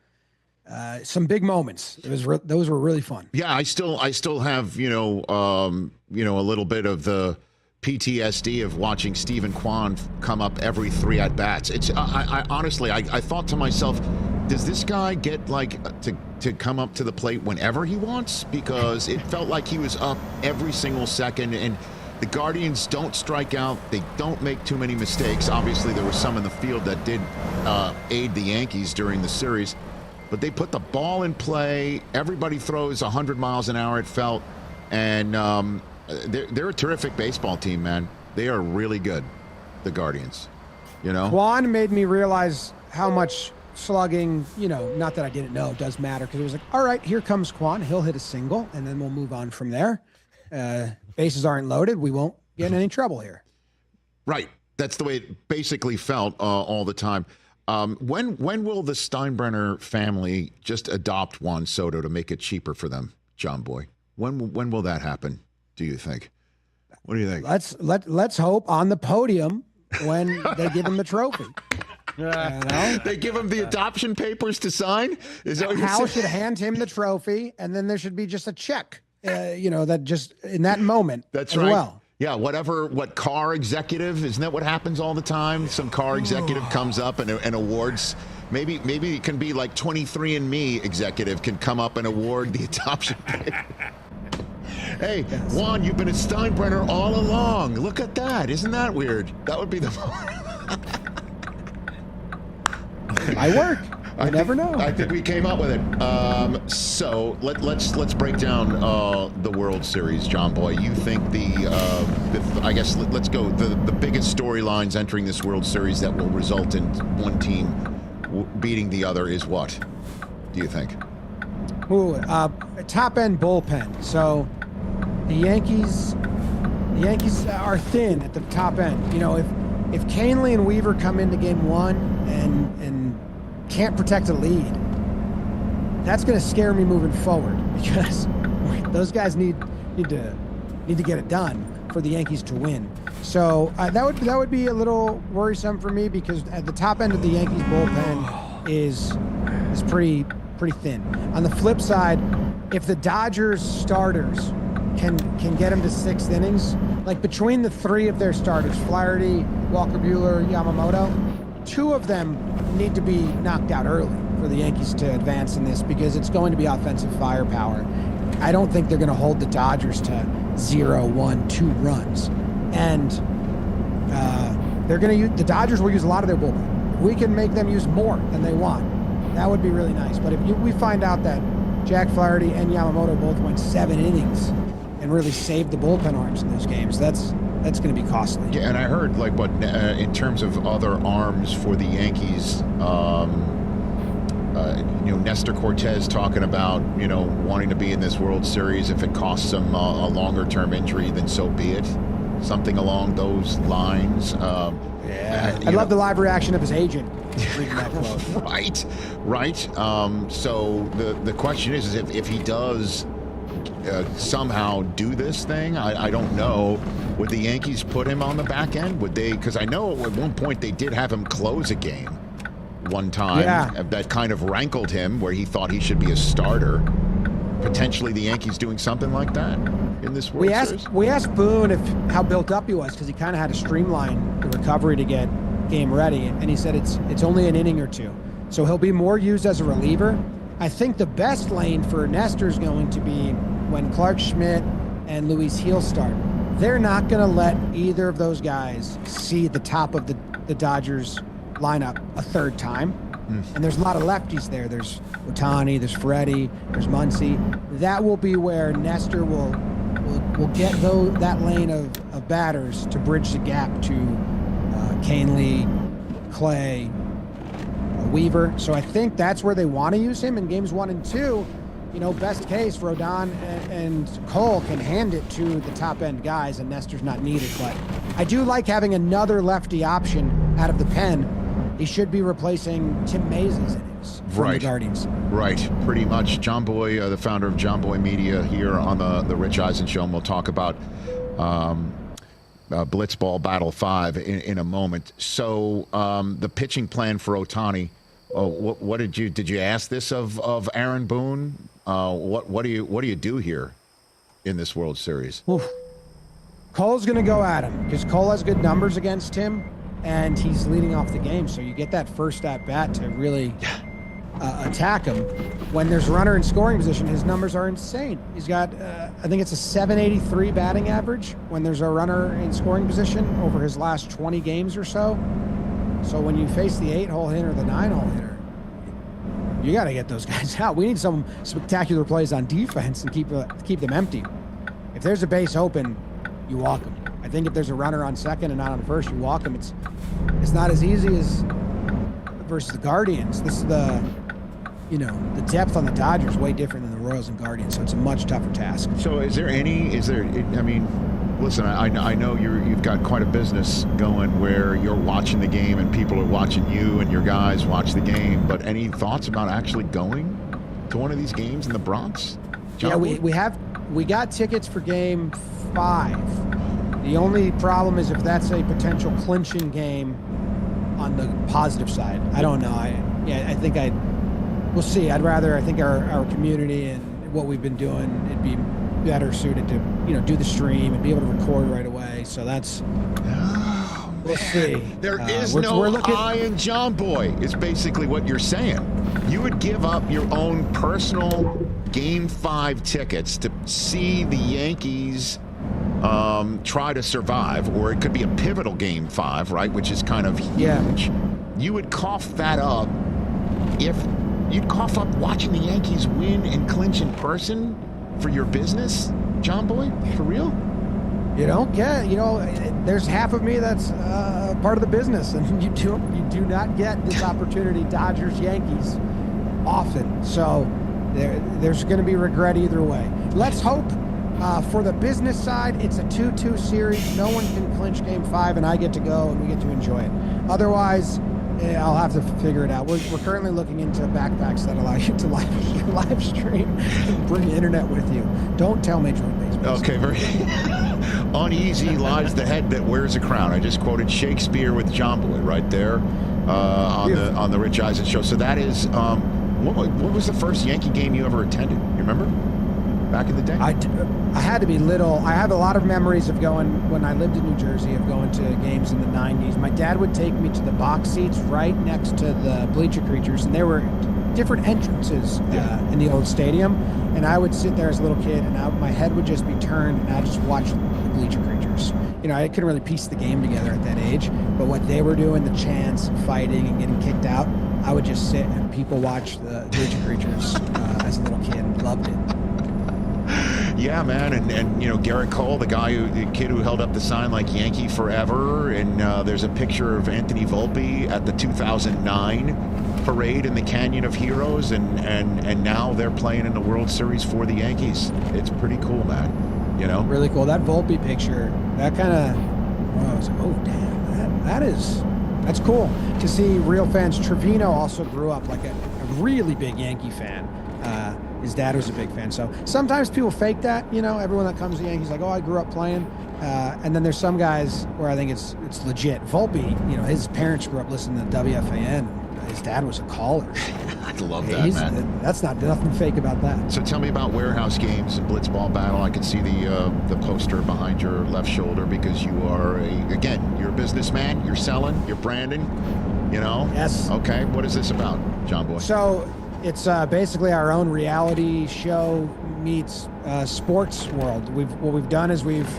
some big moments. Those were really fun. Yeah. I still have, a little bit of the PTSD of watching Stephen Kwan come up every 3 at-bats. I honestly, I thought to myself, does this guy get to come up to the plate whenever he wants? Because it felt like he was up every single second, and the Guardians don't strike out. They don't make too many mistakes. Obviously, there were some in the field that did aid the Yankees during the series, but they put the ball in play. Everybody throws 100 miles an hour, it felt, and they're a terrific baseball team, man. They are really good, the Guardians. Kwan made me realize how much slugging, not that I didn't know, does matter, because it was like, all right, here comes Kwan. He'll hit a single, and then we'll move on from there. Bases aren't loaded. We won't get in any trouble here. Right. That's the way it basically felt all the time. When will the Steinbrenner family just adopt Juan Soto to make it cheaper for them, John Boy? When will that happen, do you think? What do you think? Let's hope on the podium when they give him the trophy. They give him the adoption papers to sign? Is that what Hal should hand him the trophy, and then there should be just a check, that just in that moment. That's as right. Well. Yeah, what car executive, isn't that what happens all the time? Some car executive comes up and awards. Maybe it can be like 23andMe executive can come up and award the adoption paper. Hey, Juan, you've been a Steinbrenner all along. Look at that. Isn't that weird? That would be the I work. I never know. I think we came up with it. So let's break down the World Series, John Boy. You think I guess let's go. The biggest storylines entering this World Series that will result in one team beating the other is what? Do you think? A top end bullpen. So the Yankees are thin at the top end. If Canely and Weaver come into Game 1 and can't protect a lead, that's going to scare me moving forward, because those guys need to get it done for the Yankees to win. So that would be a little worrisome for me, because at the top end of the Yankees bullpen is pretty thin. On the flip side, if the Dodgers starters can get them to 6 innings, like between the 3 of their starters, Flaherty, Walker Buehler, Yamamoto, 2 of them need to be knocked out early for the Yankees to advance in this, because it's going to be offensive firepower. I don't think they're going to hold the Dodgers to 0, 1, 2 runs. And the Dodgers will use a lot of their bullpen. If we can make them use more than they want, that would be really nice. But if we find out that Jack Flaherty and Yamamoto both went 7 innings and really saved the bullpen arms in those games, that's going to be costly. Yeah, and I heard in terms of other arms for the Yankees, Nestor Cortez talking about wanting to be in this World Series. If it costs him a longer-term injury, then so be it. Something along those lines. I love the live reaction of his agent reading that quote. Right. So the question is if he does somehow do this thing, I don't know. Would the Yankees put him on the back end? Would they? Because I know at one point they did have him close a game one time. Yeah. That kind of rankled him, where he thought he should be a starter. Potentially the Yankees doing something like that in this World Series? We asked Boone how built up he was, because he kind of had to streamline the recovery to get game ready, and he said it's only an inning or 2. So he'll be more used as a reliever. I think the best lane for Nestor's going to be when Clark Schmidt and Luis Heel start. They're not going to let either of those guys see the top of the Dodgers lineup a third time. And there's a lot of lefties there. There's Ohtani, there's Freddie, there's Muncy. That will be where Nestor will get that lane of batters to bridge the gap to Canely, Clay, Weaver. So I think that's where they want to use him in games 1 and 2. Best case, Rodon and Cole can hand it to the top end guys, and Nestor's not needed. But I do like having another lefty option out of the pen. He should be replacing Tim Mays' innings from the Guardians. Right, pretty much. John Boy, the founder of John Boy Media, here on the Rich Eisen Show, and we'll talk about Blitzball Battle 5 in a moment. So the pitching plan for Ohtani. What did you ask this of Aaron Boone? What do you do here in this World Series? Oof. Cole's going to go at him because Cole has good numbers against him, and he's leading off the game. So you get that first at bat to really attack him. When there's a runner in scoring position, his numbers are insane. He's got, I think it's a 783 batting average when there's a runner in scoring position over his last 20 games or so. So when you face the 8-hole hitter, the 9-hole hitter, you got to get those guys out. We need some spectacular plays on defense and keep them empty. If there's a base open, you walk them. I think if there's a runner on second and not on first, you walk them. It's not as easy as versus the Guardians. This is the depth on the Dodgers way different than the Royals and Guardians, so it's a much tougher task. So listen, I know you've got quite a business going where you're watching the game and people are watching you and your guys watch the game, but any thoughts about actually going to one of these games in the Bronx? John? Yeah, we got tickets for game 5. The only problem is if that's a potential clinching game on the positive side. I don't know. We'll see. I think our community and what we've been doing, it'd be better suited to do the stream and be able to record right away. So that's we'll see. There is no I in John Boy is basically what you're saying. You would give up your own personal Game 5 tickets to see the Yankees try to survive, or it could be a pivotal Game 5, right, which is kind of huge. Yeah. You would cough that up if you'd cough up watching the Yankees win and clinch in person for your business, John Boy? For real? You don't get, there's half of me that's part of the business, and you do not get this opportunity, Dodgers, Yankees, often. So there's going to be regret either way. Let's hope for the business side, it's a 2-2 series. No one can clinch Game 5, and I get to go, and we get to enjoy it. Otherwise, I'll have to figure it out. We're currently looking into backpacks that allow you to live stream and bring internet with you. Don't tell Major League Baseball. Okay, very uneasy lies the head that wears a crown. I just quoted Shakespeare with John Boy right there on the Rich Eisen Show. So that is, what was the first Yankee game you ever attended? You remember? Back in the day? I had to be little. I have a lot of memories of going, when I lived in New Jersey, of going to games in the 90s. My dad would take me to the box seats right next to the bleacher creatures, and there were different entrances in the old stadium, and I would sit there as a little kid, and my head would just be turned, and I'd just watch the bleacher creatures. I couldn't really piece the game together at that age, but what they were doing, the chants, fighting, and getting kicked out, I would just sit and people watch the bleacher creatures as a little kid and loved it. Yeah, man, and Garrett Cole, the kid who held up the sign like Yankee Forever, and there's a picture of Anthony Volpe at the 2009 parade in the Canyon of Heroes, and now they're playing in the World Series for the Yankees. It's pretty cool, man. Really cool. That Volpe picture, that kind of, I was like, oh damn, that's cool to see real fans. Trevino also grew up like a really big Yankee fan. His dad was a big fan. So sometimes people fake that, everyone that comes to the Yankees like, oh, I grew up playing. And then there's some guys where I think it's legit. Volpe, his parents grew up listening to WFAN. His dad was a caller. I love that, man. That's nothing fake about that. So tell me about Warehouse Games and Blitzball Battle. I can see the poster behind your left shoulder because you are, you're a businessman. You're selling, you're branding, Yes. Okay, what is this about, John Boy? So It's basically our own reality show meets sports world. What we've done is we've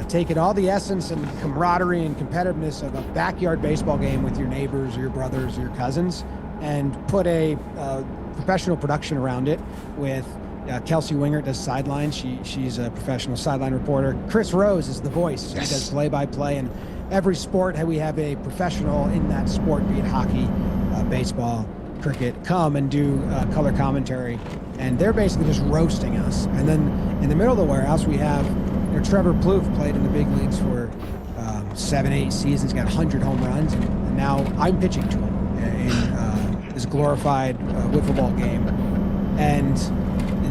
taken all the essence and camaraderie and competitiveness of a backyard baseball game with your neighbors or your brothers or your cousins, and put a professional production around it with Kelsey Wingert does sidelines. She's a professional sideline reporter. Chris Rose is the voice. Yes. He does play-by-play. And every sport, we have a professional in that sport, be it hockey, baseball, cricket, come and do color commentary. And they're basically just roasting us. And then in the middle of the warehouse, we have Trevor Plouffe, played in the big leagues for 7-8 seasons, got 100 home runs. And now I'm pitching to him in this glorified wiffle ball game. And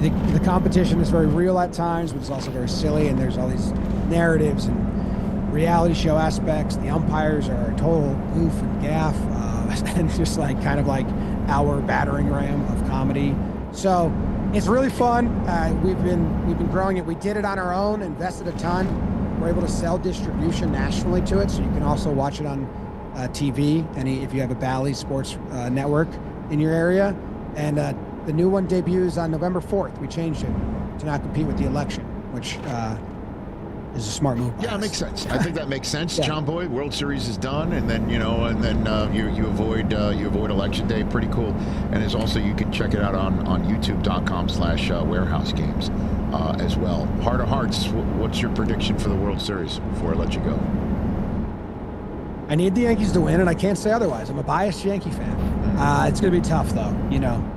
the competition is very real at times, but it's also very silly, and there's all these narratives and reality show aspects. The umpires are a total goof and gaff, and just kind of like our battering ram of comedy. So it's really fun. We've been growing it. We did it on our own, invested a ton. We're able to sell distribution nationally to it, so you can also watch it on TV. If you have a Bally Sports network in your area, and the new one debuts on November 4th. We changed it to not compete with the election, which is a smart move. Yeah, it makes sense. I think that makes sense. Yeah. John Boy, World Series is done, and then you avoid Election Day. Pretty cool. And there's also, you can check it out on YouTube.com/Warehouse Games as well. Heart of hearts, what's your prediction for the World Series before I let you go? I need the Yankees to win, and I can't say otherwise. I'm a biased Yankee fan. It's going to be tough, though.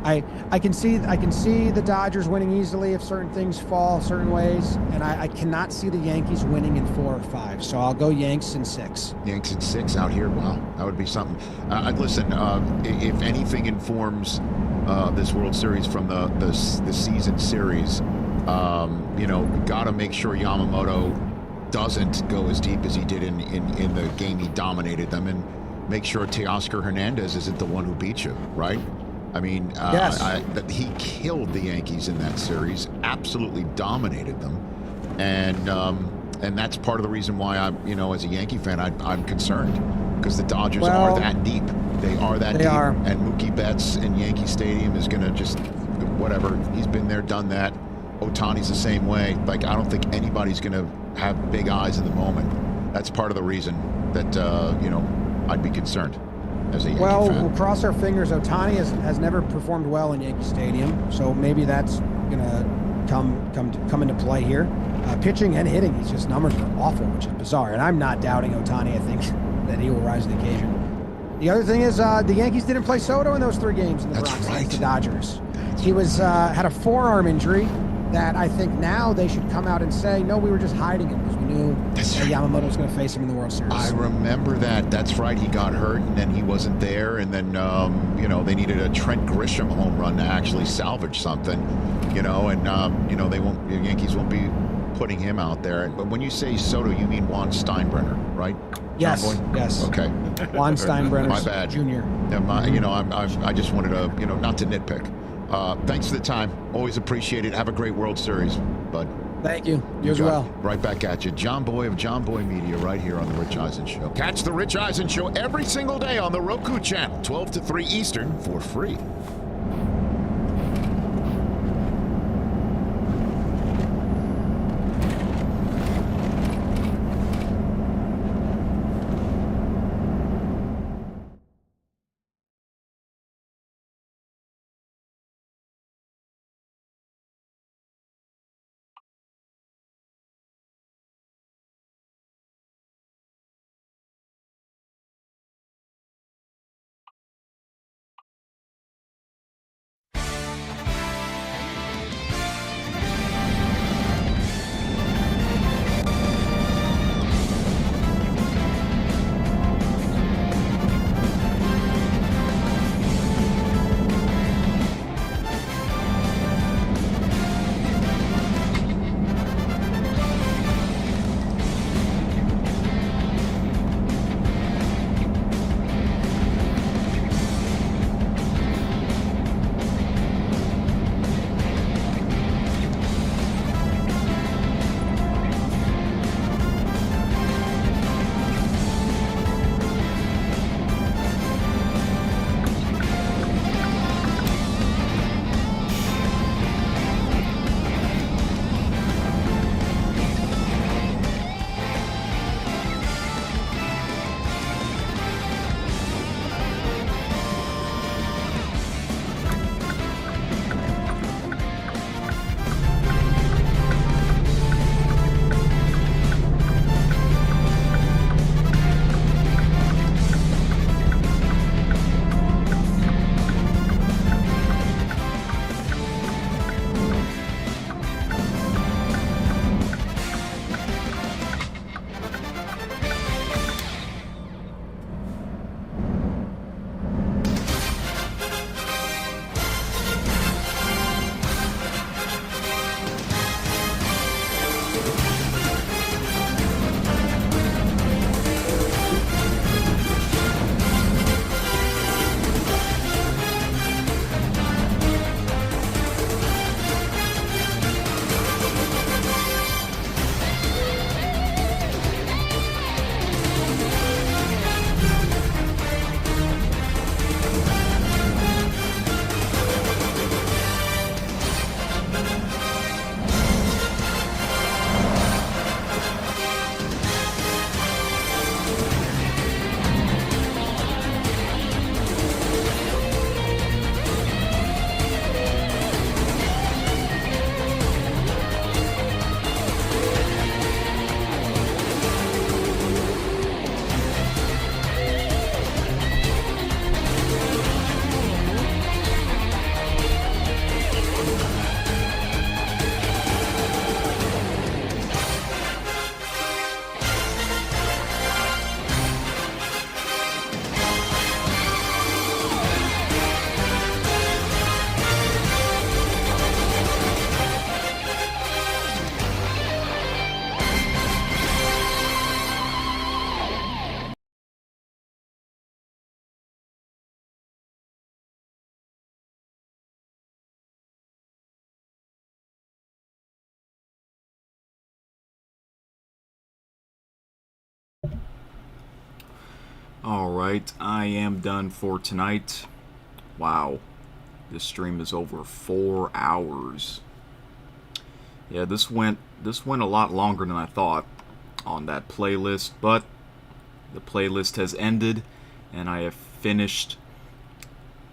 I can see the Dodgers winning easily if certain things fall certain ways, and I cannot see the Yankees winning in 4 or 5. So I'll go Yanks in 6. Yanks in 6 out here. Wow, that would be something. Listen, if anything informs this World Series from the season series, got to make sure Yamamoto doesn't go as deep as he did in the game he dominated them, and make sure Teoscar Hernandez isn't the one who beat you, right? I mean, yes. He killed the Yankees in that series, absolutely dominated them, and that's part of the reason why I'm, as a Yankee fan, I'm concerned, because the Dodgers are that deep. They are that deep, and Mookie Betts in Yankee Stadium is going to just whatever. He's been there, done that. Ohtani's the same way. I don't think anybody's going to have big eyes in the moment. That's part of the reason that I'd be concerned as a Yankee fan. We'll cross our fingers. Ohtani has never performed well in Yankee Stadium, so maybe that's going to come into play here. Pitching and hitting, his just numbers are awful, which is bizarre. And I'm not doubting Ohtani. I think that he will rise to the occasion. The other thing is the Yankees didn't play Soto in those 3 games in the Bronx against the Dodgers. He had a forearm injury that I think now they should come out and say, no, we were just hiding him because we knew Yamamoto was going to face him in the World Series. I remember that. That's right. He got hurt, and then he wasn't there, and then they needed a Trent Grisham home run to actually salvage something, the Yankees won't be putting him out there. But when you say Soto, you mean Juan Steinbrenner, right? Yes. Yes. Okay. Juan Steinbrenner, my bad, Jr. I just wanted to, not to nitpick. Thanks for the time. Always appreciate it. Have a great World Series, bud. Thank you. You as well. Right back at you. John Boy of John Boy Media right here on The Rich Eisen Show. Catch The Rich Eisen Show every single day on the Roku channel, 12 to 3 Eastern, for free. Alright, I am done for tonight. Wow. This stream is over 4 hours. Yeah, this went a lot longer than I thought on that playlist, but the playlist has ended and I have finished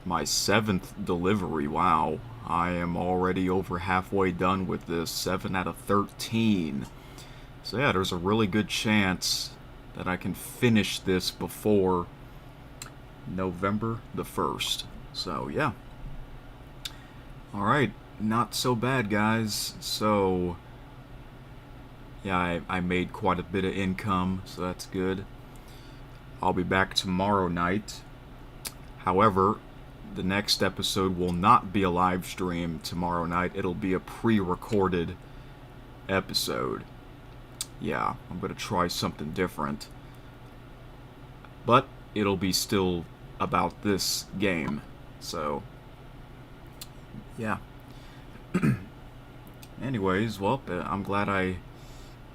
my 7th delivery. Wow. I am already over halfway done with this. 7 out of 13. So yeah, there's a really good chance that I can finish this before November the 1st. So yeah. Alright, not so bad, guys. So yeah, I made quite a bit of income, so that's good. I'll be back tomorrow night. However, the next episode will not be a live stream tomorrow night. It'll be a pre-recorded episode. Yeah, I'm going to try something different. But it'll be still about this game. So, yeah. Anyways, well, I'm glad I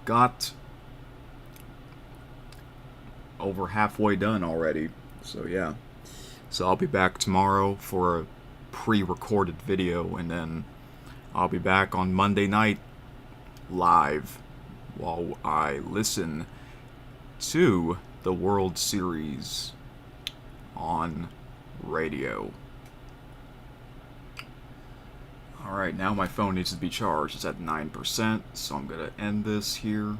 got over halfway done already. So, yeah. So I'll be back tomorrow for a pre-recorded video, and then I'll be back on Monday night live while I listen to the World Series on radio. Alright, now my phone needs to be charged. It's at 9%, so I'm going to end this here.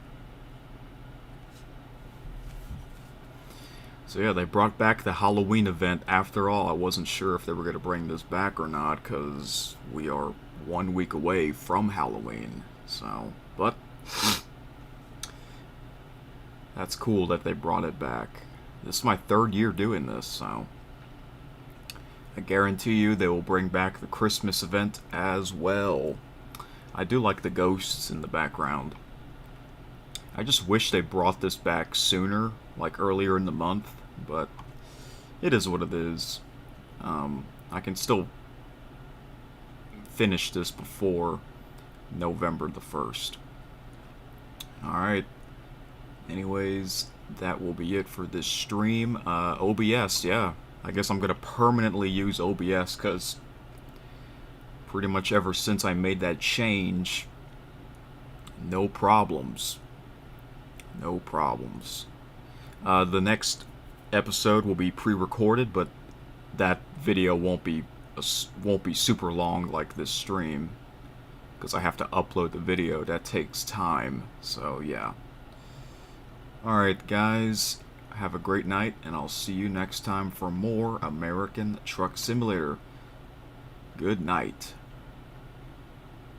So yeah, they brought back the Hauloween event after all. I wasn't sure if they were going to bring this back or not, because we are 1 week away from Halloween. So, but that's cool that they brought it back. This is my 3rd year doing this, so I guarantee you they will bring back the Christmas event as well. I do like the ghosts in the background. I just wish they brought this back sooner, like earlier in the month, but it is what it is. I can still finish this before November the 1st. Alright. Anyways, that will be it for this stream. OBS, yeah. I guess I'm going to permanently use OBS, because pretty much ever since I made that change, no problems. No problems. The next episode will be pre-recorded, but that video won't be super long like this stream, because I have to upload the video. That takes time. So yeah. Alright guys, have a great night, and I'll see you next time for more American Truck Simulator. Good night.